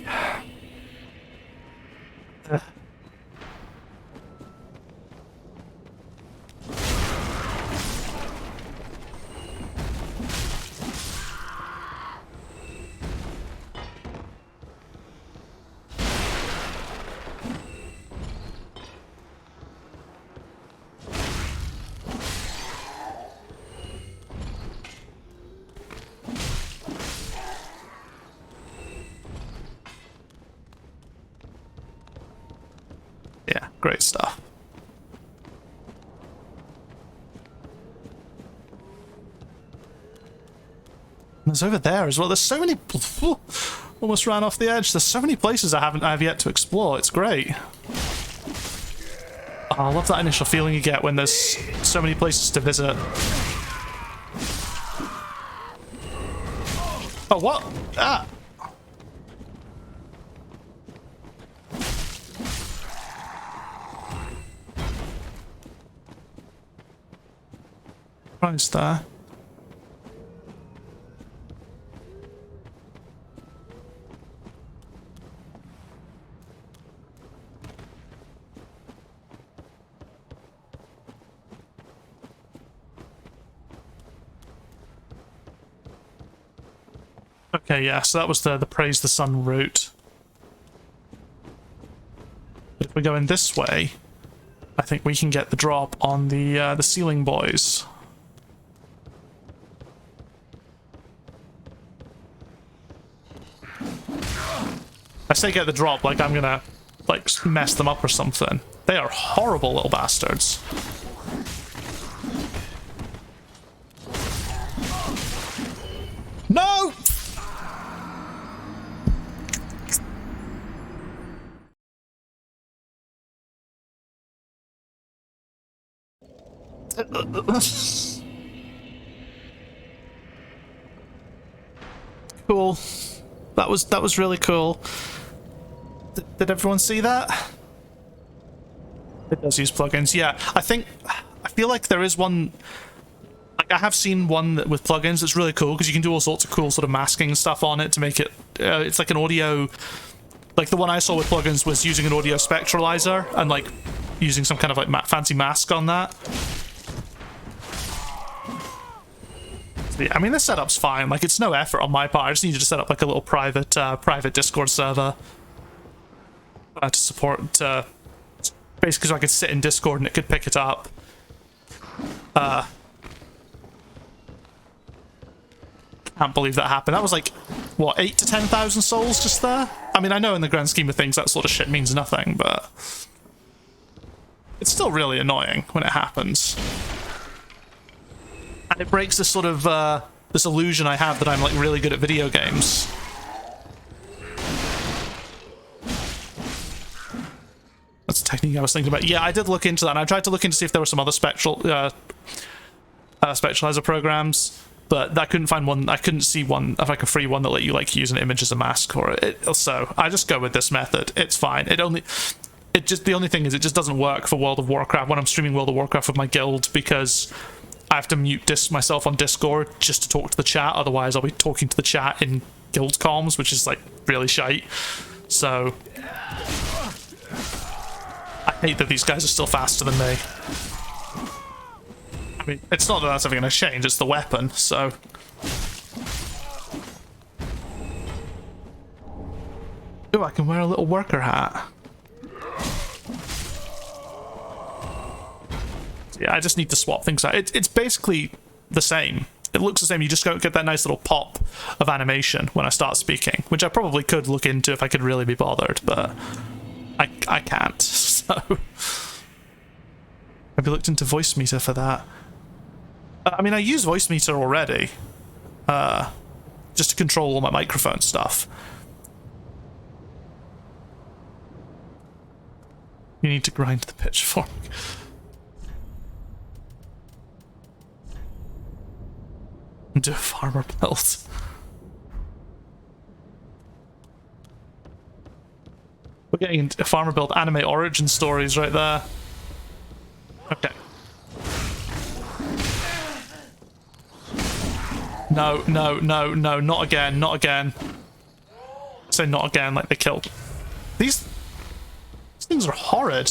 Yeah, great stuff. And there's over there as well. There's so many... Almost ran off the edge. There's so many places I have yet to explore. It's great. Oh, I love that initial feeling you get when there's so many places to visit. Oh, what? Ah! Price there. Okay, yeah, so that was the Praise the Sun route. But if we're going this way, I think we can get the drop on the ceiling boys. I say get the drop like I'm gonna, like, mess them up or something. They are horrible little bastards. No! Cool. That was really cool. Did everyone see that? It does use plugins. Yeah, I feel like there is one. Like, I have seen one with plugins that's really cool because you can do all sorts of cool sort of masking stuff on it to make it. It's like an audio. Like the one I saw with plugins was using an audio spectralizer and like using some kind of like fancy mask on that. So, yeah, I mean, this setup's fine. Like, it's no effort on my part. I just need to set up like a little private Discord server to support. Basically, so I could sit in Discord and it could pick it up. Can't believe that happened. That was like, what, 8 to 10,000 souls just there? I mean, I know in the grand scheme of things that sort of shit means nothing, but it's still really annoying when it happens. And it breaks this sort of, this illusion I have that I'm like really good at video games. That's the technique I was thinking about. Yeah, I did look into that, and I tried to look into see if there were some other spectralizer programs, but I couldn't find one. I couldn't see one, if like a free one that let you like use an image as a mask or it. So I just go with this method. It's fine. The only thing is it just doesn't work for World of Warcraft when I'm streaming World of Warcraft with my guild, because I have to mute myself on Discord just to talk to the chat. Otherwise, I'll be talking to the chat in guild comms, which is like really shite. So I hate that these guys are still faster than me. I mean, it's not that that's ever going to change, it's the weapon, so. Ooh, I can wear a little worker hat. So yeah, I just need to swap things out. It's basically the same. It looks the same, you just don't get that nice little pop of animation when I start speaking, which I probably could look into if I could really be bothered, but I can't, so. Maybe looked into voice meter for that. I mean, I use voice meter already, just to control all my microphone stuff. You need to grind the pitchfork. And do a farmer build. We're getting into a farmer build anime origin stories right there. Okay. No, no, no, no, not again, not again. Say not again, like they killed. These things are horrid.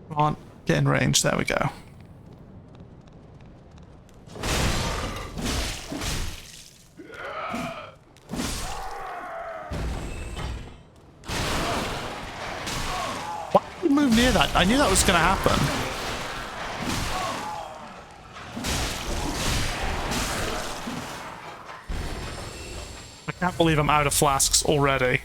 Come on, get in range, there we go. Move near that. I knew that was going to happen. I can't believe I'm out of flasks already.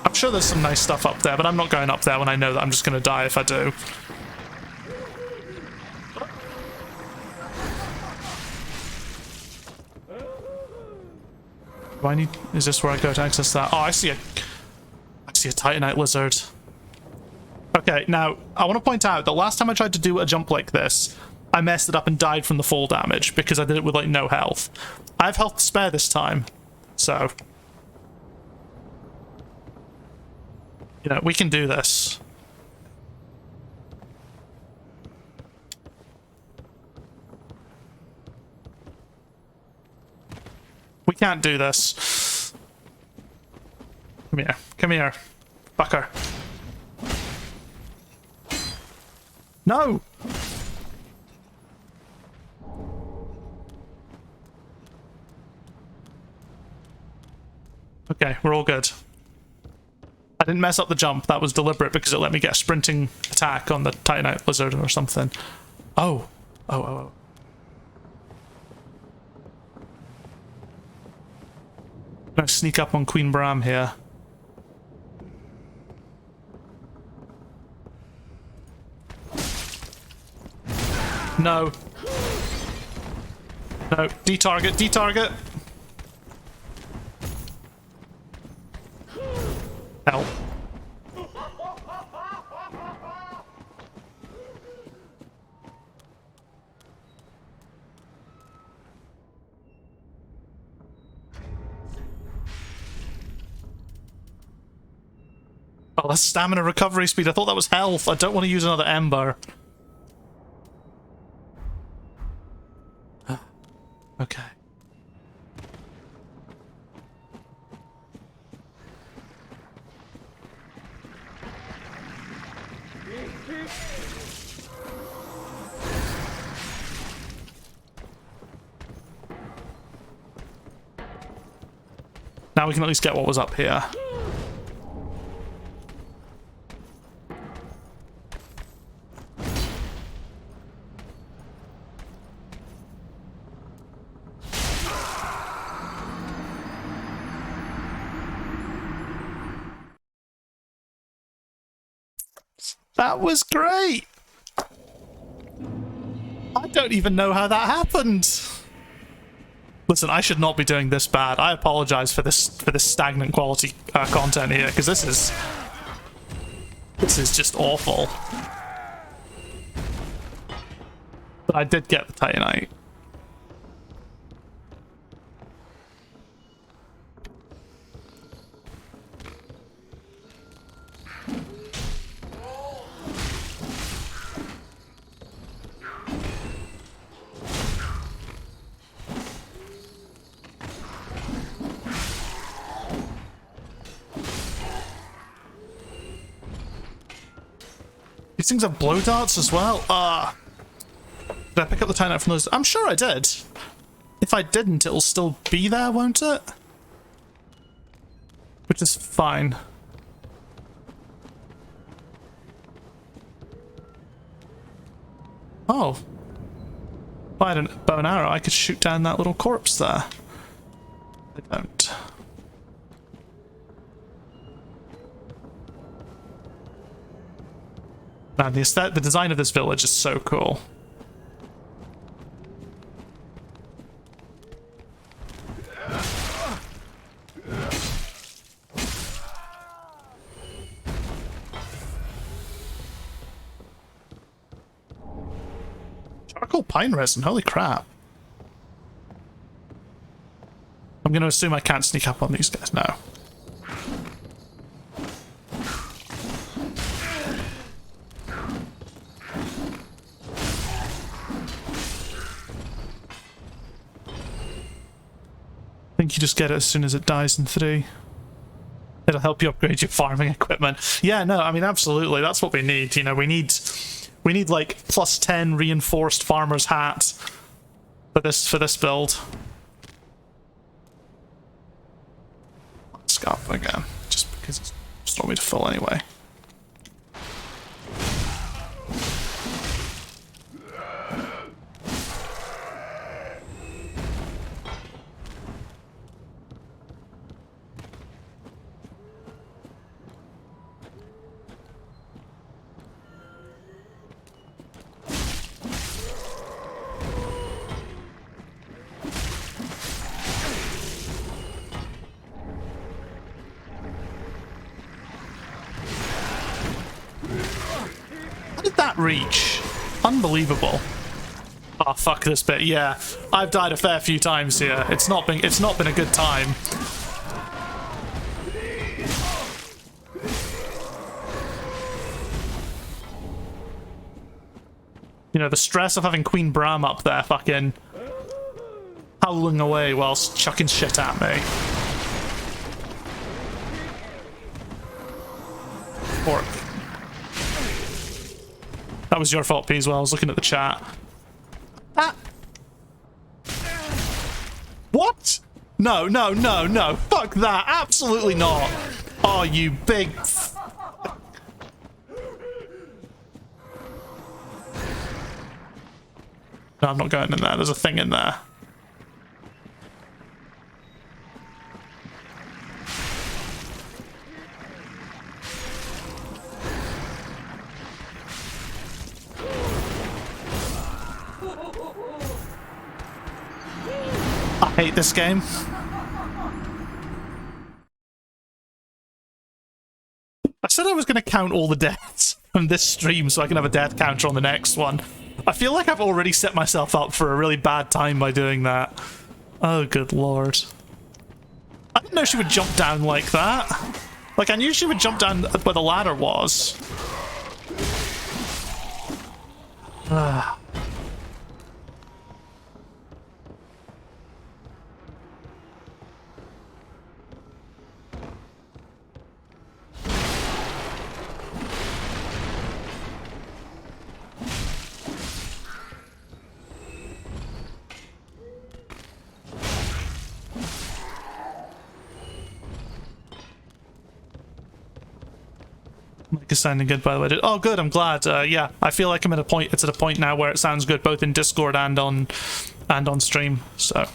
I'm sure there's some nice stuff up there, but I'm not going up there when I know that I'm just going to die if I do. Do I need... Is this where I go to access that? Oh, I see a Titanite Lizard. Okay, now, I want to point out that last time I tried to do a jump like this, I messed it up and died from the fall damage, because I did it with, like, no health. I have health to spare this time, so... You know, we can do this. We can't do this. come here. Fucker. No! Okay, we're all good. I didn't mess up the jump. That was deliberate because it let me get a sprinting attack on the Titanite Lizard or something. Oh. Oh. I'm gonna sneak up on Queen Bram here. No. No. Detarget, detarget. Help. Oh, that's stamina recovery speed. I thought that was health. I don't want to use another ember. Okay. Now we can at least get what was up here. That was great! I don't even know how that happened! Listen, I should not be doing this bad. I apologize for this stagnant quality content here, because this is just awful. But I did get the Titanite. These things have blow darts as well. Did I pick up the Titanite from those? I'm sure I did. If I didn't, it'll still be there, won't it? Which is fine. Oh. If I had a bow and arrow, I could shoot down that little corpse there. I don't. Man, the design of this village is so cool. Charcoal pine resin, holy crap. I'm going to assume I can't sneak up on these guys now. I think you just get it as soon as it dies in 3. It'll help you upgrade your farming equipment. Yeah, no, I mean, absolutely. That's what we need. You know, we need like +10 reinforced farmer's hat for this build. Scarf again, just because it's just want me to fill anyway. Reach. Unbelievable. Oh, fuck this bit. Yeah, I've died a fair few times here. It's not been a good time. You know, the stress of having Queen Bram up there fucking howling away whilst chucking shit at me. pitchfork. That was your fault, P, as well. I was looking at the chat. Ah! What? No, no, no, no. Fuck that. Absolutely not. Oh, you big... No, I'm not going in there. There's a thing in there. I hate this game. I said I was going to count all the deaths from this stream so I can have a death counter on the next one. I feel like I've already set myself up for a really bad time by doing that. Oh, good lord. I didn't know she would jump down like that. Like, I knew she would jump down where the ladder was. Ah. Mic is sounding good, by the way. Oh, good. I'm glad. Yeah, I feel like I'm at a point. It's at a point now where it sounds good, both in Discord and on stream. So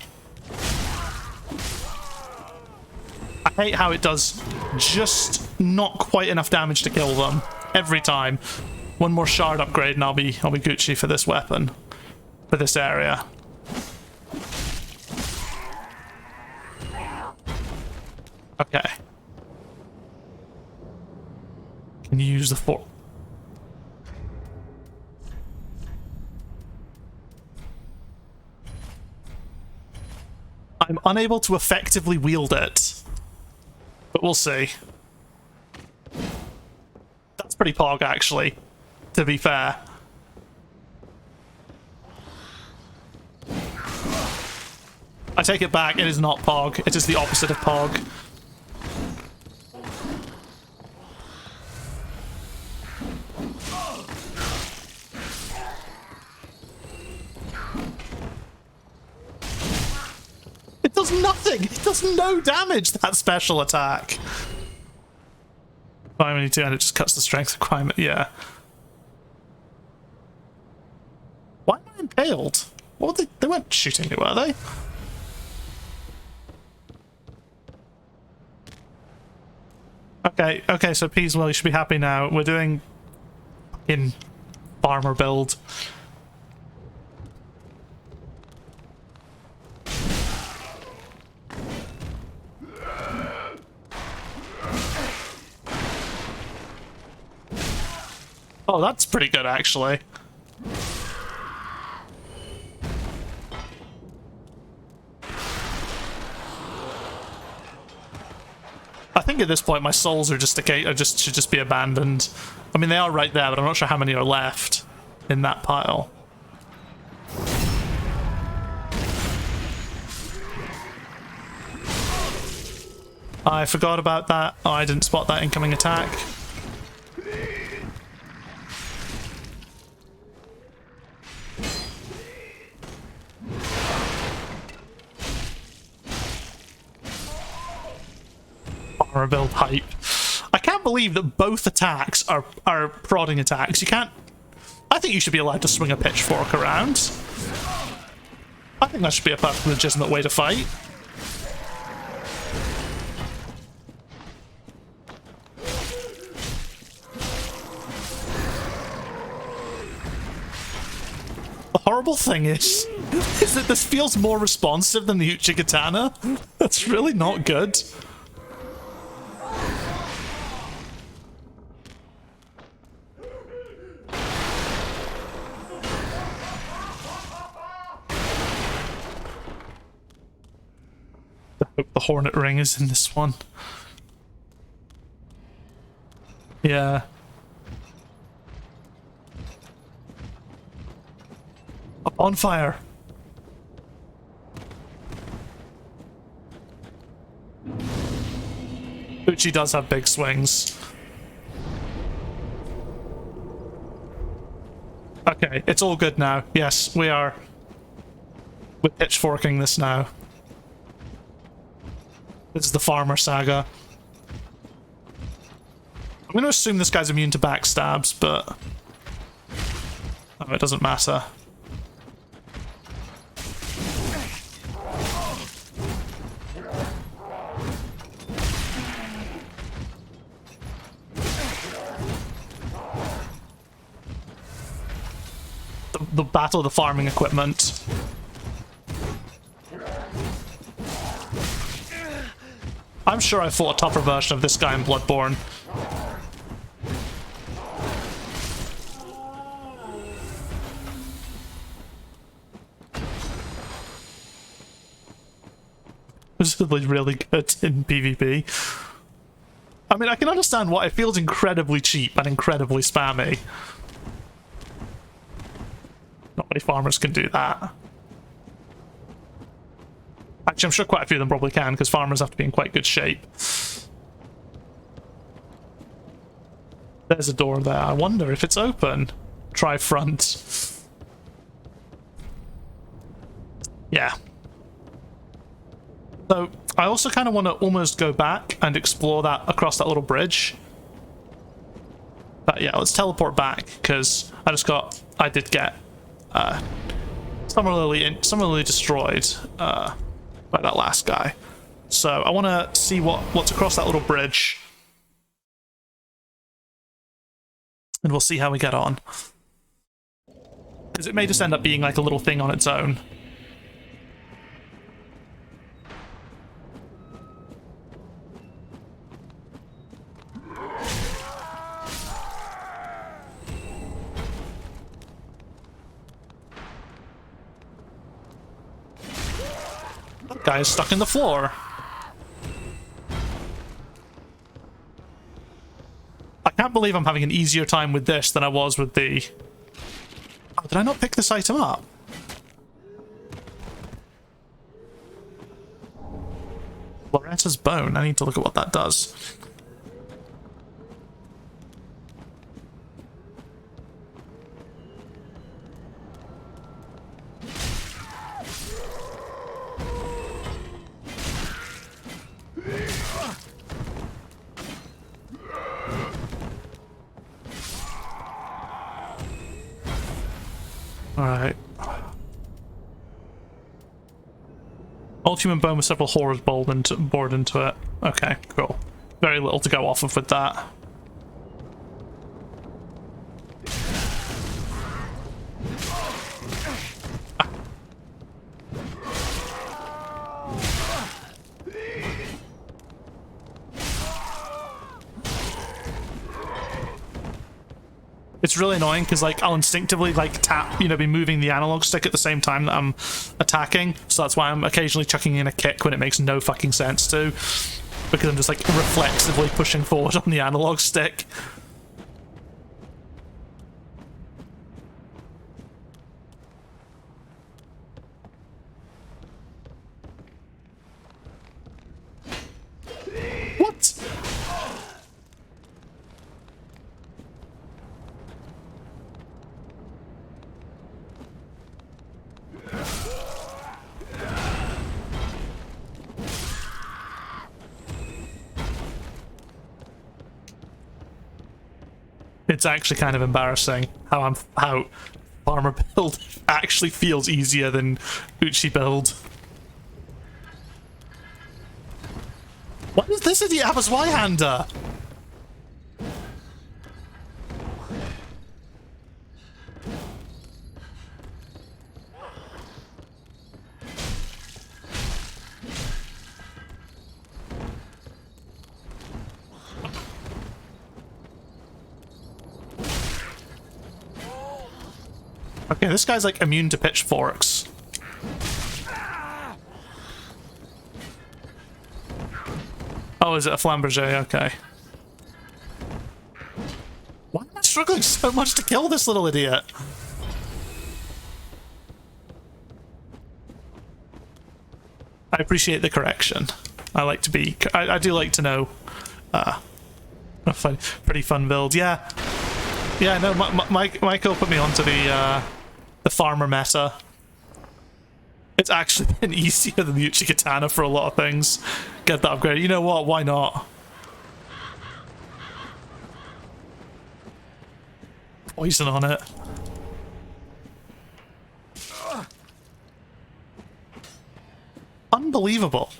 I hate how it does just not quite enough damage to kill them every time. One more shard upgrade, and I'll be Gucci for this weapon, for this area. Okay. Can you use the fork? I'm unable to effectively wield it, but we'll see. That's pretty pog, actually, to be fair. I take it back, it is not pog. It is the opposite of pog. It does nothing! It does no damage, that special attack! Vitamin 2 and it just cuts the strength requirement, yeah. Why am I impaled? What were they? They weren't shooting me, were they? Okay, okay, so Peaswell, you should be happy now. We're doing in farmer build. Oh, that's pretty good, actually. I think at this point my souls are just should just be abandoned. I mean, they are right there, but I'm not sure how many are left in that pile. I forgot about that. Oh, I didn't spot that incoming attack. Armor build hype. I can't believe that both attacks are prodding attacks. You can't... I think you should be allowed to swing a pitchfork around. I think that should be a perfectly legitimate way to fight. The horrible thing is that this feels more responsive than the Uchigatana. That's really not good. I hope the Hornet Ring is in this one. Yeah. A bonfire. Uchi does have big swings. Okay, it's all good now. Yes, we're pitchforking this now. This is the farmer saga. I'm going to assume this guy's immune to backstabs, but... oh, it doesn't matter. The battle of the farming equipment. I'm sure I fought a tougher version of this guy in Bloodborne. This is really good in PvP. I mean, I can understand why it feels incredibly cheap and incredibly spammy. Not many farmers can do that. Actually, I'm sure quite a few of them probably can, because farmers have to be in quite good shape. There's a door there. I wonder if it's open. Try front. Yeah. So, I also kind of want to almost go back and explore that across that little bridge. But yeah, let's teleport back, because I did get summarily destroyed by that last guy. So I want to see what's across that little bridge, and we'll see how we get on, because it may just end up being like a little thing on its own. Guy is stuck in the floor. I can't believe I'm having an easier time with this than I was with the... oh, did I not pick this item up? Loretta's bone. I need to look at what that does. Alright. Old human bone with several horrors bored into it. Okay, cool. Very little to go off of with that. It's really annoying because like I'll instinctively like tap, be moving the analog stick at the same time that I'm attacking. So that's why I'm occasionally chucking in a kick when it makes no fucking sense to, because I'm just like reflexively pushing forward on the analog stick. What? It's actually kind of embarrassing how farmer build actually feels easier than Uchi build. What is this idiot have a Zweihander? Okay, this guy's like immune to pitchforks. Oh, is it a Flamberger? Okay. Why am I struggling so much to kill this little idiot? I appreciate the correction. I do like to know a pretty fun build, yeah. Yeah, no, Michael put me onto the farmer meta. It's actually been easier than the Uchigatana for a lot of things. Get that upgrade. You know what? Why not? Poison on it. Unbelievable.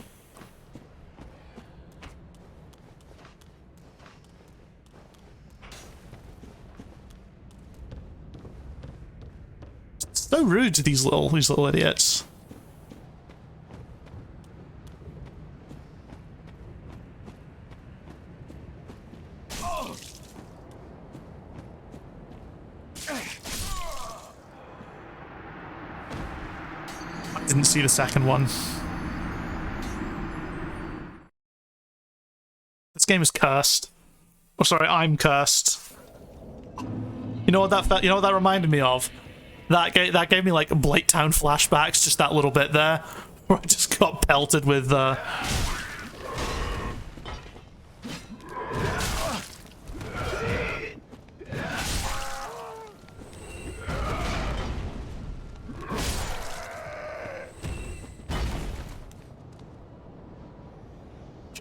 It's so rude to these little idiots. I didn't see the second one. This game is cursed. Oh, sorry, I'm cursed. You know what that reminded me of? That gave me like Blight Town flashbacks, just that little bit there, where I just got pelted with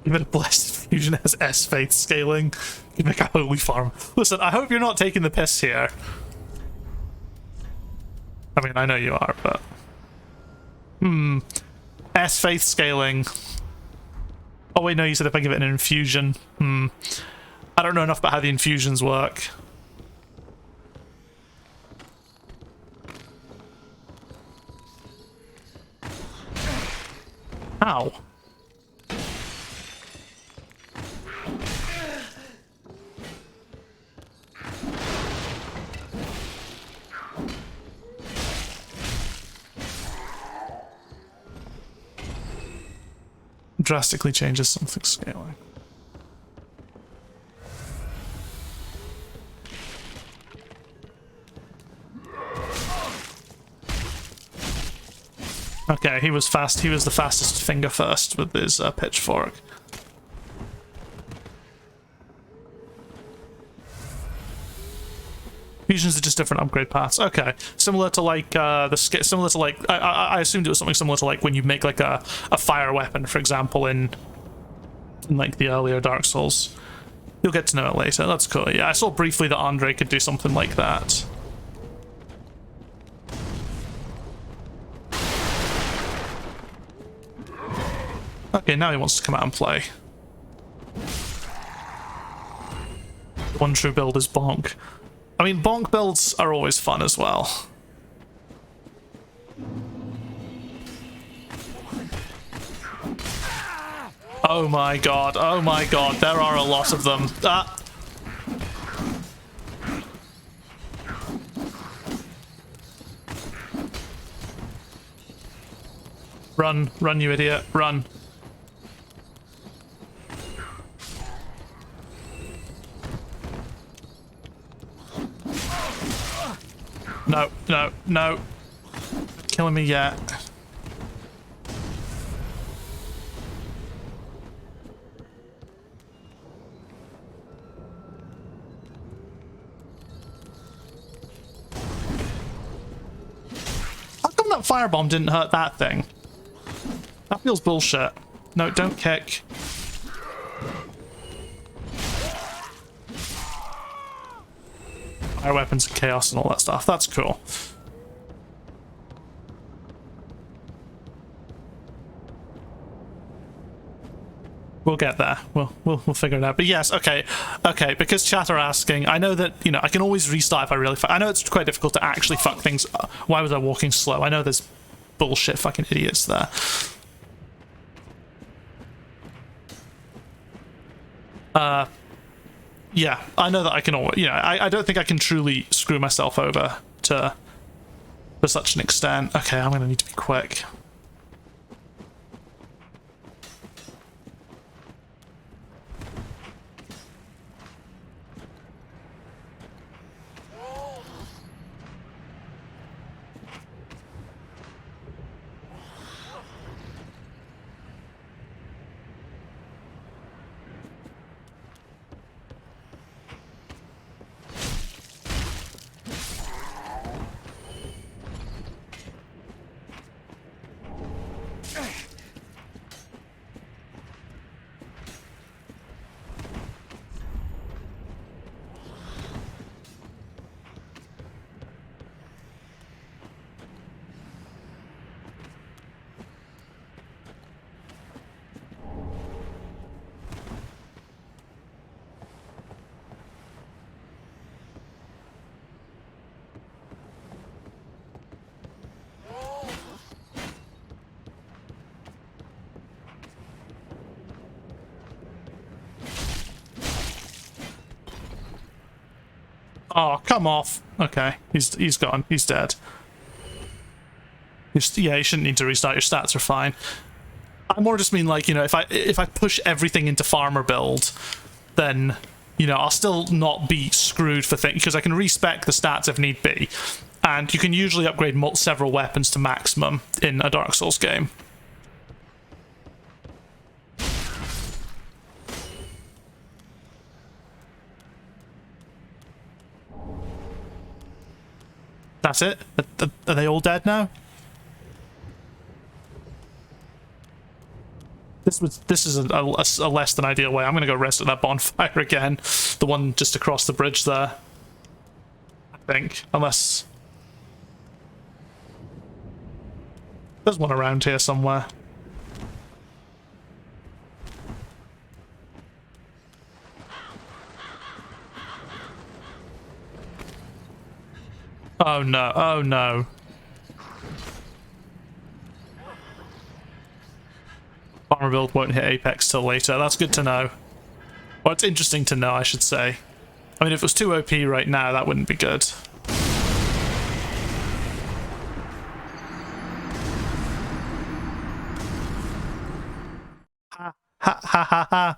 Give it a blessed fusion as S-Faith scaling. You make a holy farm. Listen, I hope you're not taking the piss here. I mean, I know you are, but... S-Faith scaling. Oh wait, no, you said if I give it an infusion. I don't know enough about how the infusions work. Ow. Drastically changes something scaling. Okay, he was fast. He was the fastest finger first with his pitchfork. Fusions are just different upgrade paths. Okay, similar to like similar to like I assumed it was something similar to like when you make like a fire weapon, for example, in like the earlier Dark Souls. You'll get to know it later. That's cool. Yeah, I saw briefly that Andre could do something like that. Okay, now he wants to come out and play. One true build is Bonk. I mean, Bonk builds are always fun as well. Oh my god, there are a lot of them. Ah! Run, run, you idiot, run. No, no, no. Killing me yet. How come that firebomb didn't hurt that thing? That feels bullshit. No, don't kick. Fire weapons and chaos and all that stuff. That's cool. We'll get there. We'll figure it out. But yes, okay, because chat are asking, I know that, you know, I can always restart if I really I know it's quite difficult to actually fuck things up. Why was I walking slow? I know there's bullshit fucking idiots there. Yeah, I know that I can always, you know, I don't think I can truly screw myself over to such an extent. Okay, I'm gonna need to be quick. Oh, come off. Okay, he's gone. He's dead. Yeah, you shouldn't need to restart. Your stats are fine. I more just mean, like, you know, if I push everything into farmer build, then, you know, I'll still not be screwed for things, because I can respec the stats if need be, and you can usually upgrade several weapons to maximum in a Dark Souls game. That's it? Are they all dead now? This is a less than ideal way. I'm gonna go rest at that bonfire again. The one just across the bridge there. I think. Unless... there's one around here somewhere. Oh no, oh no. Farmer build won't hit Apex till later. That's good to know. Well, it's interesting to know, I should say. I mean, if it was too OP right now, that wouldn't be good. Ha ha ha ha ha.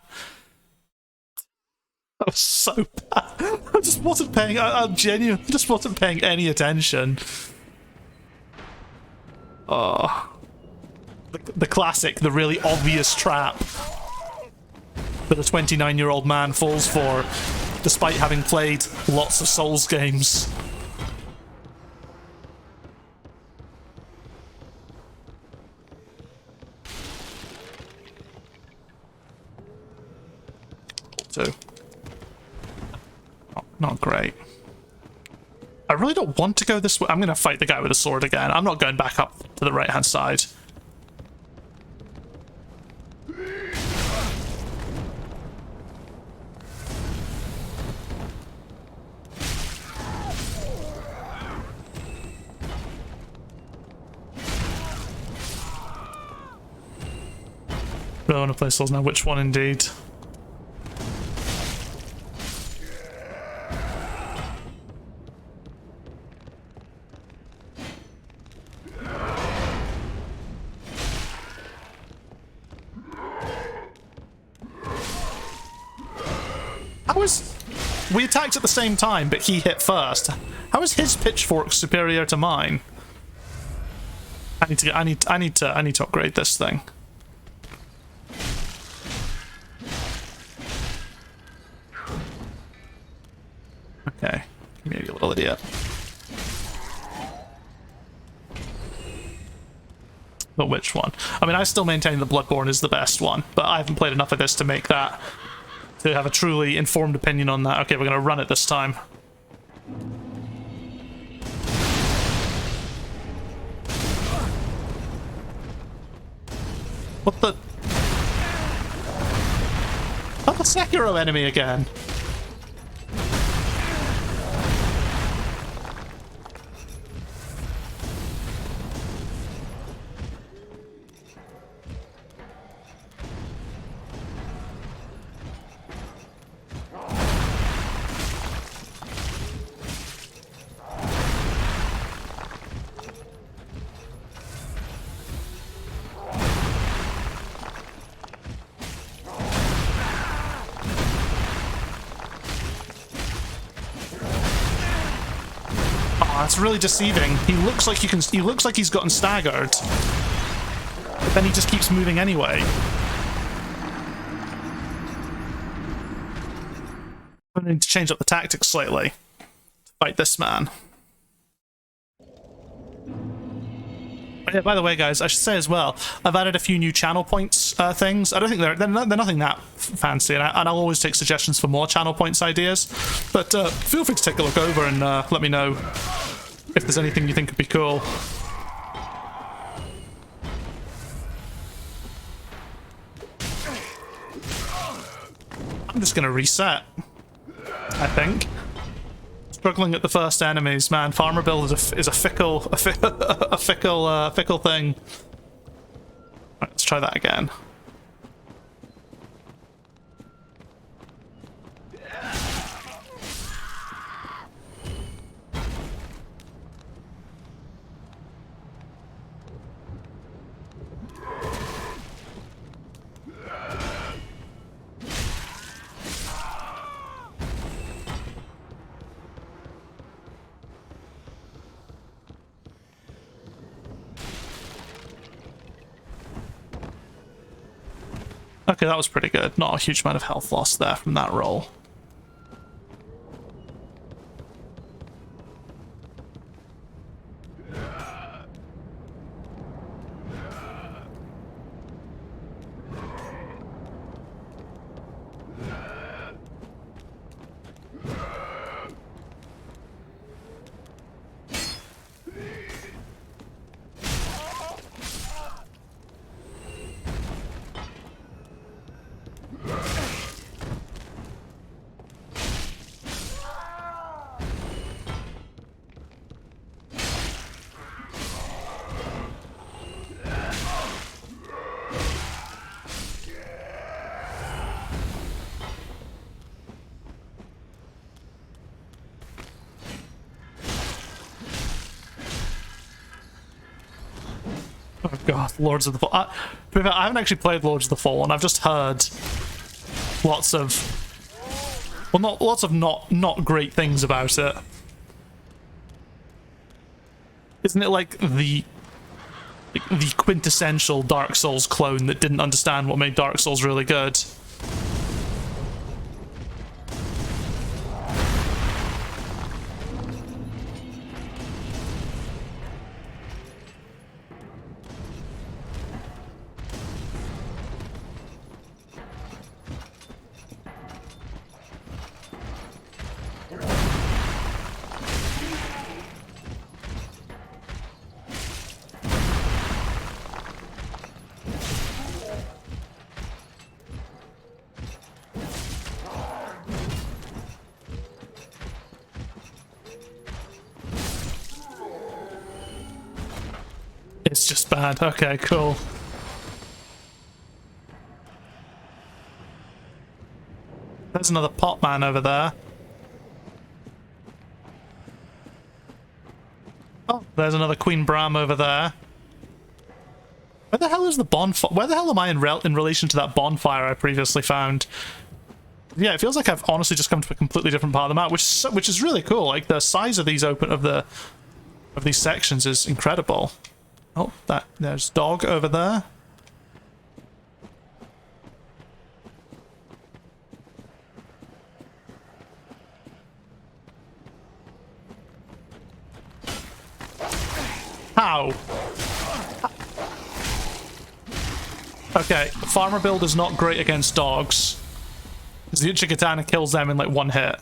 That was so bad. I just wasn't paying... I'm genuine. I just wasn't paying any attention. Oh... The classic, the really obvious trap that a 29-year-old man falls for, despite having played lots of Souls games. So, not great. I really don't want to go this way. I'm going to fight the guy with the sword again. I'm not going back up to the right-hand side. Really want to play Souls now. Which one, indeed? How is... we attacked at the same time, but he hit first. How is his pitchfork superior to mine? I need to upgrade this thing. Okay, maybe a little idiot. But which one? I mean, I still maintain that Bloodborne is the best one, but I haven't played enough of this to make that, to have a truly informed opinion on that. Okay, we're gonna run it this time. What the? Oh, the Sekiro enemy again. That's really deceiving. He looks like he looks like he's gotten staggered, but then he just keeps moving anyway. I need to change up the tactics slightly to fight this man. Yeah, by the way, guys, I should say as well, I've added a few new channel points things. I don't think they're nothing that fancy, and I'll always take suggestions for more channel points ideas. But feel free to take a look over and let me know if there's anything you think would be cool. I'm just gonna reset, I think. Struggling at the first enemies, man. Farmer build is a fickle thing. Right, let's try that again. Okay, that was pretty good. Not a huge amount of health loss there from that roll. Oh god, Lords of the Fall. I haven't actually played Lords of the Fallen. I've just heard lots of, well, not great things about it. Isn't it like the quintessential Dark Souls clone that didn't understand what made Dark Souls really good? It's just bad. Okay, cool. There's another pot man over there. Oh, there's another Queen Bram over there. Where the hell is the bonfire? Where the hell am I in relation to that bonfire I previously found? Yeah, it feels like I've honestly just come to a completely different part of the map, which is really cool. Like the size of these these sections is incredible. Oh, there's dog over there. How? Okay, farmer build is not great against dogs, because the Uchigatana kills them in like one hit.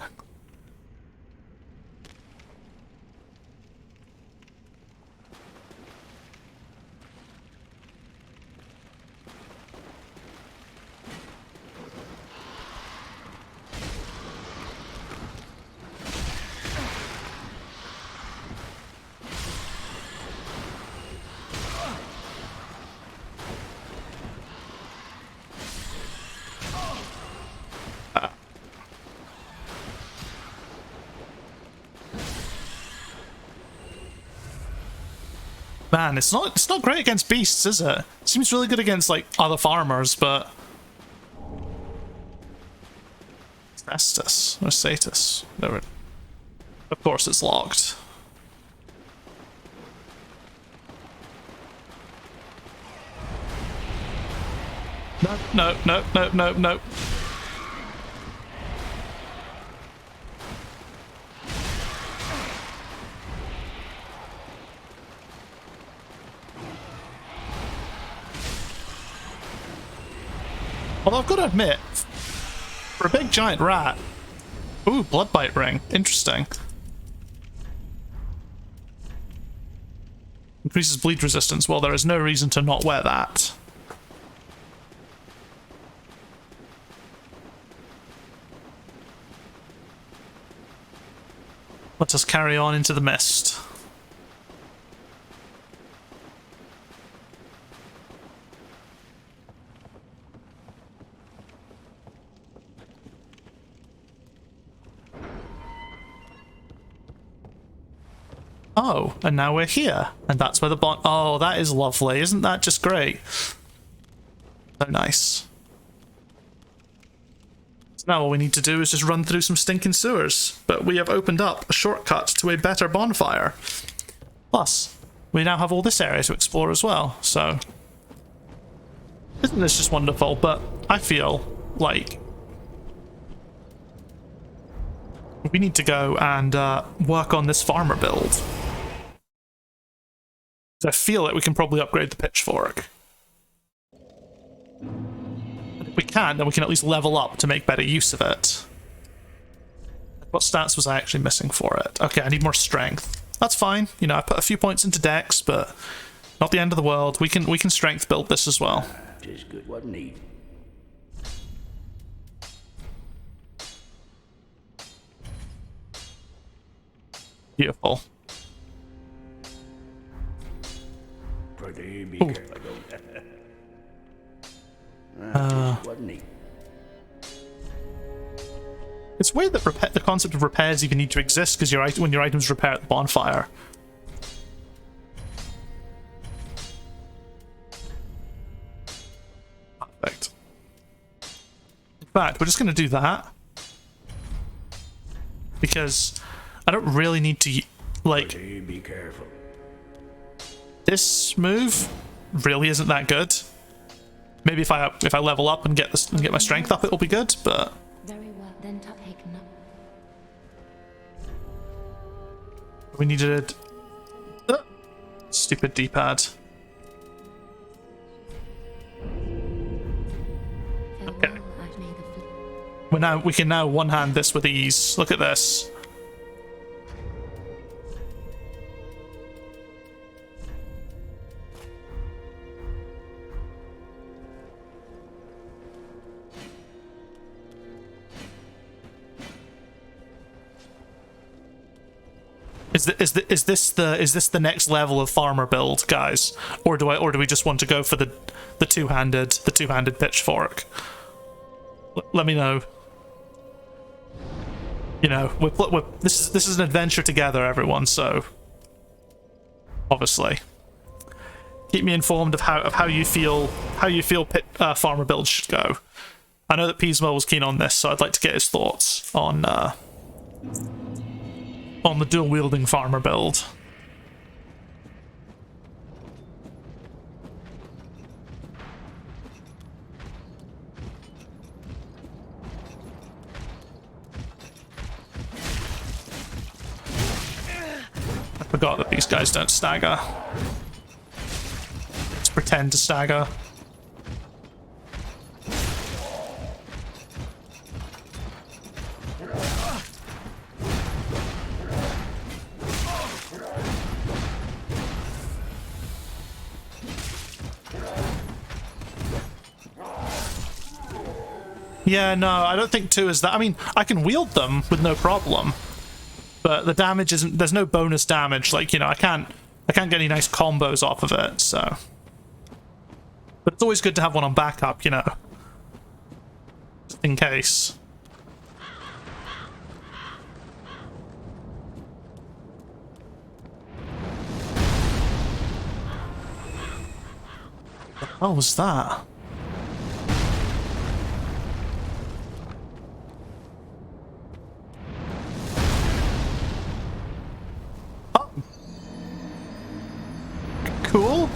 Man, it's not great against beasts, is it? It seems really good against like other farmers, but Estus or Satus, whatever. Of course, it's locked. No. Although I've got to admit, for a big giant rat... Ooh, Bloodbite Ring. Interesting. Increases bleed resistance. Well, there is no reason to not wear that. Let us carry on into the mist. Oh, and now we're here. And that's where the oh, that is lovely. Isn't that just great? So nice. So now all we need to do is just run through some stinking sewers. But we have opened up a shortcut to a better bonfire. Plus, we now have all this area to explore as well, so... Isn't this just wonderful? But I feel like we need to go and work on this farmer build. I feel like we can probably upgrade the pitchfork. And if we can, then we can at least level up to make better use of it. What stats was I actually missing for it? Okay, I need more strength. That's fine. You know, I put a few points into dex, but not the end of the world. We can strength build this as well. Just good, wasn't he? Beautiful. Pretty be careful, just wasn't he? It's weird that the concept of repairs even need to exist because when your items repair at the bonfire. Perfect. In fact, we're just going to do that because I don't really need to like. Pretty be careful. This move really isn't that good. Maybe if I level up and get my strength up, it'll be good. But Very well, then take up. we needed stupid D-pad. Okay. We can now one-hand this with ease. Look at this. Is this the next level of farmer build, guys, or do we just want to go for the two-handed pitchfork? Let me know. You know, this is an adventure together, everyone. So obviously, keep me informed of how you feel farmer build should go. I know that Pismo was keen on this, so I'd like to get his thoughts on the dual-wielding farmer build. I forgot that these guys don't stagger. Let's pretend to stagger. Yeah, no, I don't think 2 is that. I mean, I can wield them with no problem, but the damage isn't. There's no bonus damage. Like, you know, I can't get any nice combos off of it. So, but it's always good to have one on backup, you know, just in case. What the hell was that? Cool.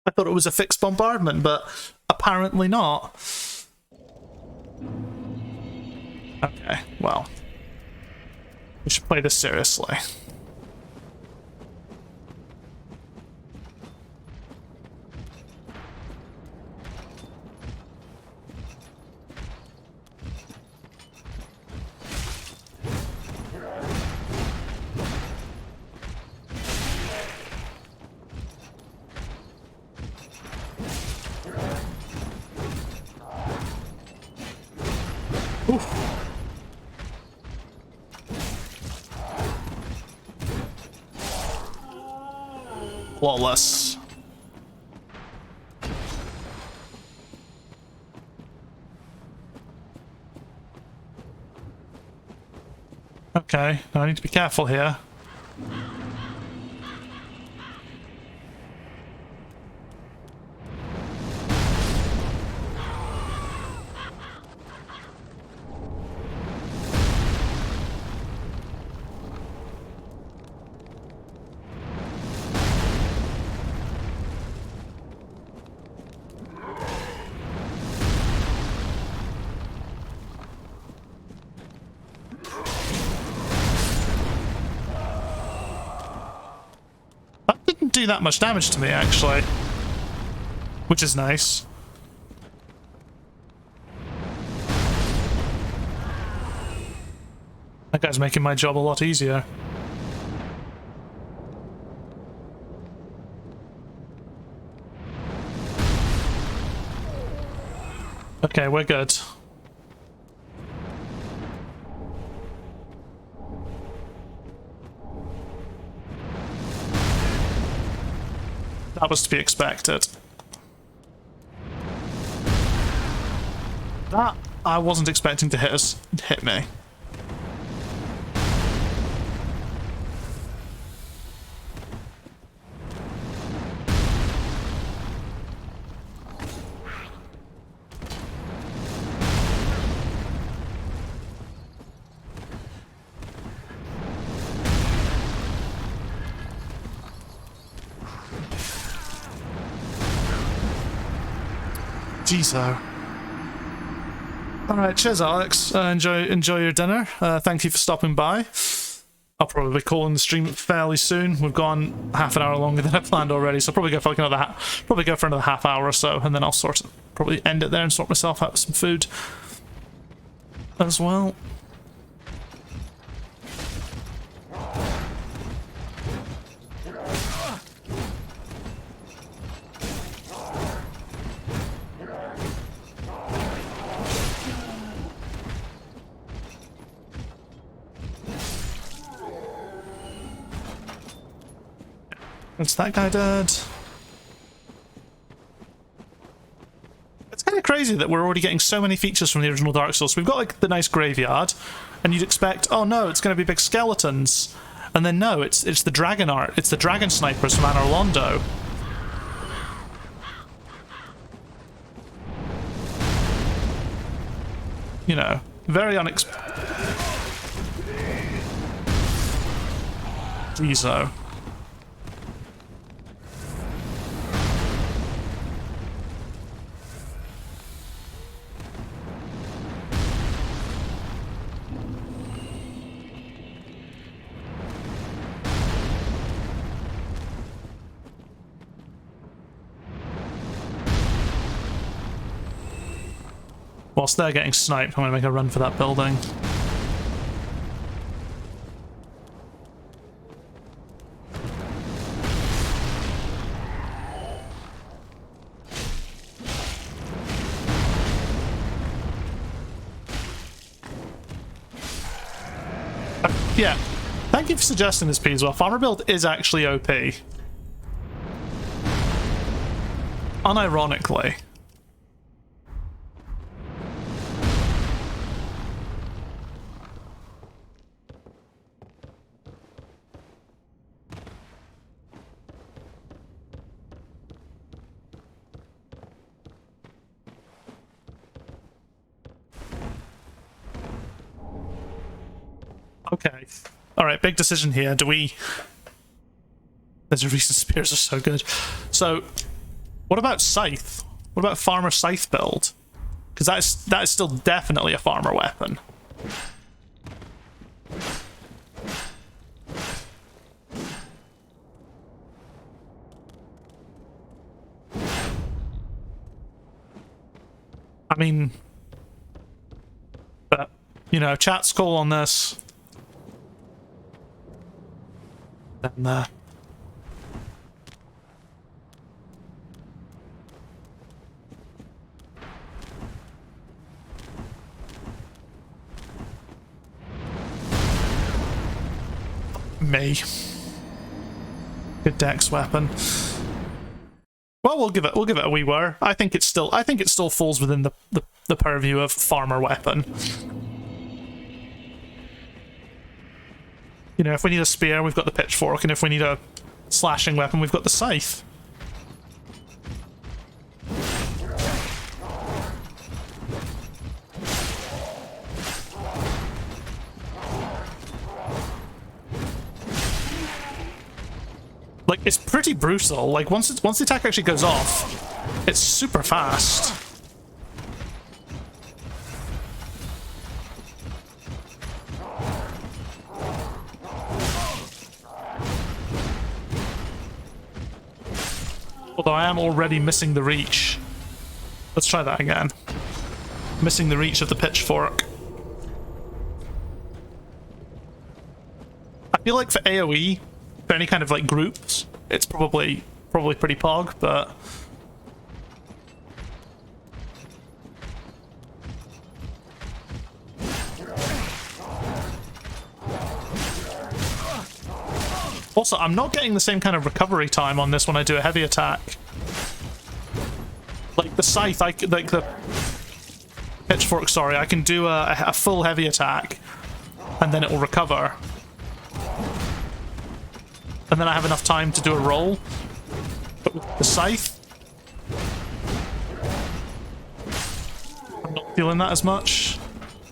I thought it was a fixed bombardment, but apparently not. Okay, well, we should play this seriously. Flawless. Okay, now I need to be careful here. didn't do that much damage to me, actually. Which is nice. That guy's making my job a lot easier. Okay, we're good. That was to be expected. That I wasn't expecting to hit me. Jeez-o. Alright, cheers Alex. Enjoy your dinner. Thank you for stopping by. I'll probably be calling the stream fairly soon. We've gone half an hour longer than I planned already, so I'll probably go for like another half hour or so, and then I'll probably end it there and sort myself out with some food as well. Is that guy dead? It's kind of crazy that we're already getting so many features from the original Dark Souls. We've got like the nice graveyard, and you'd expect, oh no, it's going to be big skeletons, and then no, it's the dragon art. It's the dragon snipers from Anor Londo. You know, very unexpected. Jeez-o. Whilst they're getting sniped, I'm going to make a run for that building. Yeah, thank you for suggesting this, P, as well. Farmer build is actually OP. Unironically. Okay. Alright, big decision here. Do we... There's a reason spears are so good. So, what about Scythe? What about Farmer Scythe build? Because that is still definitely a farmer weapon. I mean... But, you know, chat's call on this. Then me. Good dex weapon. Well, we'll give it a wee whir. I think it still falls within the purview of farmer weapon. You know, if we need a spear, we've got the pitchfork, and if we need a slashing weapon, we've got the scythe. Like, it's pretty brutal. Like, once the attack actually goes off, it's super fast. Although I am already missing the reach. Let's try that again. Missing the reach of the pitchfork. I feel like for AoE, for any kind of like groups, it's probably pretty pog, but also, I'm not getting the same kind of recovery time on this when I do a heavy attack. Like the scythe, like the pitchfork, sorry, I can do a full heavy attack, and then it will recover. And then I have enough time to do a roll. But with the scythe, I'm not feeling that as much.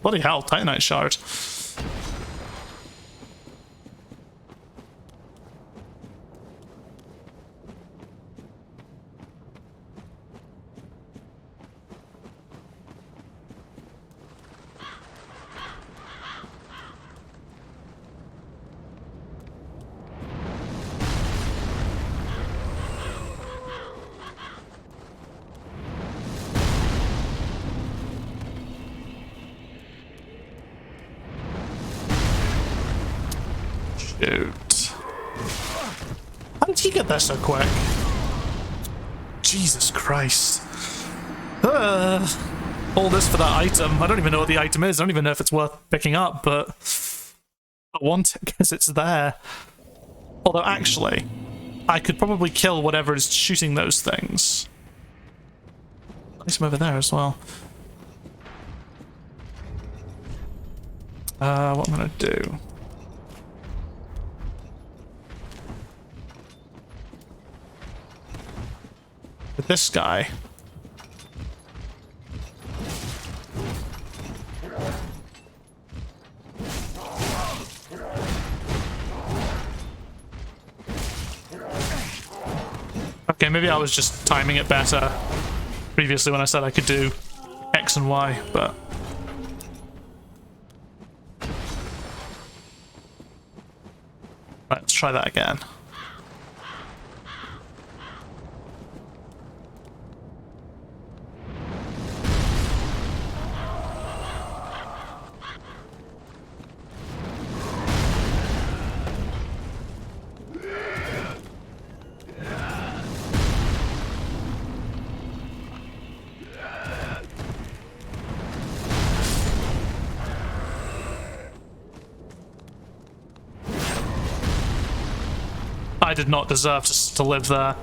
Bloody hell, Titanite shard. Shoot. How did he get there so quick? Jesus Christ. All this for that item. I don't even know what the item is. I don't even know if it's worth picking up, but I want it because it's there. Although, actually, I could probably kill whatever is shooting those things. Place him over there as well. What I'm gonna do... with this guy. Okay, maybe I was just timing it better previously when I said I could do X and Y, but... Right, let's try that again. I did not deserve to live there.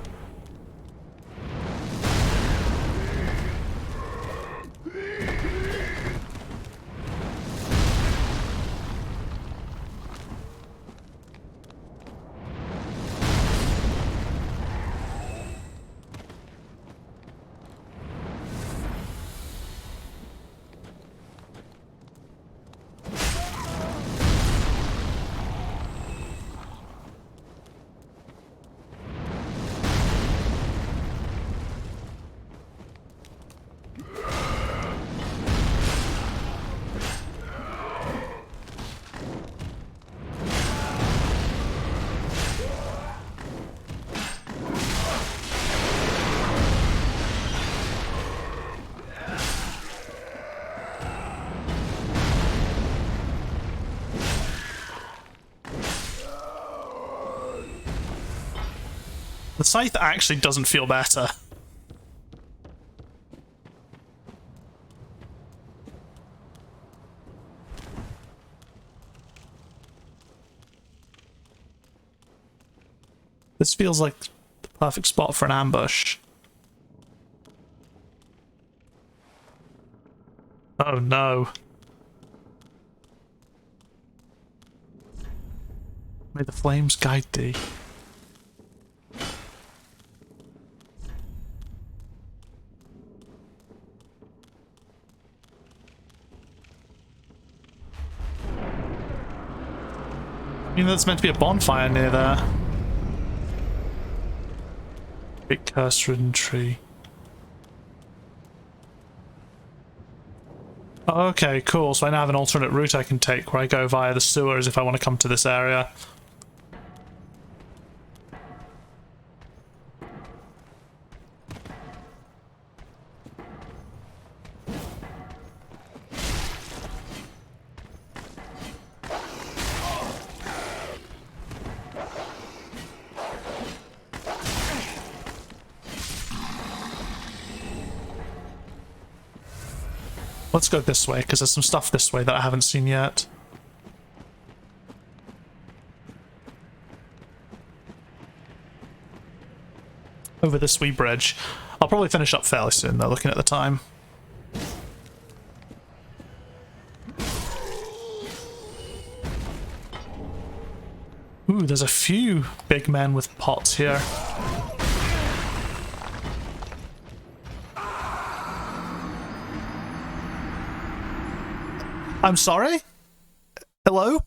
The scythe actually doesn't feel better. This feels like the perfect spot for an ambush. Oh no. May the flames guide thee. I mean, there's meant to be a bonfire near there. Big curse-ridden tree. Okay, cool. So I now have an alternate route I can take where I go via the sewers if I want to come to this area. Let's go this way, because there's some stuff this way that I haven't seen yet. Over this wee bridge. I'll probably finish up fairly soon, though, looking at the time. Ooh, there's a few big men with pots here. I'm sorry? Hello?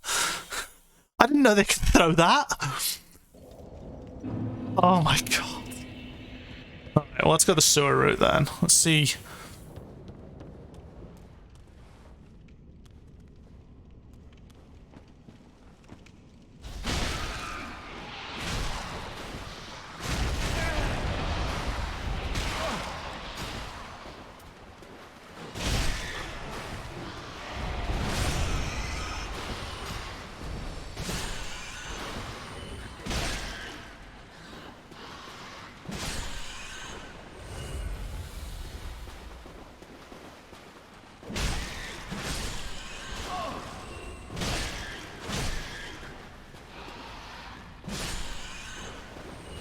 I didn't know they could throw that. Oh my god. Alright, well, let's go the sewer route then. Let's see.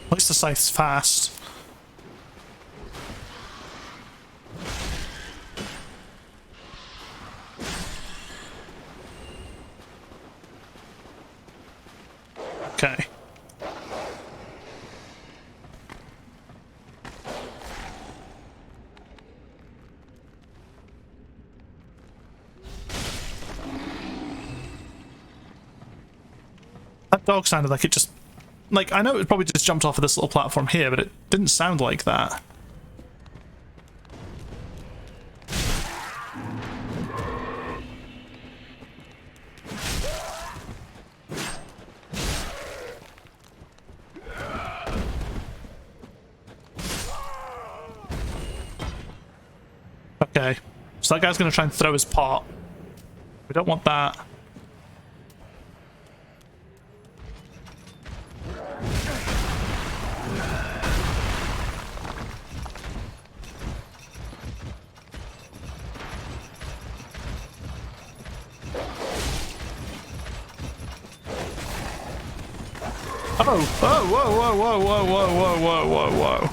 At least the scythe's fast. Okay. That dog sounded like it just... Like, I know it probably just jumped off of this little platform here, but it didn't sound like that. Okay, so that guy's going to try and throw his pot. We don't want that. Oh, whoa, whoa, whoa, whoa, whoa, whoa, whoa, whoa, whoa, whoa.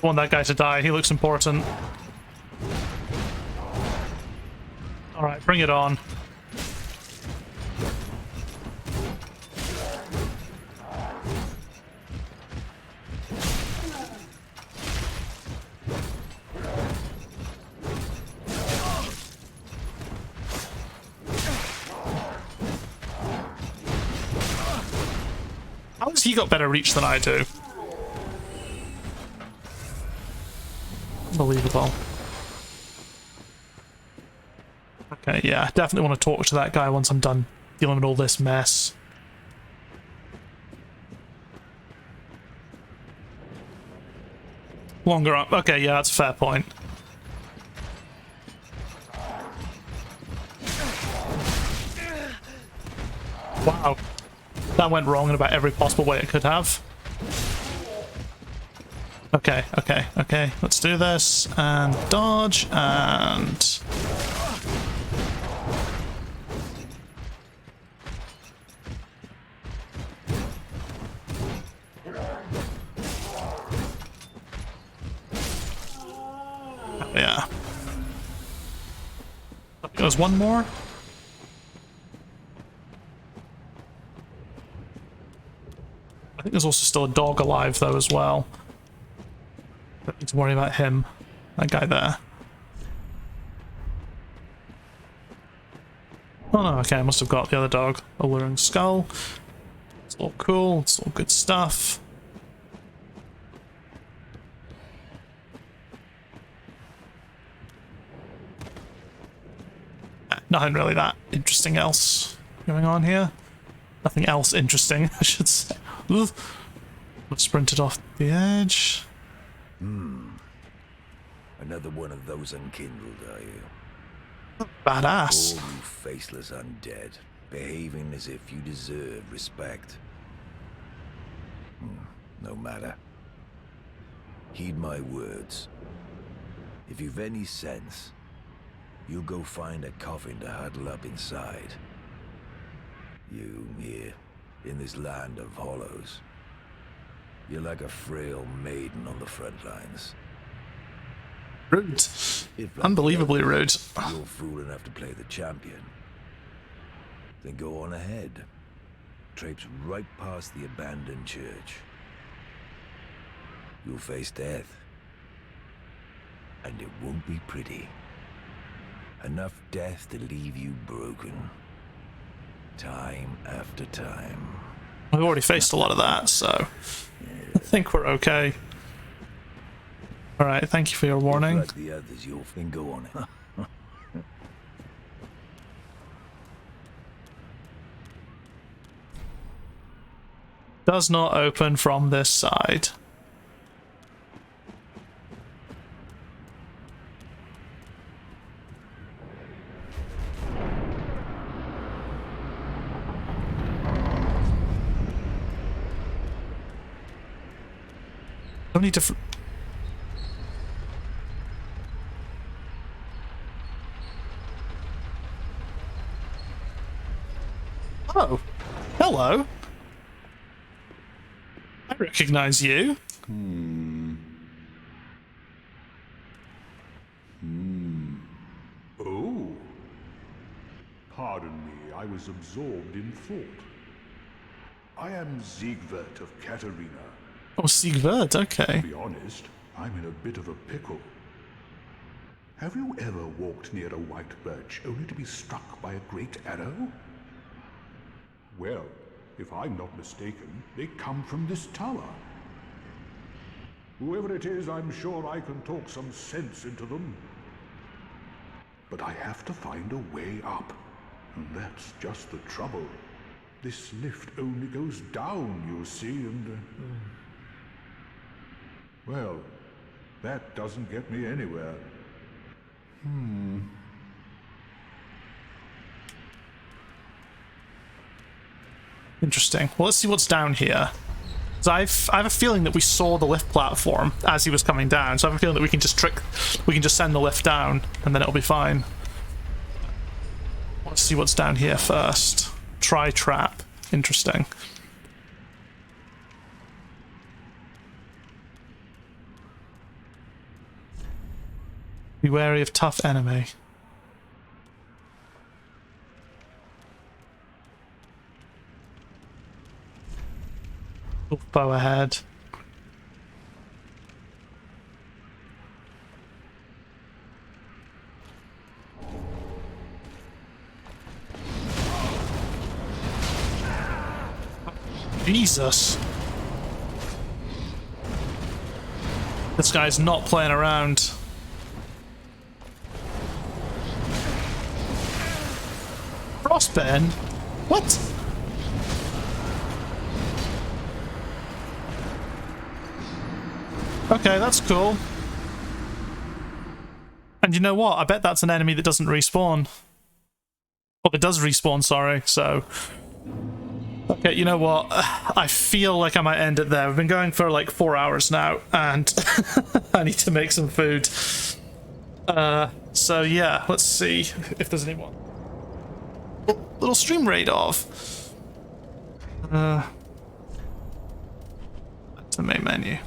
I want that guy to die, he looks important. Alright, bring it on. How has he got better reach than I do? Unbelievable. Okay, yeah, definitely want to talk to that guy once I'm done dealing with all this mess. Longer up. Okay, yeah, that's a fair point. Wow. That went wrong in about every possible way it could have. Okay, okay, okay. Let's do this. And dodge, and... yeah. There's one more. I think there's also still a dog alive though as well. Don't need to worry about him. That guy there. Oh no, okay, I must have got the other dog. Alluring Skull. It's all cool, it's all good stuff. Nothing really that interesting else going on here. Nothing else interesting, I should say. Ugh. Sprinted off the edge. Another one of those unkindled, are you? Badass. All you faceless undead, behaving as if you deserve respect. No matter. Heed my words. If you've any sense, you'll go find a coffin to huddle up inside. You, here, in this land of hollows. You're like a frail maiden on the front lines. Rude. Unbelievably rude. You're fool enough to play the champion. Then go on ahead. Traipse right past the abandoned church. You'll face death. And it won't be pretty. Enough death to leave you broken. Time after time. We've already faced a lot of that, so I think we're okay. Alright, thank you for your warning. Like the others, you'll then go on it. Does not open from this side. So many different... Oh, hello. I recognize you. Oh. Pardon me, I was absorbed in thought. I am Siegward of Katarina. Oh, Siegward, okay. To be honest, I'm in a bit of a pickle. Have you ever walked near a white birch only to be struck by a great arrow? Well, if I'm not mistaken, they come from this tower. Whoever it is, I'm sure I can talk some sense into them. But I have to find a way up, and that's just the trouble. This lift only goes down, you see, and... Well, that doesn't get me anywhere. Interesting. Well, let's see what's down here. So I have a feeling that we saw the lift platform as he was coming down, so I have a feeling that we can just send the lift down, and then it'll be fine. Let's see what's down here first. Try trap. Interesting. Be wary of tough enemy. Bow ahead. Jesus. This guy's not playing around. Frostburn? What? Okay, that's cool. And you know what? I bet that's an enemy that doesn't respawn. Well, it does respawn, sorry, so... Okay, you know what? I feel like I might end it there. We've been going for like 4 hours now, and I need to make some food. So yeah, let's see if there's anyone. Little stream raid off. That's the main menu.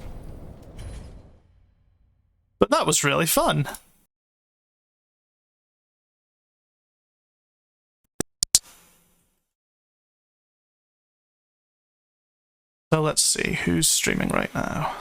But that was really fun. So let's see who's streaming right now.